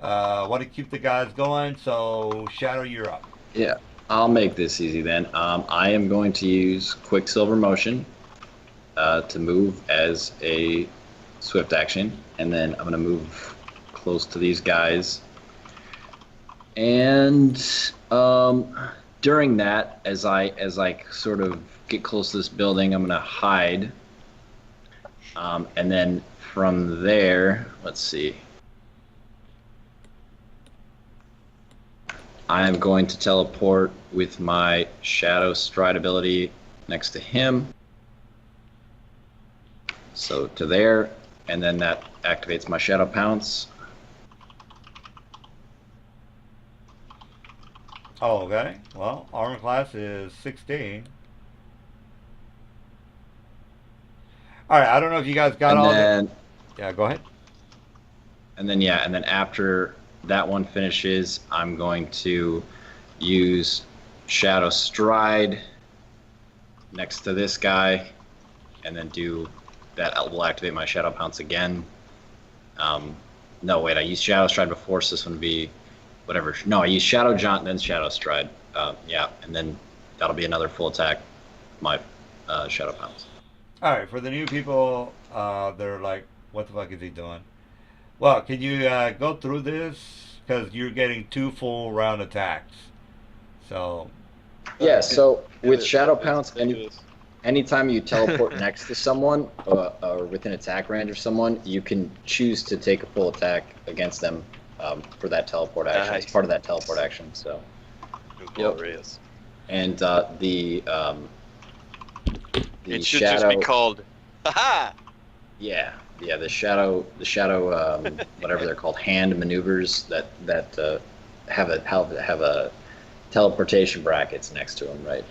Want to keep the guys going, so Shadow, you're up. Yeah, I'll make this easy then. I am going to use Quicksilver Motion to move as a swift action, and then I'm going to move close to these guys. And during that, as I sort of get close to this building, I'm going to hide. And then from there, let's see. I am going to teleport with my Shadow Stride ability next to him. So to there, and then that activates my Shadow Pounce. Oh, okay. Well, armor class is 16. All right. I don't know if you guys got And all then, the. Yeah. Go ahead. and then after that one finishes, I'm going to use Shadow Stride next to this guy, and then do that. Will activate my Shadow Pounce again. No, wait, I used Shadow Stride before, so this one would be whatever. No, I use Shadow Jaunt, then Shadow Stride. Yeah, and then that'll be another full attack. My Shadow Pounce. All right, for the new people, they're like, "What the fuck is he doing?" Well, can you go through this because you're getting 2 full round attacks. So Yeah. So with It's- Shadow it's Pounce, ridiculous. anytime you teleport next to someone or within attack range of someone, you can choose to take a full attack against them for that teleport action. It's Nice. part of that teleport action. So, Glorious. and the It should shadow, just be called, haha! yeah, the shadow, whatever they're called, hand maneuvers that have a teleportation brackets next to them, right?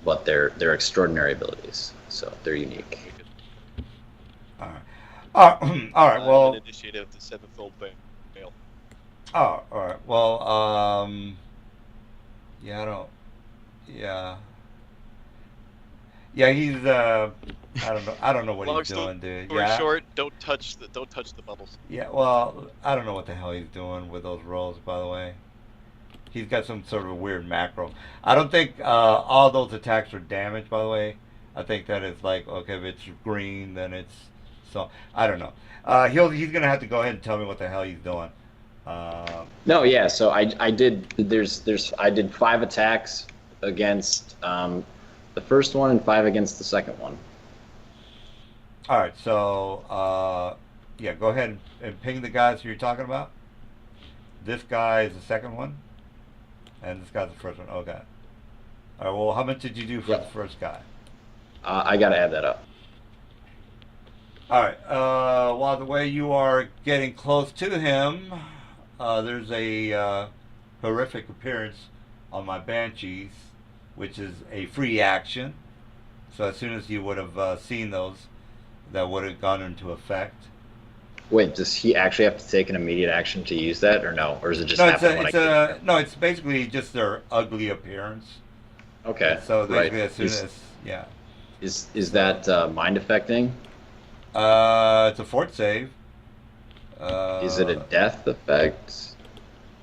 But they're extraordinary abilities, so they're unique. all right, all right. Well, An initiative to sevenfold fail. oh, all right. Well, yeah, yeah. He's I don't know what Long he's doing, dude. Story Yeah, short, don't touch the bubbles. yeah. Well, I don't know what the hell he's doing with those rolls. By the way, he's got some sort of a weird macro. I don't think all those attacks are damaged. By the way, I think that it's like, okay, if it's green, then it's so. I don't know. He's gonna have to go ahead and tell me what the hell he's doing. No, yeah. So I did. I did 5 attacks against the first one and 5 against the second one. All right, so yeah, go ahead and ping the guys you're talking about. This guy is the second one, and this guy's the first one. Okay. All right. Well, how much did you do for Yeah. the first guy? I gotta add that up. All right. While the way you are getting close to him, there's a horrific appearance on my Banshees, which is a free action. So as soon as you would have seen those, that would have gone into effect. Wait, does he actually have to take an immediate action to use that, or no? Or is it just No, it's happen when I get no, it's basically just their ugly appearance. Okay. So basically, right. as soon as yeah, Is that mind affecting? it's a fort save. Is it a death effect?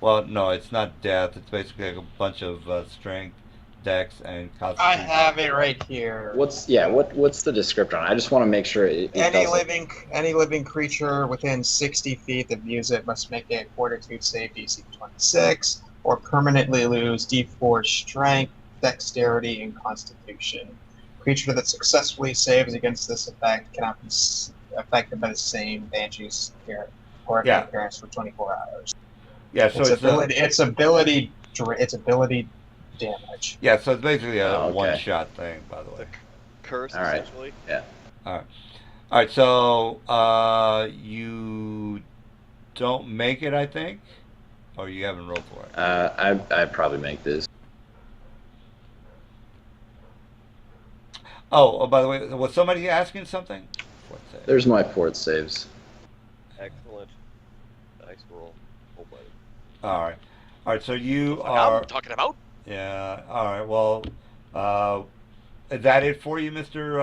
Well, no, it's not death. It's basically like a bunch of strength, dex, and I constitution. have it right here. What's the descriptor on it? I just want to make sure it Any doesn't- any living creature within 60 feet that views it must make a fortitude save DC 26, or permanently lose D4 strength, dexterity, and constitution. Creature that successfully saves against this effect cannot be affected by the same Banshee's Yeah. appearance for 24 hours. Yeah, so It's ability damage. yeah, so it's basically a Oh, okay. one-shot thing, by the way. Curse, All right. essentially. All right, so you don't make it, I think, or you haven't rolled for it. I probably make this. Oh, by the way, was somebody asking something? Fort save. There's my fort saves. Excellent. Nice roll. Oh, buddy. All right. So you What are. I'm talking about. Yeah. All right. Well, is that it for you, Mr.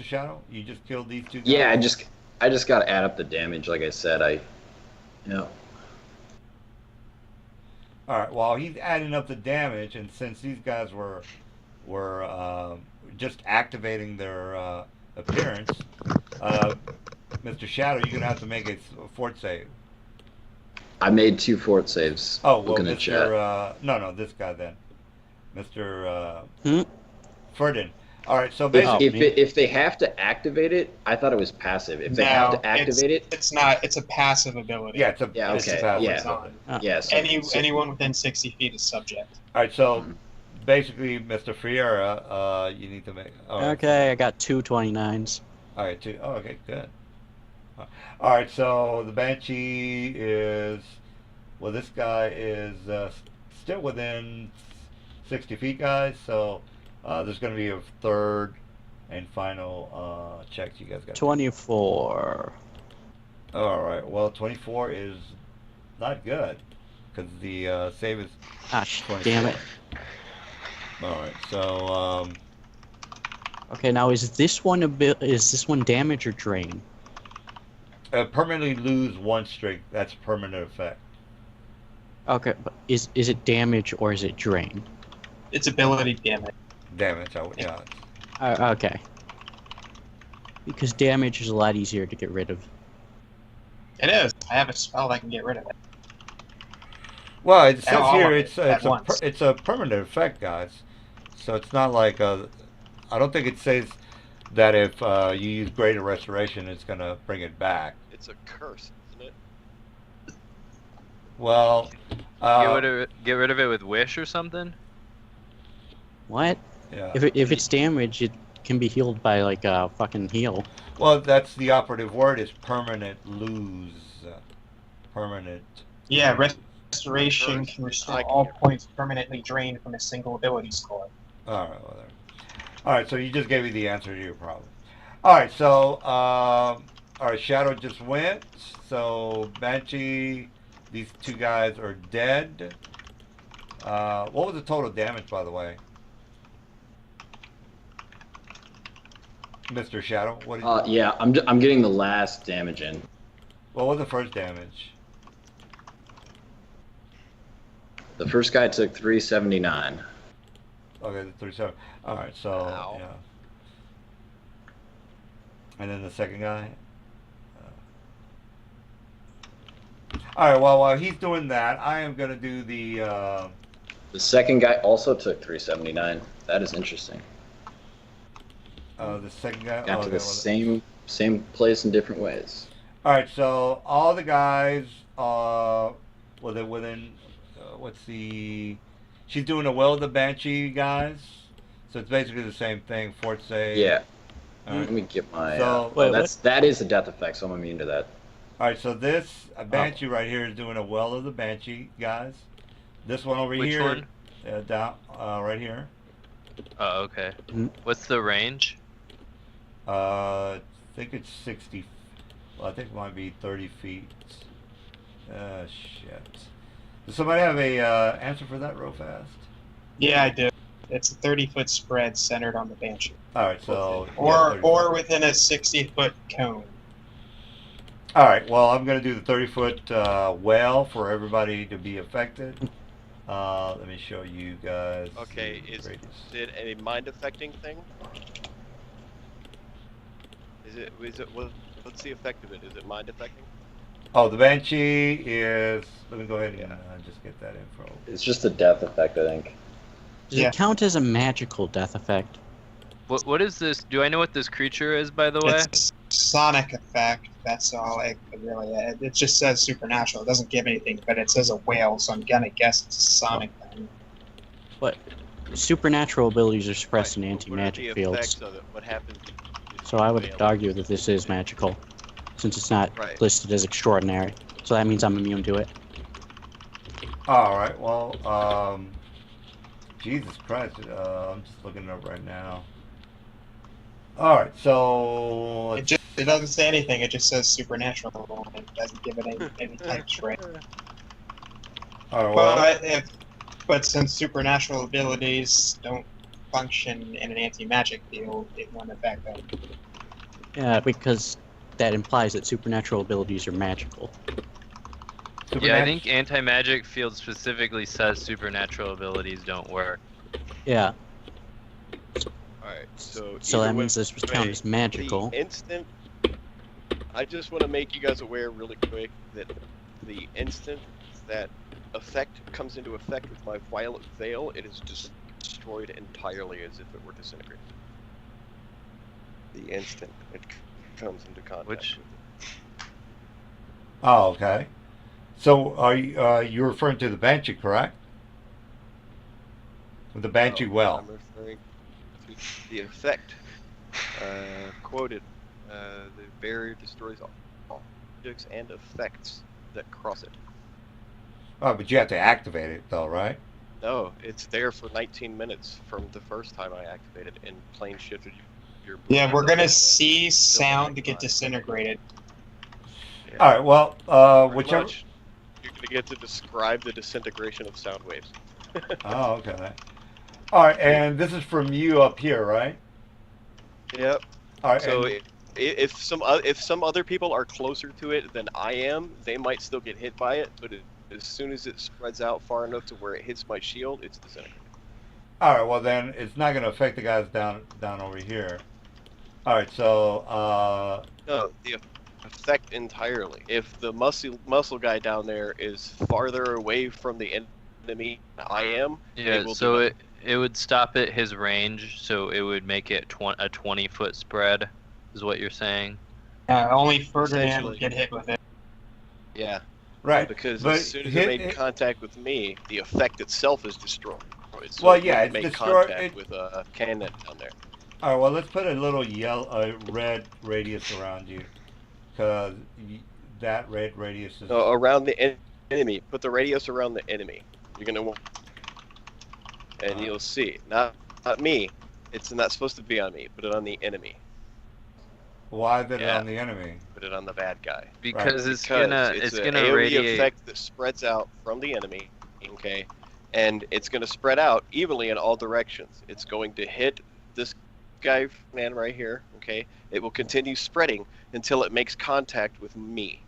Shadow? You just killed these 2 guys? Yeah, I just got to add up the damage. Like I said, All right. While he's adding up the damage, and since these guys were just activating their appearance, Mr. Shadow, you're gonna have to make a fort save. I made 2 fort saves. Oh, well, Looking at chat. no, this guy then, Mr. Hmm? Ferdin. All right. So If, basically, if they have to activate it, I thought it was passive. If they have to activate it, It's not. It's a passive ability. yeah, it's a Yeah, it's a okay, passive yeah. It's on. yes. Anyone within 60 feet is subject. All right. So Mhm. basically, Mr. Friera, you need to make. Oh, Okay, I got 2 29s. All right, oh, okay, good. All right, so the Banshee is, well, this guy is still within 60 feet, guys. So there's going to be a third and final check you guys got. 24. All right, well, 24 is not good because the save is Gosh, 24. damn it. All right, so Okay, now is this one damage or drain? permanently lose 1 strength. That's a permanent effect. Okay, but is it damage or is it drain? It's ability damage. Damage. Yeah. Okay. Because damage is a lot easier to get rid of. It is. I have a spell that can get rid of it. Well, it says all here of it at once. it's a permanent effect, guys. So it's not like I don't think it says that if you use Greater Restoration, it's gonna bring it back. It's a curse, isn't it? Well, Get rid of it with wish or something. What? yeah. If it's damage, it can be healed by like a fucking heal. Well, that's the operative word is permanent lose. Permanent. Yeah, restoration Curse. can restore I can all get- points permanently drained from a single ability score. All right. Well, there. All right. So you just gave me the answer to your problem. All right. So all right. Shadow just went. So Banshee, these two guys are dead. What was the total damage, by the way? Mr. Shadow, what did you... Yeah, I'm getting the last damage in. What was the first damage? The first guy took 379. Okay, the 37. All right, so Ow. yeah. And then the second guy. All right. Well, while he's doing that, I am gonna do the. The second guy also took 379. That is interesting. The second guy. Got Oh, to okay, the same place in different ways. All right. So all the guys. Well, they're within. What's the? She's doing a Will of the Banshee, guys. So it's basically the same thing. Fort save. Yeah. All right. Let me get my. So- Wait, that is a death effect, so I'm immune to that. All right, so this Banshee right here is doing a Well of the Banshee, guys. This one over Which here, one? down, right here. Oh, okay. Mm. What's the range? I think it's 60. Well, I think it might be 30 feet. Shit. Does somebody have a answer for that real fast? Yeah, I do. It's a 30-foot spread centered on the Banshee. All right, so Or yeah, 30 or within a 60-foot cone. All right, well, I'm going to do the 30-foot well for everybody to be affected. Let me show you guys. Okay, the is radius. it a mind affecting thing? Is it what's the effect of it? Is it mind affecting? Oh, the Banshee is. Let me go ahead and just get that info. It's just a death effect, I think. Does Yeah. it count as a magical death effect? What is this? Do I know what this creature is, by the way? It's a sonic effect. That's all it really. It just says supernatural. It doesn't give anything, but it says a whale, so I'm gonna guess it's a sonic thing. What? Supernatural abilities are suppressed in Right, but what are anti-magic the fields. effects of it? What happens? So I would Fail? argue that this is magical, since it's not Right. listed as extraordinary. So that means I'm immune to it. All right. Well, Jesus Christ. I'm just looking it up right now. All right. So It doesn't say anything. It just says supernatural. And it doesn't give it any types, right? all right. Well, But since supernatural abilities don't function in an anti-magic field, it won't affect them. Yeah, because that implies that supernatural abilities are magical. Yeah, I think anti-magic field specifically says supernatural abilities don't work. Yeah, Alright, so so either that means this was way, counted as magical. The instant. I just want to make you guys aware really quick that the instant that effect comes into effect with my violet veil, it is just destroyed entirely as if it were disintegrated. The instant it comes into contact. Which- with it. Oh, okay. So are you're referring to the Banshee, correct? The Banshee No, well. I'm referring to the effect quoted. The barrier destroys all objects and effects that cross it. Oh, but you have to activate it, though, right? No, it's there for 19 minutes from the first time I activated and plane shifted your. Yeah, we're gonna see see sound get disintegrated. All right. Well, whichever. You're gonna get to describe the disintegration of sound waves. Oh, okay. All right, and this is from you up here, right? Yep. All right. So and- if some other people are closer to it than I am, they might still get hit by it, but as soon as it spreads out far enough to where it hits my shield, it's disintegrated. All right. Well, then it's not going to affect the guys down over here. All right. So. No, the effect entirely. If the muscle guy down there is farther away from the enemy I am, Yeah, so it would stop at his range, so it would make it a 20-foot spread, is what you're saying. Only Ferdinand Essentially. get hit with it. Yeah. Right. Because but as soon as it made contact with me, the effect itself is destroyed. So well, it yeah, wouldn't it's make destroyed. contact with a cannon down there. All right. Well, let's put a little red radius around you, because that red radius is. Around the enemy. Put the radius around the enemy. You're gonna want, and you'll see. Not me. It's not supposed to be on me. Put it on the enemy. Why is it on the enemy? Put it on the bad guy. Because it's an AoE radiate effect that spreads out from the enemy. Okay, and it's gonna spread out evenly in all directions. It's going to hit this guy, man, right here. Okay, it will continue spreading until it makes contact with me.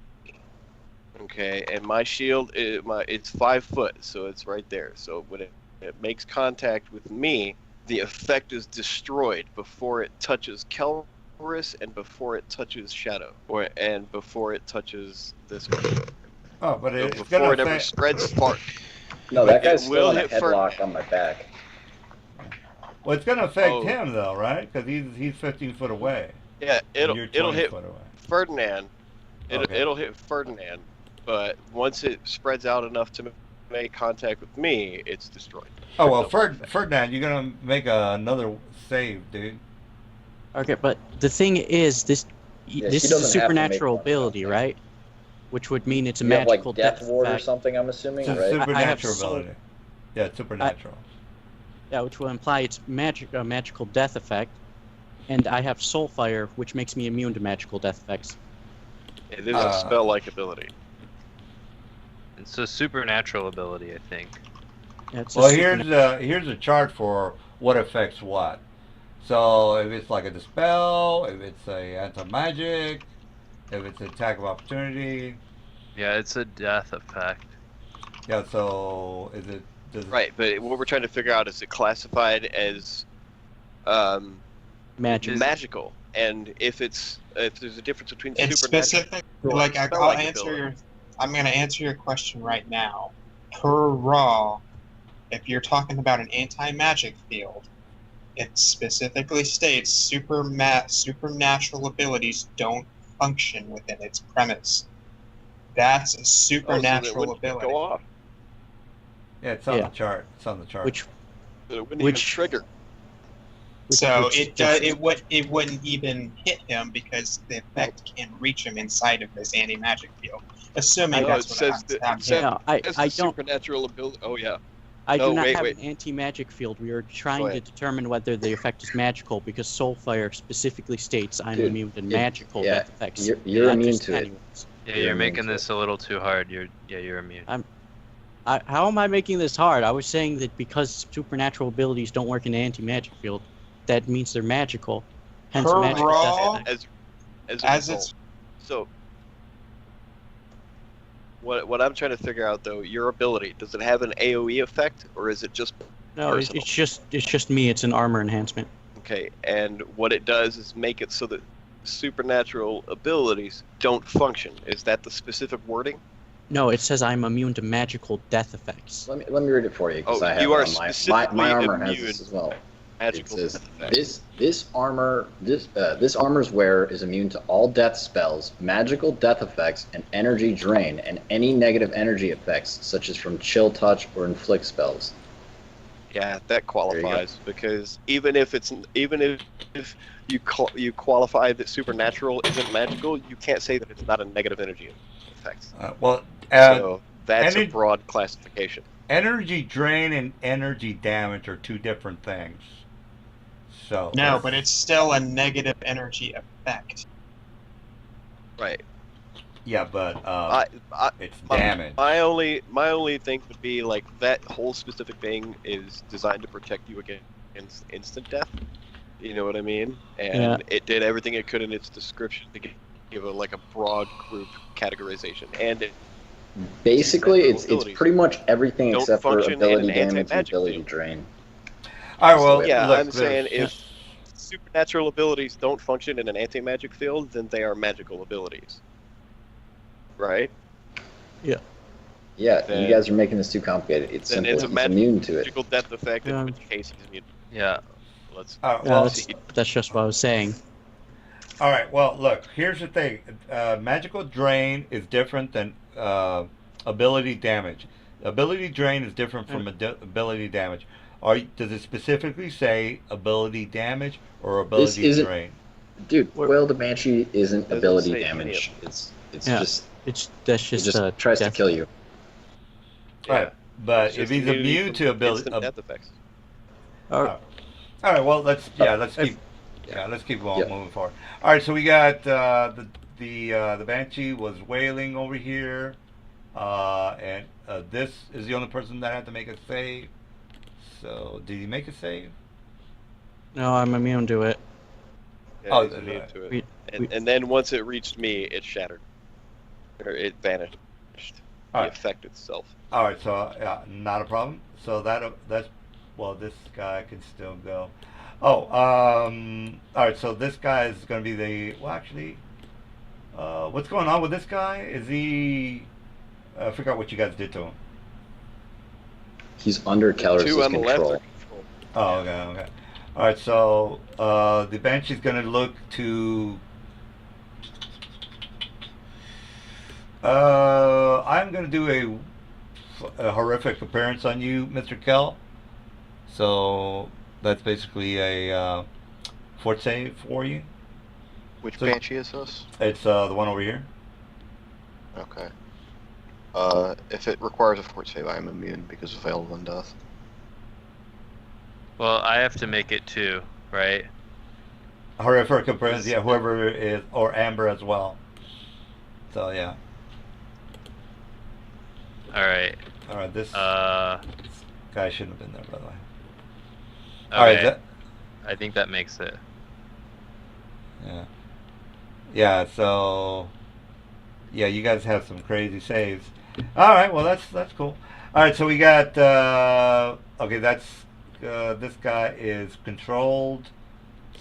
Okay, and my shield, it's 5 foot, so it's right there. So when it makes contact with me, the effect is destroyed before it touches Kelris and before it touches Shadow, and before it touches this one. Oh, but So it's before gonna it ever spreads far. No, that guy's It still will in a hit headlock Ferdinand. on my back. Well, it's gonna affect Oh. him though, right? Because he's 15 foot away. Yeah, and you're it'll 20 hit foot away. Ferdinand. Okay. It'll hit Ferdinand, but once it spreads out enough to make contact with me, it's destroyed. Oh well, Ferdinand, you're gonna make another save, dude. Okay, but the thing is, this Yeah, this he is a doesn't have to supernatural make one. ability, right? Which would mean it's a You have magical like Death Ward or effect. something, I'm assuming, It's a right? supernatural soul- ability. Yeah, it's supernatural. Yeah, which will imply it's a magical death effect. And I have Soulfire, which makes me immune to magical death effects. It is a spell-like ability. It's a supernatural ability, I think. Yeah, it's Well, here's a chart for what affects what. So if it's like a dispel, if it's a anti-magic, if it's attack of opportunity. Yeah, it's a death effect. Yeah. So does it? Right, but what we're trying to figure out is it classified as magic. magical, and if there's a difference between It's supernatural. specific. Like I'm gonna answer your question right now. Per Raw, if you're talking about an anti-magic field, it specifically states supernatural abilities don't function within its premise. That's a supernatural ability. Go off. Yeah, it's on the chart. It's on the chart. So it wouldn't even trigger. So it wouldn't even hit him because the effect can reach him inside of this anti-magic field. Assuming that's what it says. I don't. Supernatural ability. Oh yeah. I do not wait, have wait. an anti-magic field. We are trying Go to ahead. determine whether the effect is magical because Soulfire specifically states I'm Dude, immune to magical yeah, death effects. you're not immune just to it. anyone's. Yeah, You're you're immune making to this a little too hard. You're immune. How am I making this hard? I was saying that because supernatural abilities don't work in the anti-magic field, that means they're magical. Hence, Per magical Raw, death effect. As it's so. What I'm trying to figure out though, your ability, does it have an AoE effect or is it just No, it's just me. It's an armor enhancement. okay? And what it does is make it so that supernatural abilities don't function. Is that the specific wording? No, it says I'm immune to magical death effects. Let me read it for you because Oh, I have you it are on my specifically armor has immune this as well. Magical It says effects. this armor's wearer is immune to all death spells, magical death effects, and energy drain, and any negative energy effects such as from chill touch or inflict spells. Yeah, that qualifies because even if you qualify that supernatural isn't magical, you can't say that it's not a negative energy effect. So that's a broad classification. Energy drain and energy damage are two different things. So no, but it's still a negative energy effect. Right. Yeah, but it's my, damage. My only thing would be like that whole specific thing is designed to protect you against instant death. You know what I mean? And it did everything it could in its description to give a broad group categorization, and Basically, it's abilities. pretty much everything Don't except for function in ability an damage and anti-magic ability field. drain. All right, So, well, Yeah, look, I'm saying there's- if supernatural abilities don't function in an anti-magic field, then they are magical abilities. Right? Yeah, Then- you guys are making this too complicated. It's then simple. it's a He's immune to it. Magical depth effect, in Yeah. which case he's immune. Yeah. Let's. well, that's just what I was saying. all right. Well, look. Here's the thing. Magical drain is different than ability damage. Ability drain is different from ability damage. Does it specifically say ability damage or ability isn't- drain? Dude, Wail the Banshee isn't Doesn't ability say any of damage. It's Yeah. just That's it just just tries to death. kill you. Right. But It's if just he's immunity immune from to ability, instant death effects. Or- all right. Well, let's keep going Yeah. moving forward. All right. So we got the Banshee was wailing over here, and this is the only person that had to make a save. So did he make a save? No, I'm immune to it. Yeah, Oh, he's that's immune right. to it. We- And then once it reached me, it shattered. Or it vanished. The Alright. effect itself. All right. So not a problem. So that's well, this guy can still go. Oh, all right. So this guy is going to be actually, what's going on with this guy? Is he? I forgot what you guys did to him. He's under Calrus's Two on the left control. are control. Oh, okay. All right, so the Banshee's going to look to. I'm going to do a horrific appearance on you, Mr. Kell. So that's basically a fort save for you. Which So- Banshee is this? It's the one over here. Okay. If it requires a fort save, I am immune because of Veil and Death. Well, I have to make it too, right? Horrific appearance, yeah. Whoever is, or Amber as well. So yeah. All right. All right, this Uh. guy shouldn't have been there, by the way. Okay. All right, I think that makes it. yeah. Yeah, so yeah, you guys have some crazy saves. All right, well that's cool. All right, so we got okay, that's this guy is controlled.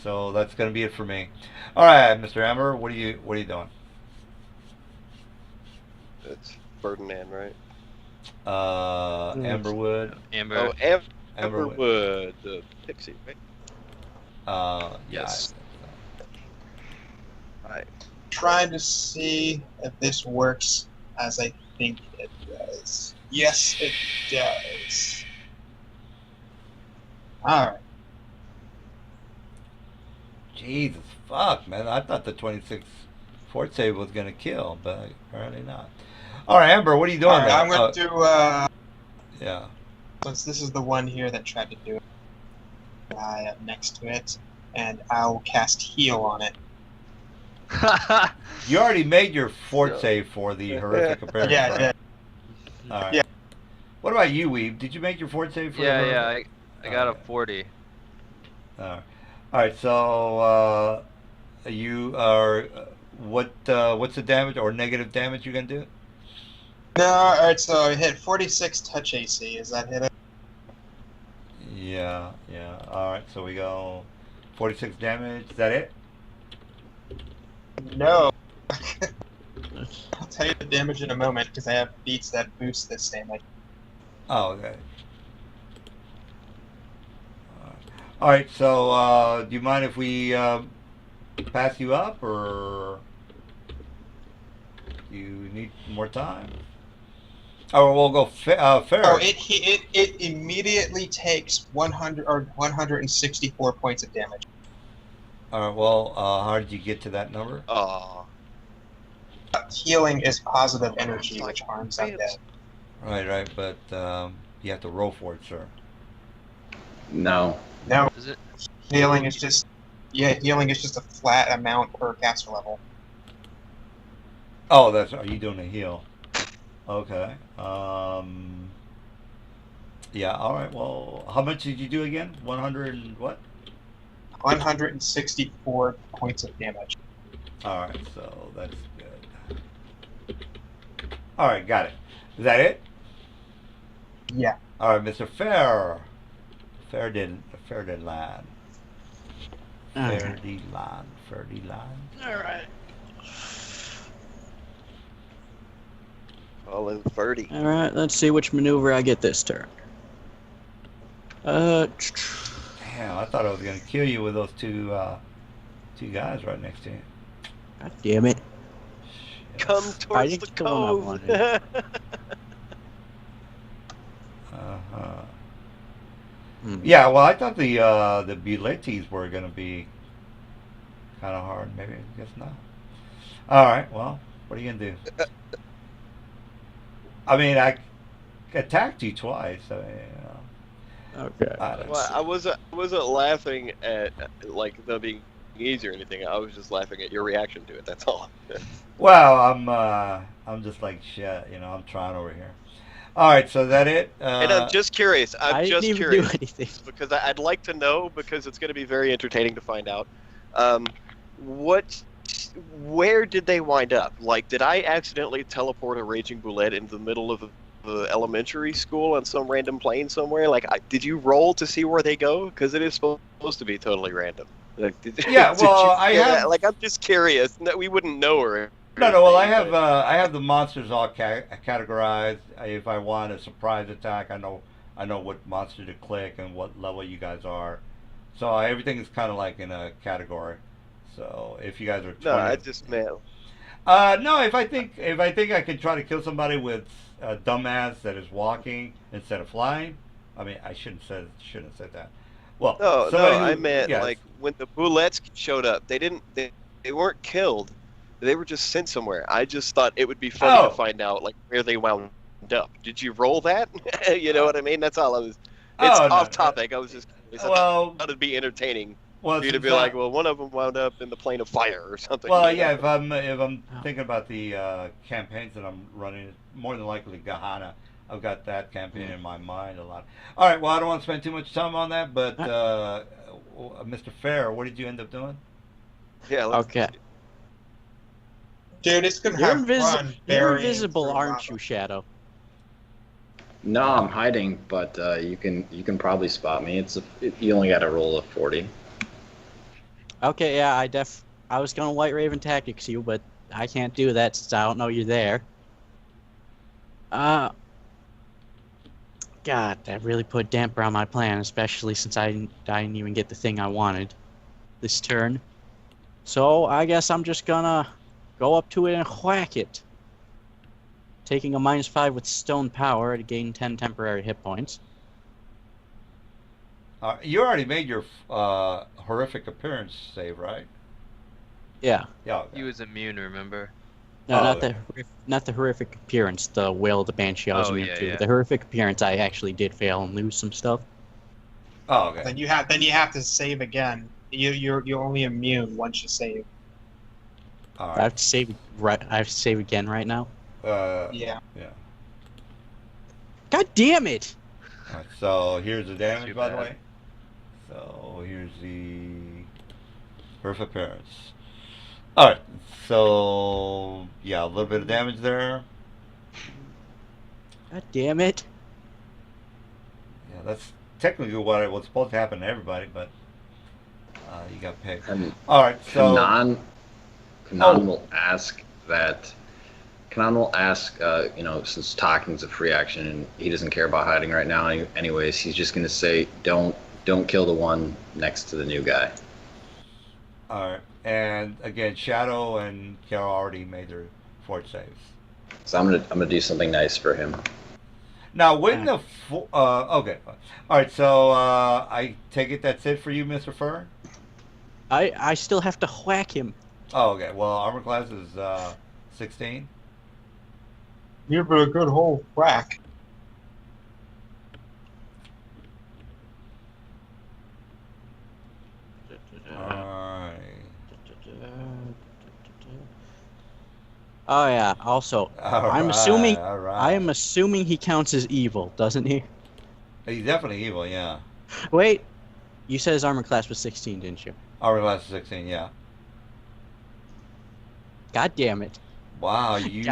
So that's going to be it for me. All right, Mr. Amber, what are you doing? It's Ferdinand, right? Amberwood. Amber. Oh, Amberwood. Amberwood, the pixie, right? Yes. Right. Trying to see if this works as I think it does. Yes, it does. Alright. Jesus fuck, man! I thought the 26 fort save was gonna kill, but apparently not. All right, Amber, what are you doing? Alright, there? I'm going to, Yeah. since this is the one here that tried to do it, guy up next to it, and I'll cast heal on it. You already made your fort save for the horrific appearance. Yeah, right? yeah. All right. Yeah. What about you, Weeb? Did you make your fort save for? yeah, the yeah. horrific- I got a Okay. 40. All right. So you are what's the damage or negative damage you're gonna do? No, alright, so I hit 46 touch AC. Is that hit it? Yeah. All right. So we go 46 damage. Is that it? No. I'll tell you the damage in a moment because I have feats that boost this damage. Oh, okay. All right. So do you mind if we pass you up, or do you need more time? Oh, we'll go fair. Oh, it immediately takes 100 or 164 points of damage. All right. Well, how did you get to that number? Aw. Healing is positive energy, which harms undead. Right. But you have to roll for it, sir. No. No, Is it? healing is just a flat amount per caster level. Oh, are you doing a heal? Okay. Yeah. All right. Well, how much did you do again? 100 and what? 164 points of damage. All right. So that's good. All right, got it. Is that it? Yeah. All right, Mr. Fair. Ferdinand. Okay. Ferdinand. All right. All in 30. All right. Let's see which maneuver I get this turn. Damn, I thought I was gonna kill you with those two guys right next to you. God damn it. Shit. Come I towards didn't the get the one I cove. wanted. Uh-huh. Hmm. Yeah, well, I thought the Buletis were gonna be kind of hard. Maybe I guess not. All right. Well, what are you gonna do? I mean, I attacked you twice. I mean, Okay. Well, I wasn't laughing at like them being easy or anything. I was just laughing at your reaction to it. That's all. Well, I'm just like shit. I'm trying over here. All right. So is that it? And I'm just curious. I I'm didn't just even curious do anything. because I'd like to know because it's going to be very entertaining to find out. Where did they wind up? Like, did I accidentally teleport a raging bullet into the middle of the elementary school on some random plane somewhere? Like, did you roll to see where they go? Because it is supposed to be totally random. Like, Yeah, did well, you I feel have- that? Like, I'm just curious. No, we wouldn't know or. No. Well, I anything, have but- I have the monsters all categorized. If I want a surprise attack, I know what monster to click and what level you guys are. So everything is kind of like in a category. So if you guys are 20, No, I just meant. no, if I think I can try to kill somebody with a dumbass that is walking instead of flying, I mean I shouldn't have said that. Well, No, somebody who- I meant yes. like when the bullets showed up, they weren't killed. They were just sent somewhere. I just thought it would be funny Oh. to find out like where they wound up. Did you roll that? You know what I mean? That's all I was. It's Oh, no, off topic. I was just. I well, thought it'd be entertaining well, for you to since be like, well, one of them wound up in the plane of fire or something. well, you yeah. know? If I'm thinking about the campaigns that I'm running, more than likely Gahana. I've got that campaign in my mind a lot. All right. Well, I don't want to spend too much time on that, but Mr. Fair, what did you end up doing? Yeah. Okay. Dude, it's gonna You're, have fun. you're burying invisible, through aren't lava. you, Shadow? No, I'm hiding, but you can probably spot me. You only got to roll a 40. Okay, yeah, I was gonna White Raven tactics you, but I can't do that since I don't know you're there. God, that really put damper on my plan, especially since I didn't even get the thing I wanted this turn. So I guess I'm just gonna go up to it and whack it. Taking a -5 with stone power to gain 10 temporary hit points. You already made your horrific appearance save, right? Yeah. Yeah. Okay. He was immune, remember? No, Oh, not the horrific appearance. The Wail of the Banshee I was Oh, immune yeah, to. yeah. The horrific appearance, I actually did fail and lose some stuff. Oh, okay. Then you have to save again. You're only immune once you save. All I right. have to save I have to save again right now. Yeah. Yeah. God damn it! All right, so here's the damage, Too by the bad. way. So here's the horrific appearance. All right. So yeah, a little bit of damage there. God damn it! Yeah, that's technically what was supposed to happen to everybody, but you got picked. And All right. So Kanan Oh. will ask that. Kanan will ask, since talking's a free action and he doesn't care about hiding right now. Anyways, he's just gonna say, "Don't kill the one next to the new guy." all right. And again, Shadow and Carol already made their fort saves. So I'm gonna do something nice for him. Now, when the okay, all right. So I take it that's it for you, Mr. Fur. I still have to whack him. Oh, okay. Well, armor class is 16. Give it a good whole whack. All right. Oh yeah. Also, All I'm right, assuming all right. I am assuming he counts as evil, doesn't he? He's definitely evil. Yeah. Wait, you said his armor class was 16, didn't you? Armor class is 16. Yeah. God damn it! Wow. You.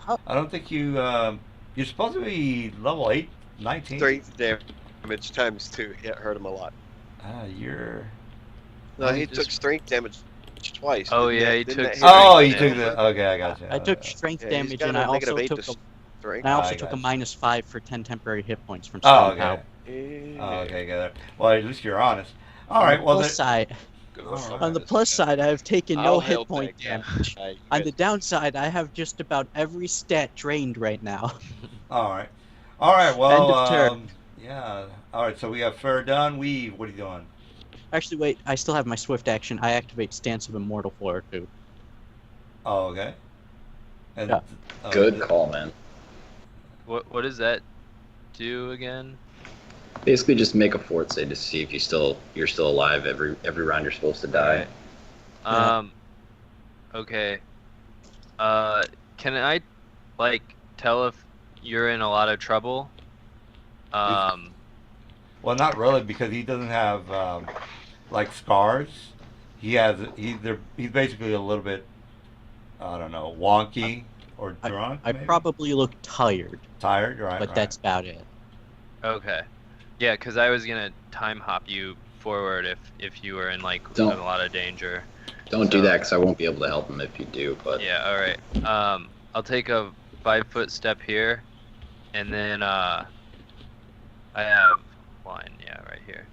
I don't think you. You're supposed to be level 19. Strength damage times 2. It hurt him a lot. You're. No, he just- took strength damage twice. Oh, didn't yeah, that- he didn't took that hit strength him? Oh, you took damage. the. Okay, I got you. I took strength Yeah, he's damage, got and a I also negative 8 took to strength. I also I took a got you. -5 for 10 temporary hit points from Oh, stone power. okay. Oh, okay, got it. Well, at least you're honest. All right. On the Well, plus side, Go All fuck right. on the this plus guy. side, I have taken no I'll hit help point that guy. damage. I On the guess. downside, I have just about every stat drained right now. all right. All right. End Well, of turn. yeah. All right. So we have fair done. Weave. What are you doing? Actually, wait, I still have my swift action. I activate Stance of Immortal Fortitude. Oh, okay. And, Yeah. Good call, man. What does that do again? Basically, just make a fort save to see if you're still alive every round you're supposed to die. Yeah. Okay. Can I, like, tell if you're in a lot of trouble? Well, not really, because he doesn't have like scars. He's basically a little bit, I don't know, wonky or drunk. I maybe? probably look tired, tired, right? but right. that's about it. Okay. Yeah, because I was gonna time hop you forward if you were in like Don't. a lot of danger. Don't do that because I won't be able to help him if you do. But Yeah. All right. I'll take a 5-foot step here, and then I have line. Yeah, right here.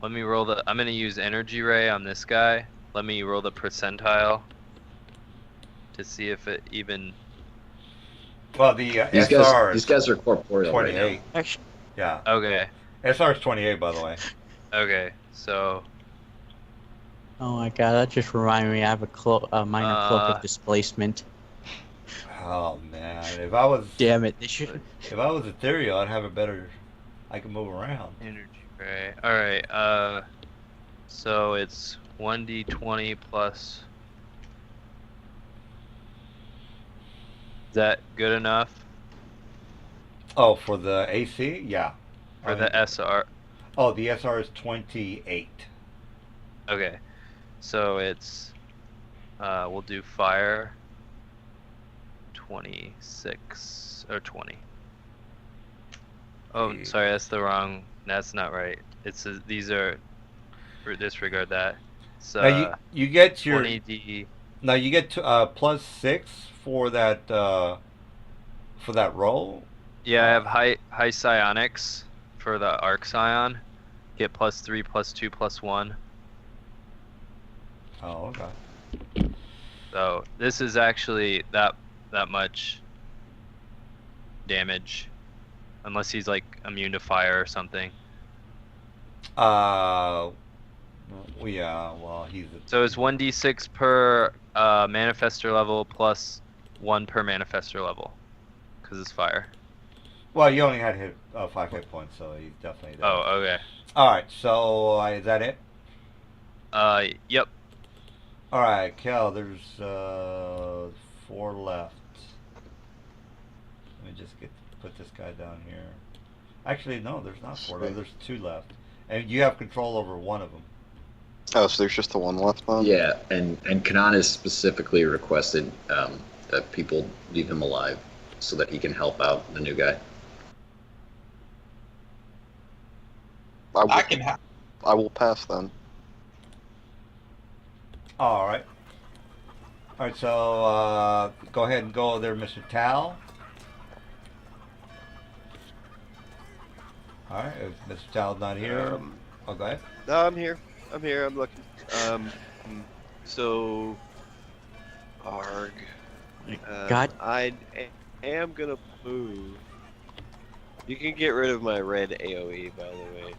Let me roll the. I'm gonna use energy ray on this guy. Let me roll the percentile to see if it even. Well, the these SR these is guys are corporeal right 28. now. Actually, Yeah, Okay. SR is 28, by the way. Okay. So. oh my god, that just reminded me. I have a minor cloak of displacement. Oh man, if I was Damn it! They should. if I was ethereal, I'd have a better. I can move around. Energy ray. All right. So it's 1d20 plus. Is that good enough Oh, for the AC, yeah. for the SR? Oh, the SR is 28. Okay. So it's. We'll do fire. 26 or 20. Oh, Yeah. sorry, that's the wrong. That's not right. These are. Disregard that. So Now you get your 20d. now you get to, +6 for that roll. Yeah, I have high psionics for the arc scion. Get +3, +2, +1. Oh, okay. So this is actually that much damage, unless he's like immune to fire or something. Yeah. Well, he's. So it's 1d6 per manifestor level plus 1 per manifestor level, because it's fire. Well, you only had hit 5 hit points, so he's definitely there. Oh, okay. All right. So is that it? Yep. All right, Kel. There's 4 left. Let me just put this guy down here. Actually, no, there's not 4 left. There's 2 left, and you have control over one of them. Oh, so there's just the one left then? Yeah, and Kanan has specifically requested that people leave him alive so that he can help out the new guy. I can have. I will pass then. All right. All right. So go ahead and go there, Mr. Tal. All right. If Mr. Tal's not here, oh, go ahead. No, I'm here. I'm here. I'm looking. So, arg. God. I am gonna move. You can get rid of my red AOE, by the way.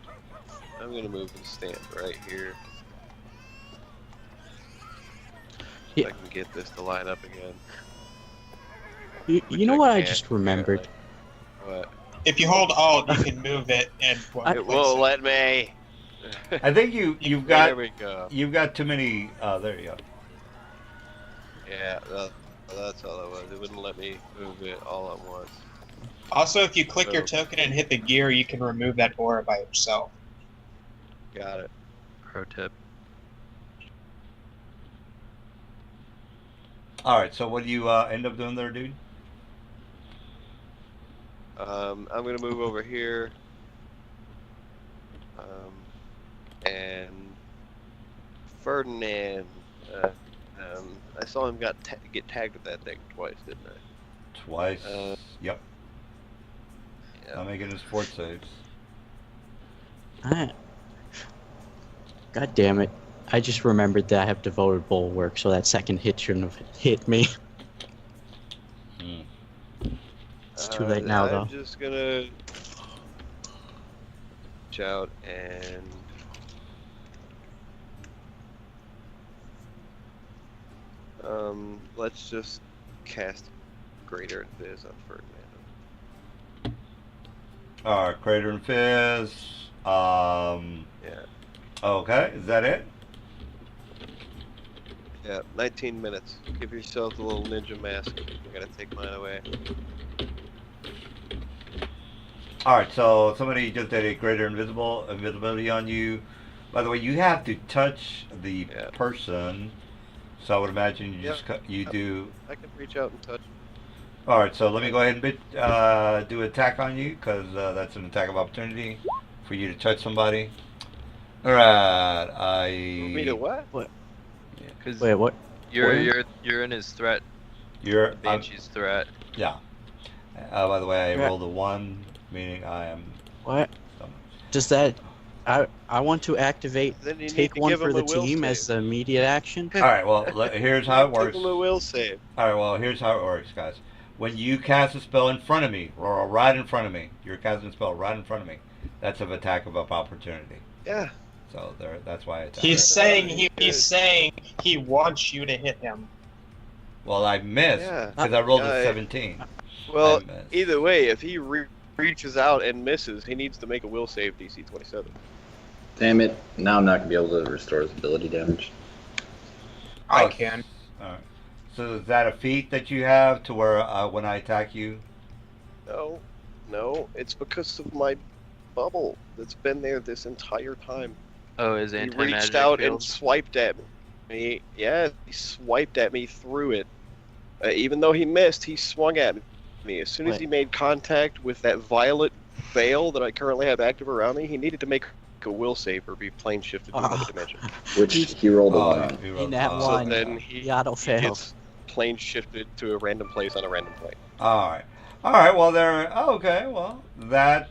I'm gonna move and stand right here. Yeah. I can get this to line up again. You know what I just remembered? What? If you hold Alt, you can move it and. It won't let me. I think you've There got we go. you've got too many. There you go. Yeah, that's all it was. It wouldn't let me move it all at once. Also, if you click your Oh. token and hit the gear, you can remove that aura by yourself. Got it. Pro tip. All right. So what do you end up doing there, dude? I'm gonna move over here. And Ferdinand. I saw him get tagged with that thing twice, didn't I? Twice. Yep. Yeah. Not making his fort saves. God damn it. I just remembered that I have devoted bulwark, so that second hit shouldn't have hit me. It's too late now, though. I'm just gonna reach out and let's just cast Greater Fizz on Ferdinand. Alright, Crater and Fizz. Yeah. Okay, is that it? Yeah, 19 minutes. Give yourself a little ninja mask. I gotta take mine away. Alright, so somebody just did a greater invisibility on you. By the way, you have to touch the person. So I would imagine you just you do. I can reach out and touch. Alright, so let me go ahead and do attack on you, because that's an attack of opportunity for you to touch somebody. Alright, Me to what? Cause Wait, what? you're in his threat. You're Banshee's threat. yeah. By the way, I rolled a 1, meaning I am. What? Does that? I want to activate Then you need take to one give for him the a will team save. as the immediate action. Alright, well, here's how it works. Give him a will save. Alright, well, here's how it works, guys. When you cast a spell in front of me, or right in front of me, you're casting a spell right in front of me, that's an attack of opportunity. Yeah. So that's why I attack. He's saying he wants you to hit him. Well, I missed, Yeah. because I rolled a 17. Well, I missed. either way, if he reaches out and misses, he needs to make a will save DC 27. Damn it! Now I'm not gonna be able to restore his ability damage. I can. Alright. So is that a feat that you have to where when I attack you? No, it's because of my bubble that's been there this entire time. Oh, his He anti-magic reached out field? and swiped at me. Yeah, he swiped at me through it. Even though he missed, he swung at me. As soon as Wait. he made contact with that violet veil that I currently have active around me, he needed to make a will save or be plane shifted to another dimension. Which he rolled a 1 on. you In rolled- that oh, one, So then he auto failed. gets plane shifted to a random place on a random plane. Alright. Alright, well there okay, well that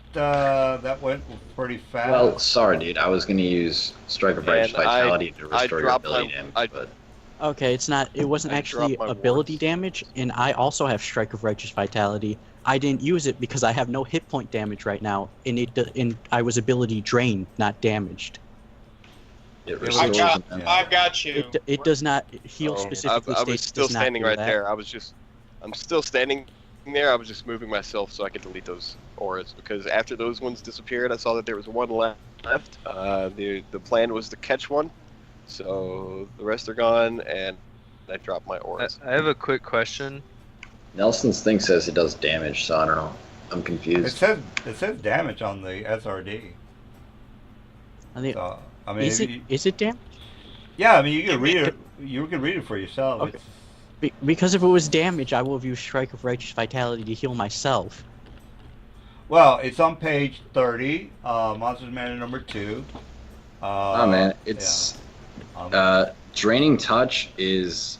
went pretty fast. Well, sorry, dude. I was gonna use Strike of Righteous And Vitality to I restore your dropped ability my- damage, I- but Okay, it wasn't I actually dropped my ability wards. damage, and I also have Strike of Righteous Vitality. I didn't use it because I have no hit point damage right now, and I was ability drained, not damaged. it I've restores got, them. I've got you. It does not heal I specifically. was states still does not standing do right that. there. I'm still standing there. I was just moving myself so I could delete those auras because after those ones disappeared, I saw that there was one left. The plan was to catch one, so the rest are gone, and I dropped my auras. I have a quick question. Nelson's thing says it does damage, so I don't know. I'm it confused. says damage on the SRD. I think, So I mean is it damage? yeah, I mean you can read it for yourself. Okay. It's, Because if it was damage, I will have used Strike of Righteous Vitality to heal myself. well, it's on page 30, Monsters Manual number 2. Oh man, it's draining touch is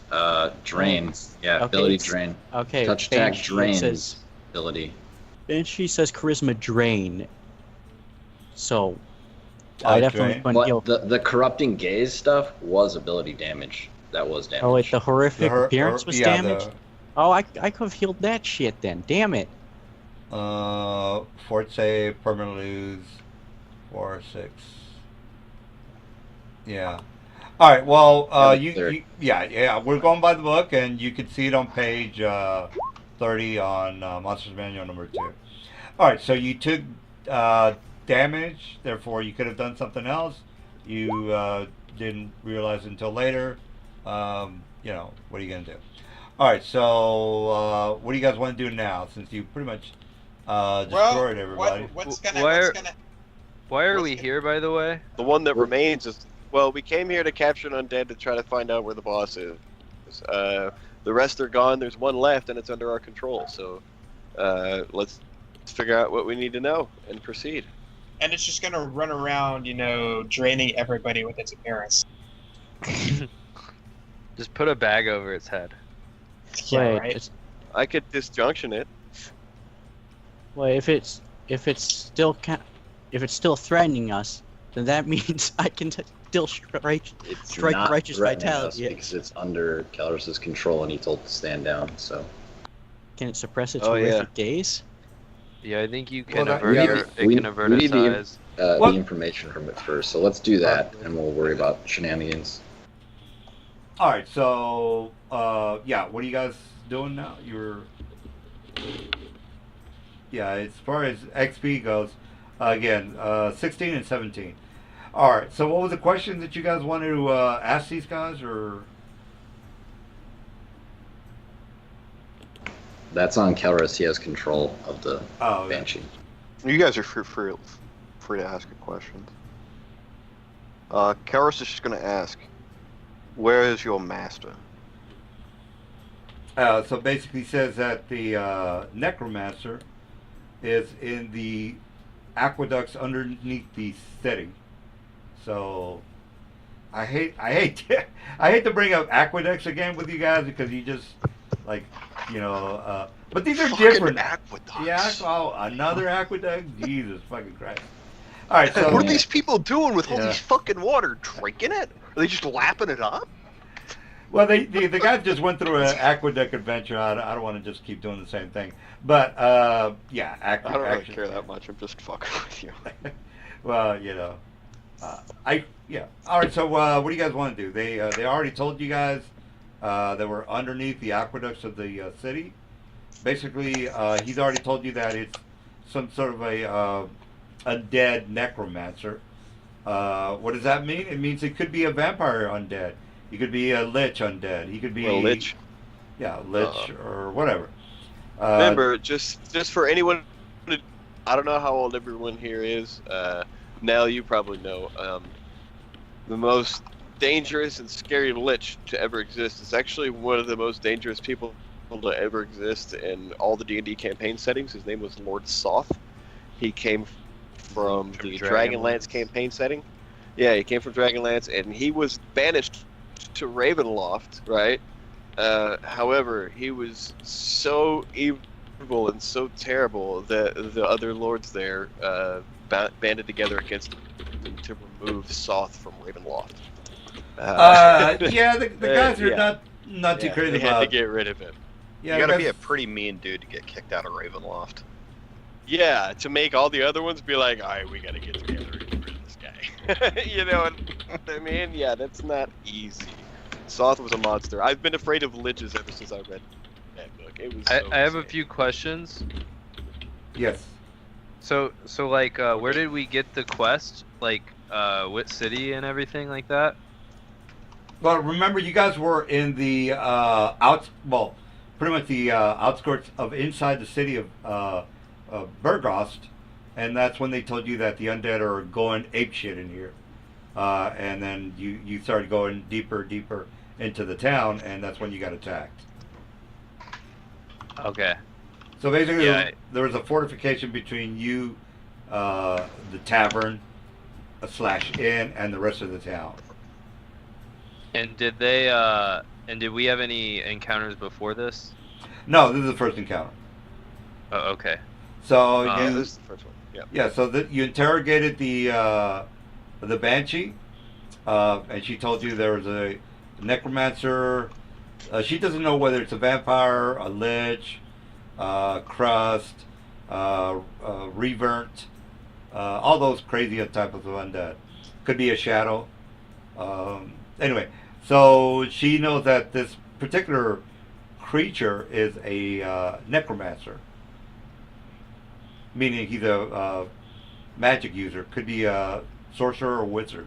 drain. Yeah, Okay, ability it's- drain. Okay. Touch attack Banshee drains says ability. Banshee says Charisma drain. So Oh, I definitely drain. couldn't heal. But the corrupting gaze stuff was ability damage. That was damage. Oh wait, the horrific appearance was yeah, damaged. Oh, I could have healed that shit then. Damn it. Fort save, permanent lose, 4, 6. Yeah. All right. Well, yeah. We're going by the book, and you can see it on page 30 on Monsters Manual number 2. All right. So you took damage. Therefore, you could have done something else. You didn't realize until later. What are you gonna do? All right. So what do you guys want to do now? Since you pretty much destroyed everybody. Why are we here, by the way? The one that remains is we came here to capture an undead to try to find out where the boss is. The rest are gone. There's one left, and it's under our control. So let's figure out what we need to know and proceed. And it's just gonna run around, draining everybody with its appearance. Just put a bag over its head. Yeah, Wait, right. I could disjunction it. if it's still if it's still threatening us, then that means I can still strike It's Strike not righteous threatening vitality, us yeah. because it's under Calrus's control and he told to stand down. So Can it suppress its Oh, yeah. horrific gaze? Yeah, I think you can Well, that- avert yeah, it can avert we its need the, eyes. the What? information from it first. So let's do that, and we'll worry about shenanigans. All right, so yeah, what are you guys doing now? As far as XP goes, again, 16 and 17. All right, so what was the question that you guys wanted to ask these guys, or? That's on Calrus. He has control of the Oh, yeah. Banshee. You guys are free to ask a question. Karis is just going to ask, where is your master? So basically says that the necromancer is in the aqueducts underneath the city. So I hate I hate to bring up aqueducts again with you guys because you just but these are Fucking different. aqueducts. Yeah, oh, another aqueduct? Jesus fucking Christ. All right, so What are these people doing with all Yeah. these fucking water? Drinking it? Are they just lapping it up? well, the guys just went through an aqueduct adventure. I don't want to just keep doing the same thing, but yeah, I don't really actually, care that much. I'm just fucking with you. Well, All right. So, what do you guys want to do? They already told you guys that we're underneath the aqueducts of the city. Basically, he's already told you that it's some sort of a dead necromancer. What does that mean? It means it could be a vampire undead. He could be a lich undead. He could be A lich. Yeah, lich or whatever. Remember, just for anyone, I don't know how old everyone here is. Nell, you probably know. The most dangerous and scary lich to ever exist is actually one of the most dangerous people to ever exist in all the D&D campaign settings. His name was Lord Soth. He came from the Dragonlance campaign setting. Yeah, he came from Dragonlance, and he was banished to Ravenloft, right? However, he was so evil and so terrible that the other lords there banded together against him to remove Soth from Ravenloft. yeah, the guys are yeah. not too Yeah, crazy they had about. to get rid of him. Yeah, You gotta the be a guys- pretty mean dude to get kicked out of Ravenloft. Yeah, to make all the other ones be like, all right, we gotta get together and get rid of this guy. You know what I mean? Yeah, that's not easy. Soth was a monster. I've been afraid of liches ever since I read that book. It was. I have a few questions. Yes. So like, where did we get the quest? Like, what city and everything like that? Well, remember, you guys were in the pretty much the outskirts of inside the city of Burgost, and that's when they told you that the undead are going apeshit in here. And then you started going deeper into the town, and that's when you got attacked. Okay. So basically, Yeah. there was a fortification between you, the tavern, / inn, and the rest of the town. And did they? And did we have any encounters before this? No, this is the first encounter. Oh, okay. So Yeah, you, this is the first one. Yeah. yeah, so you interrogated the Banshee, and she told you there was a necromancer. She doesn't know whether it's a vampire, a lich, crust, revert, all those crazy types of undead. Could be a shadow. Anyway, so she knows that this particular creature is a necromancer, meaning he's a magic user. Could be a sorcerer or wizard.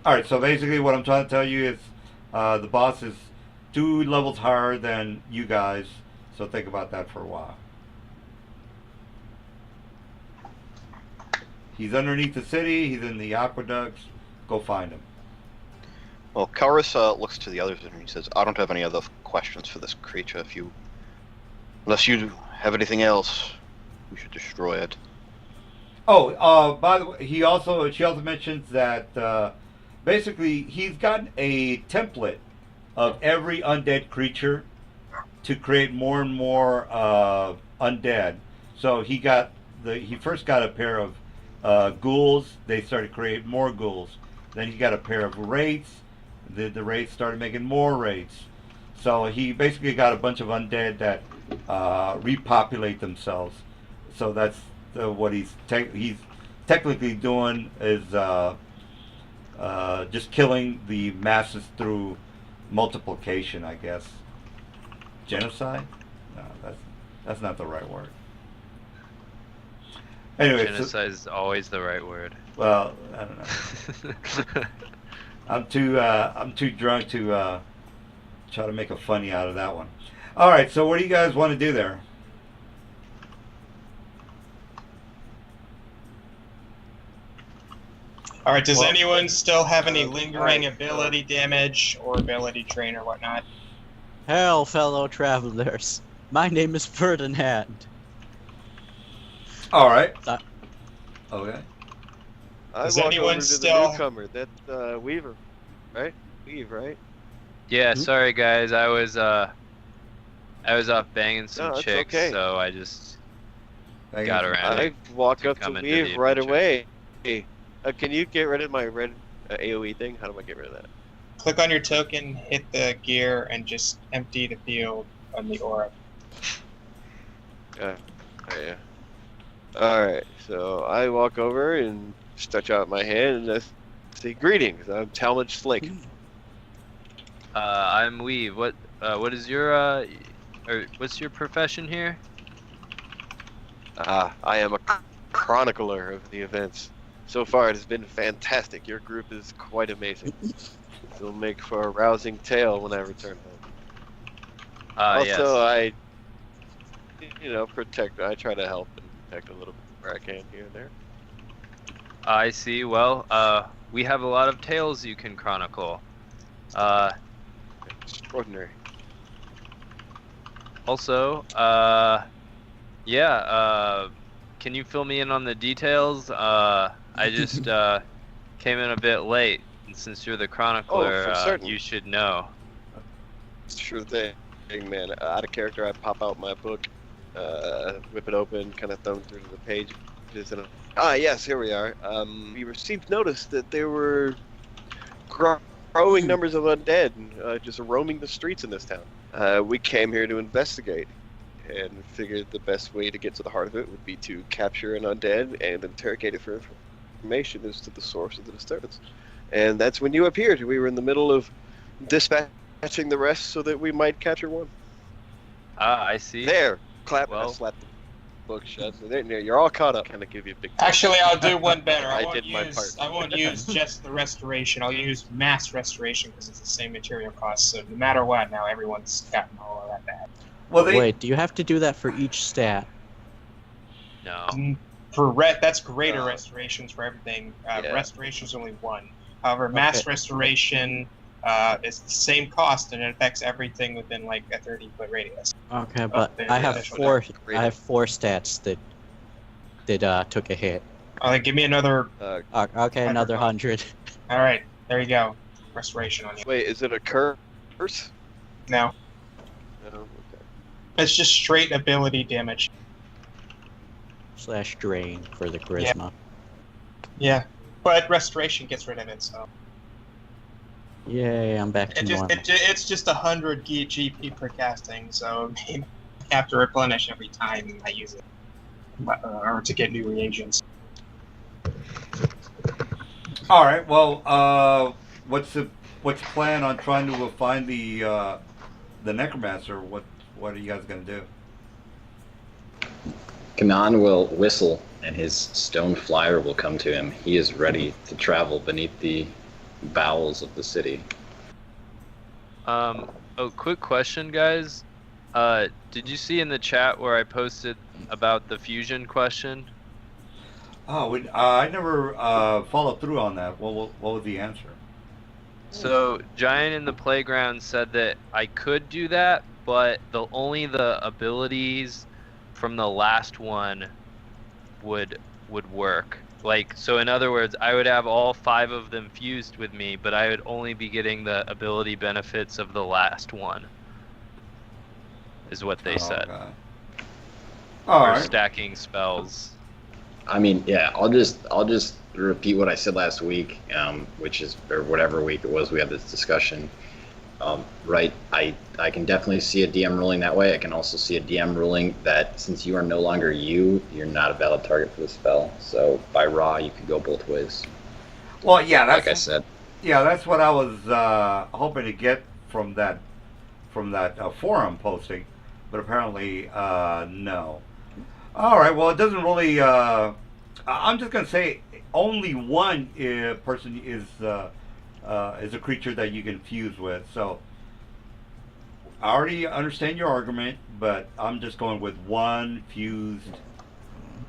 All right, so basically what I'm trying to tell you is the boss is 2 levels higher than you guys, so think about that for a while. He's underneath the city, he's in the aqueducts. Go find him. Well, Karis looks to the others and he says, I don't have any other questions for this creature. Unless you have anything else, we should destroy it. Oh, by the way, she also mentions that basically he's got a template of every undead creature to create more and more undead. So he first got a pair of ghouls. They started creating more ghouls. Then he got a pair of wraiths. The wraiths started making more wraiths. So he basically got a bunch of undead that repopulate themselves. So that's what he's technically doing is just killing the masses through multiplication, I guess. Genocide? No, that's not the right word. Anyway, Genocide is always the right word. Well, I don't know. I'm too drunk to try to make a funny out of that one. All right, so what do you guys want to do there? All right. Does anyone still have any lingering ability damage or ability drain or whatnot? Hail, fellow travelers. My name is Ferdinand. All right. Okay. I Does walk anyone over to still- the newcomer. That's Weaver, right? Weave, right? Yeah, sorry guys, I was off banging some No, it's chicks, okay. so I just Thank got you. around I it. walk to up to come into Weave the right adventure. away. Hey, can you get rid of my red AoE thing? How do I get rid of that? Click on your token, hit the gear, and just empty the field on the aura. Oh, yeah. Alright, so I walk over and stretch out my hand and I say, "Greetings, I'm Talmadge Slake." I'm Weave. What is your or what's your profession here? I am a chronicler of the events. So far, it has been fantastic. Your group is quite amazing. It'll make for a rousing tale when I return home. Yes. Also, I protect. I try to help and protect a little bit where I can here and there. I see. Well, we have a lot of tales you can chronicle. Extraordinary. Also, can you fill me in on the details? I just came in a bit late, and since you're the chronicler, for certain. you should know. Sure thing, man. Out of character, I pop out my book, whip it open, kind of thumb through the pages, and yes, here we are. We received notice that there were growing numbers of undead just roaming the streets in this town. We came here to investigate, and figured the best way to get to the heart of it would be to capture an undead and interrogate it for information as to the source of the disturbance. And that's when you appeared. We were in the middle of dispatching the rest so that we might capture one. I see. There, clap. Well- I slapped the book shut. So there, you're all caught up. Kind of give you a big. Actually, I'll do one better. I I won't did my use. part. I won't use just the restoration. I'll use mass restoration because it's the same material cost. So no matter what, now everyone's gotten all of that back. Well, Wait, do you have to do that for each stat? No. That's greater restorations for everything. Yeah. Restoration is only one. However, mass restoration is the same cost and it affects everything within like a 30-foot radius. Okay, but the I have initial four. Great. I have four stats that took a hit. Give me another. Okay, another 100. All right, there you go. Restoration on you. Wait, is it a curse? No, No. Okay. it's just straight ability damage. / drain for the charisma. Yeah, but restoration gets rid of it, so Yay, I'm back to normal. it's just 100 GP per casting, so I have to replenish every time I use it, or to get new reagents. all right. Well, what's the plan on trying to find the necromancer? What are you guys gonna do? Kanan will whistle, and his stone flyer will come to him. He is ready to travel beneath the bowels of the city. Quick question, guys. Did you see in the chat where I posted about the fusion question? Oh, I never followed through on that. What was the answer? So Giant in the Playground said that I could do that, but only the abilities from the last one would work. Like, so in other words, I would have all 5 of them fused with me, but I would only be getting the ability benefits of the last one. Is what they said. Okay. All Or right. stacking spells. I mean, yeah, I'll just repeat what I said last week, which is, or whatever week it was we had this discussion. Right, I can definitely see a DM ruling that way. I can also see a DM ruling that since you are no longer you're not a valid target for the spell. So by raw, you could go both ways. Well, yeah, that's Like I said. Yeah, that's what I was hoping to get from that forum posting, but apparently no. All right, well, it doesn't really. I'm just gonna say only one person is a creature that you can fuse with. So I already understand your argument, but I'm just going with one fused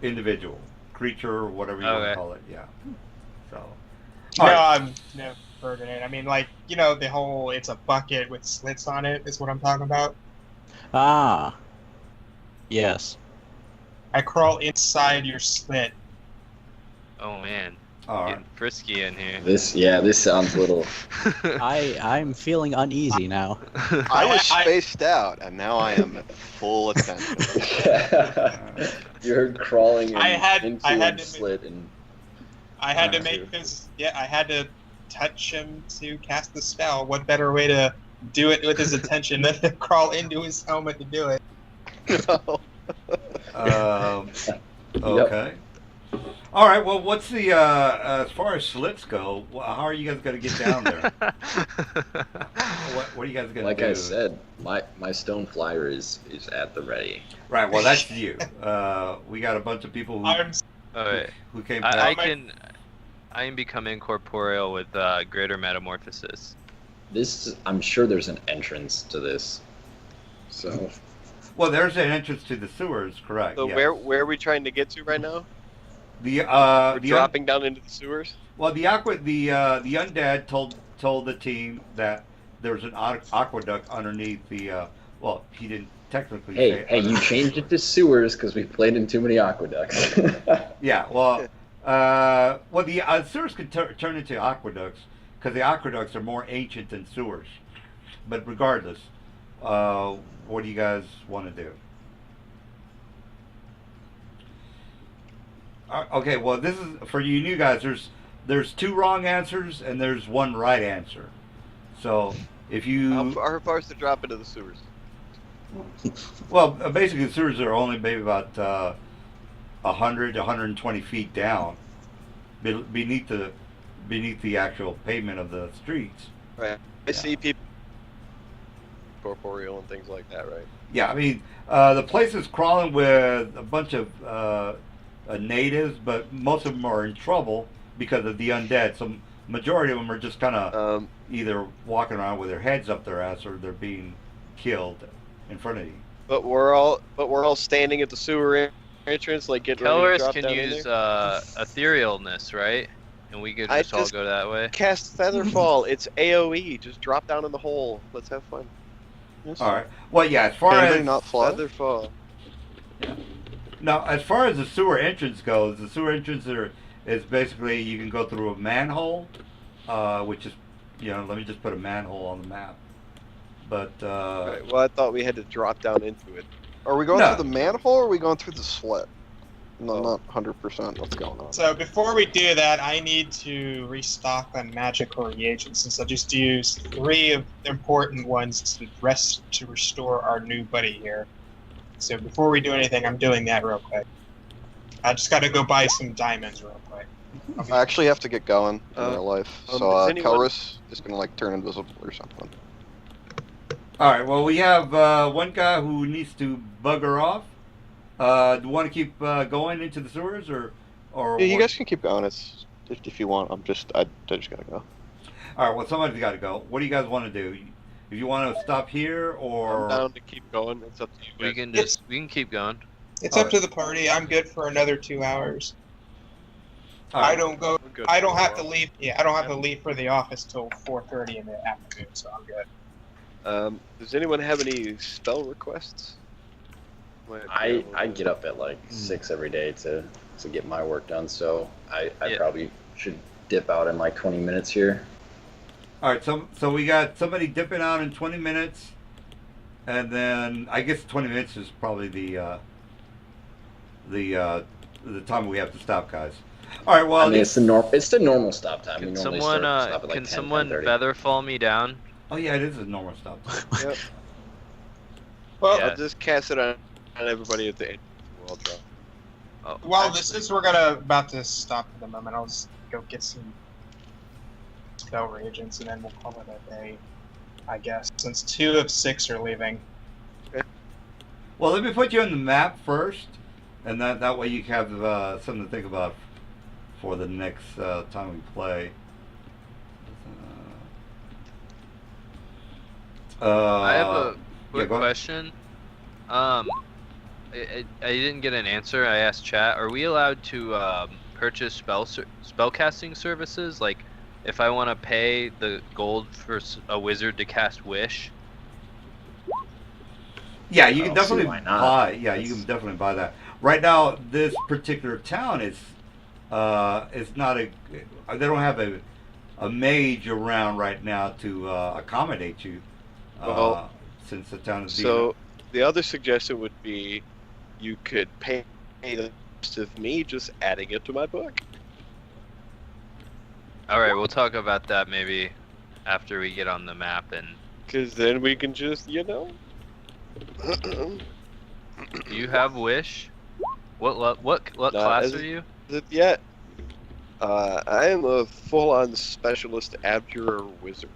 individual creature, whatever you want to Okay. call it. Yeah. So. No, All right. I'm no Ferdinand. I mean, like, you know, the whole it's a bucket with slits on it is what I'm talking about. Ah. Yes. I crawl inside your slit. Oh man, All right. getting frisky in here. This sounds a little. I'm feeling uneasy now. I was I- spaced out, and now I am at full attention. You're crawling I had into to a make- slit and. I had to Yeah. make this. Yeah, I had to touch him to cast the spell. What better way to do it with his attention than to crawl into his helmet to do it? Okay. All right. Well, what's the as far as slits go? How are you guys gonna get down there? What are you guys gonna Like do? I said, my stone flyer is at the ready. Right. Well, that's you. We got a bunch of people I'm Alright, who came. I back. am becoming corporeal with greater metamorphosis. I'm sure there's an entrance to this. So Well, there's an entrance to the sewers, correct? So yes. where are we trying to get to right now? the We're the dropping down into the sewers. well the undead told the team that there's an aqueduct underneath the well, he didn't technically say hey, you changed it to sewers because we played in too many aqueducts. Yeah, well, the sewers can turn into aqueducts because the aqueducts are more ancient than sewers. But regardless, what do you guys want to do? Okay, well, this is for you new guys. There's 2 wrong answers and there's 1 right answer. So if you How far is the drop into the sewers? well, basically the sewers are only maybe about 100 to 120 feet down beneath the actual pavement of the streets. Right. I see people corporeal and things like that, right? Yeah, I mean, the place is crawling with a bunch of natives, but most of them are in trouble because of the undead. So majority of them are just kind of either walking around with their heads up their ass or they're being killed in front of you. But we're all standing at the sewer entrance, like getting ready to Kelris drop can down in use there. etherealness, right? And we could I just all just- go that way. Cast Featherfall. It's AOE. Just drop down in the hole. Let's have fun. Yes. All right. Well, yeah, as far Can as anybody not fly? Featherfall. now, as far as the sewer entrance goes, the sewer entrance is basically you can go through a manhole, which is, let me just put a manhole on the map. But Right. Well, I thought we had to drop down into it. Are we going No. through the manhole or are we going through the slit? No, Oh. not 100% what's going on. So before we do that, I need to restock on magical reagents since I just used 3 of the important ones to restore our new buddy here. So before we do anything, I'm doing that real quick. I just got to go buy some diamonds real quick. I actually have to get going in real life. So does anyone- Kelris is going to like turn invisible or something. all right. Well, we have one guy who needs to bugger off. Do you want to keep going into the sewers or Yeah, you what? guys can keep going. It's if you want. I just gotta go. All right. Well, somebody's got to go. What do you guys want to do? If you want to stop here or I'm down to keep going. It's up to you. We guys. can keep going. It's up to the party. I'm good for another 2 hours. all right. I don't go. I'm good I for don't a have to while. leave. Yeah, I don't have to leave for the office till 4:30 in the afternoon, so I'm good. Does anyone have any spell requests? I get up at like 6 every day to get my work done, so I Yeah. probably should dip out in like 20 minutes here. All right, so we got somebody dipping out in 20 minutes, and then I guess 20 minutes is probably the time we have to stop, guys. All right, well, I mean, it's the normal stop time. Can we normally someone stop at like can 10, someone 10:30. feather fall me down? oh yeah, it is a normal stop time. Yep. Well, Yeah. I'll just cast it on everybody at the end. I'll draw. Oh, while actually, this is we're about to stop for the moment, I'll just go get some spell reagents and then we'll call it a day, I guess, since 2 of 6 are leaving. Well, let me put you on the map first, and that way you have something to think about for the next time we play. I have a yeah, quick go ahead. question. I didn't get an answer. I asked chat. Are we allowed to purchase spellcasting services? Like, if I want to pay the gold for a wizard to cast Wish? Yeah, you I can don't see definitely why not. buy. Yeah, you can definitely buy that. Right now, this particular town is not a. They don't have a mage around right now to accommodate you. Well, since the town is So the other suggestion would be you could pay the rest of me just adding it to my book. All right, we'll talk about that maybe after we get on the map. And Because then we can just, do you have Wish? What Not class as- are you? yet. I am a full-on specialist abjurer wizard.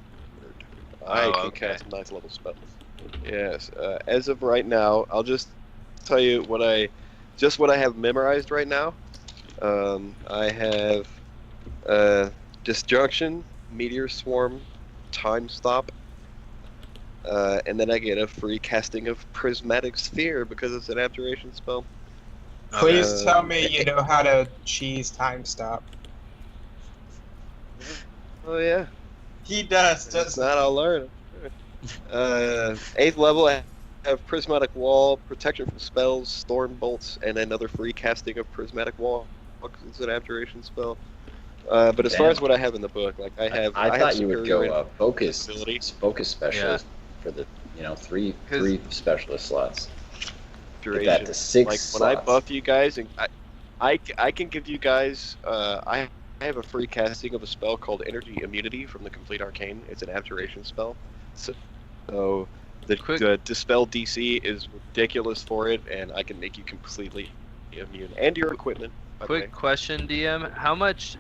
I Oh, can okay. cast nice level spells. Yes. As of right now, I'll just tell you what I have memorized right now. I have Disjunction, Meteor Swarm, Time Stop, and then I get a free casting of Prismatic Sphere because it's an abjuration spell. Please tell me you know how to cheese time stop. Oh yeah. He does, If doesn't not, I'll learn. 8th level, I have Prismatic Wall, Protection from Spells, Storm Bolts, and another free casting of Prismatic Wall because it's an abjuration spell. But as far Damn. as what I have in the book, like I have, I have thought you would superior go focus invisibility. specialist for the three specialist slots. Get that to 6 Like when I slots. buff you guys, and I can give you guys. I have a free casting of a spell called Energy Immunity from the Complete Arcane. It's an abjuration spell. So the dispel DC is ridiculous for it, and I can make you completely immune and your equipment. by the way. Quick question, DM. How much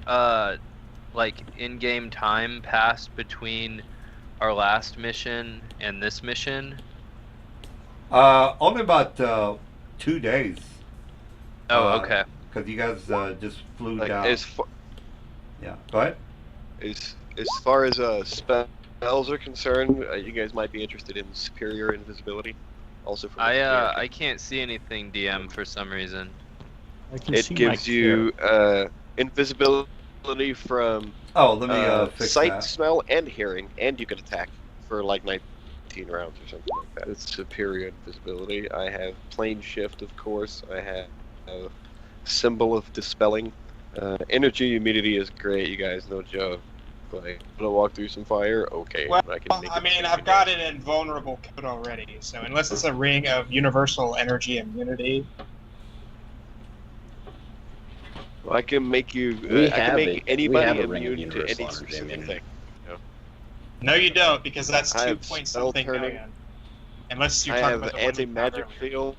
like in-game time passed between our last mission and this mission? only about 2 days. Oh, okay. Because you guys just flew Like down. Yeah, go ahead. as far as spells are concerned, you guys might be interested in superior invisibility. Also from the Complete Arcane. I can't see anything, DM, for some reason. I can It see gives my you invisibility from Oh, let me fix sight, that. smell, and hearing, and you can attack for like 19 rounds or something like that. It's superior invisibility. I have plane shift, of course. I have a symbol of dispelling. Energy immunity is great, you guys. No joke. Like, gonna walk through some fire? Okay. Well, I can make I mean, I've got it in vulnerable code already, so unless it's a ring of universal energy immunity, Well, I can make you. We I can have make it. We anybody have a ring of immune to universal any energy specific immunity. thing. no, you don't, because that's I 2 have point spell something turning. million. Unless you're I talking have about the ones we found anti-magic earlier. field,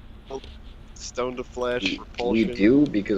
stone to flesh, We repulsion. do because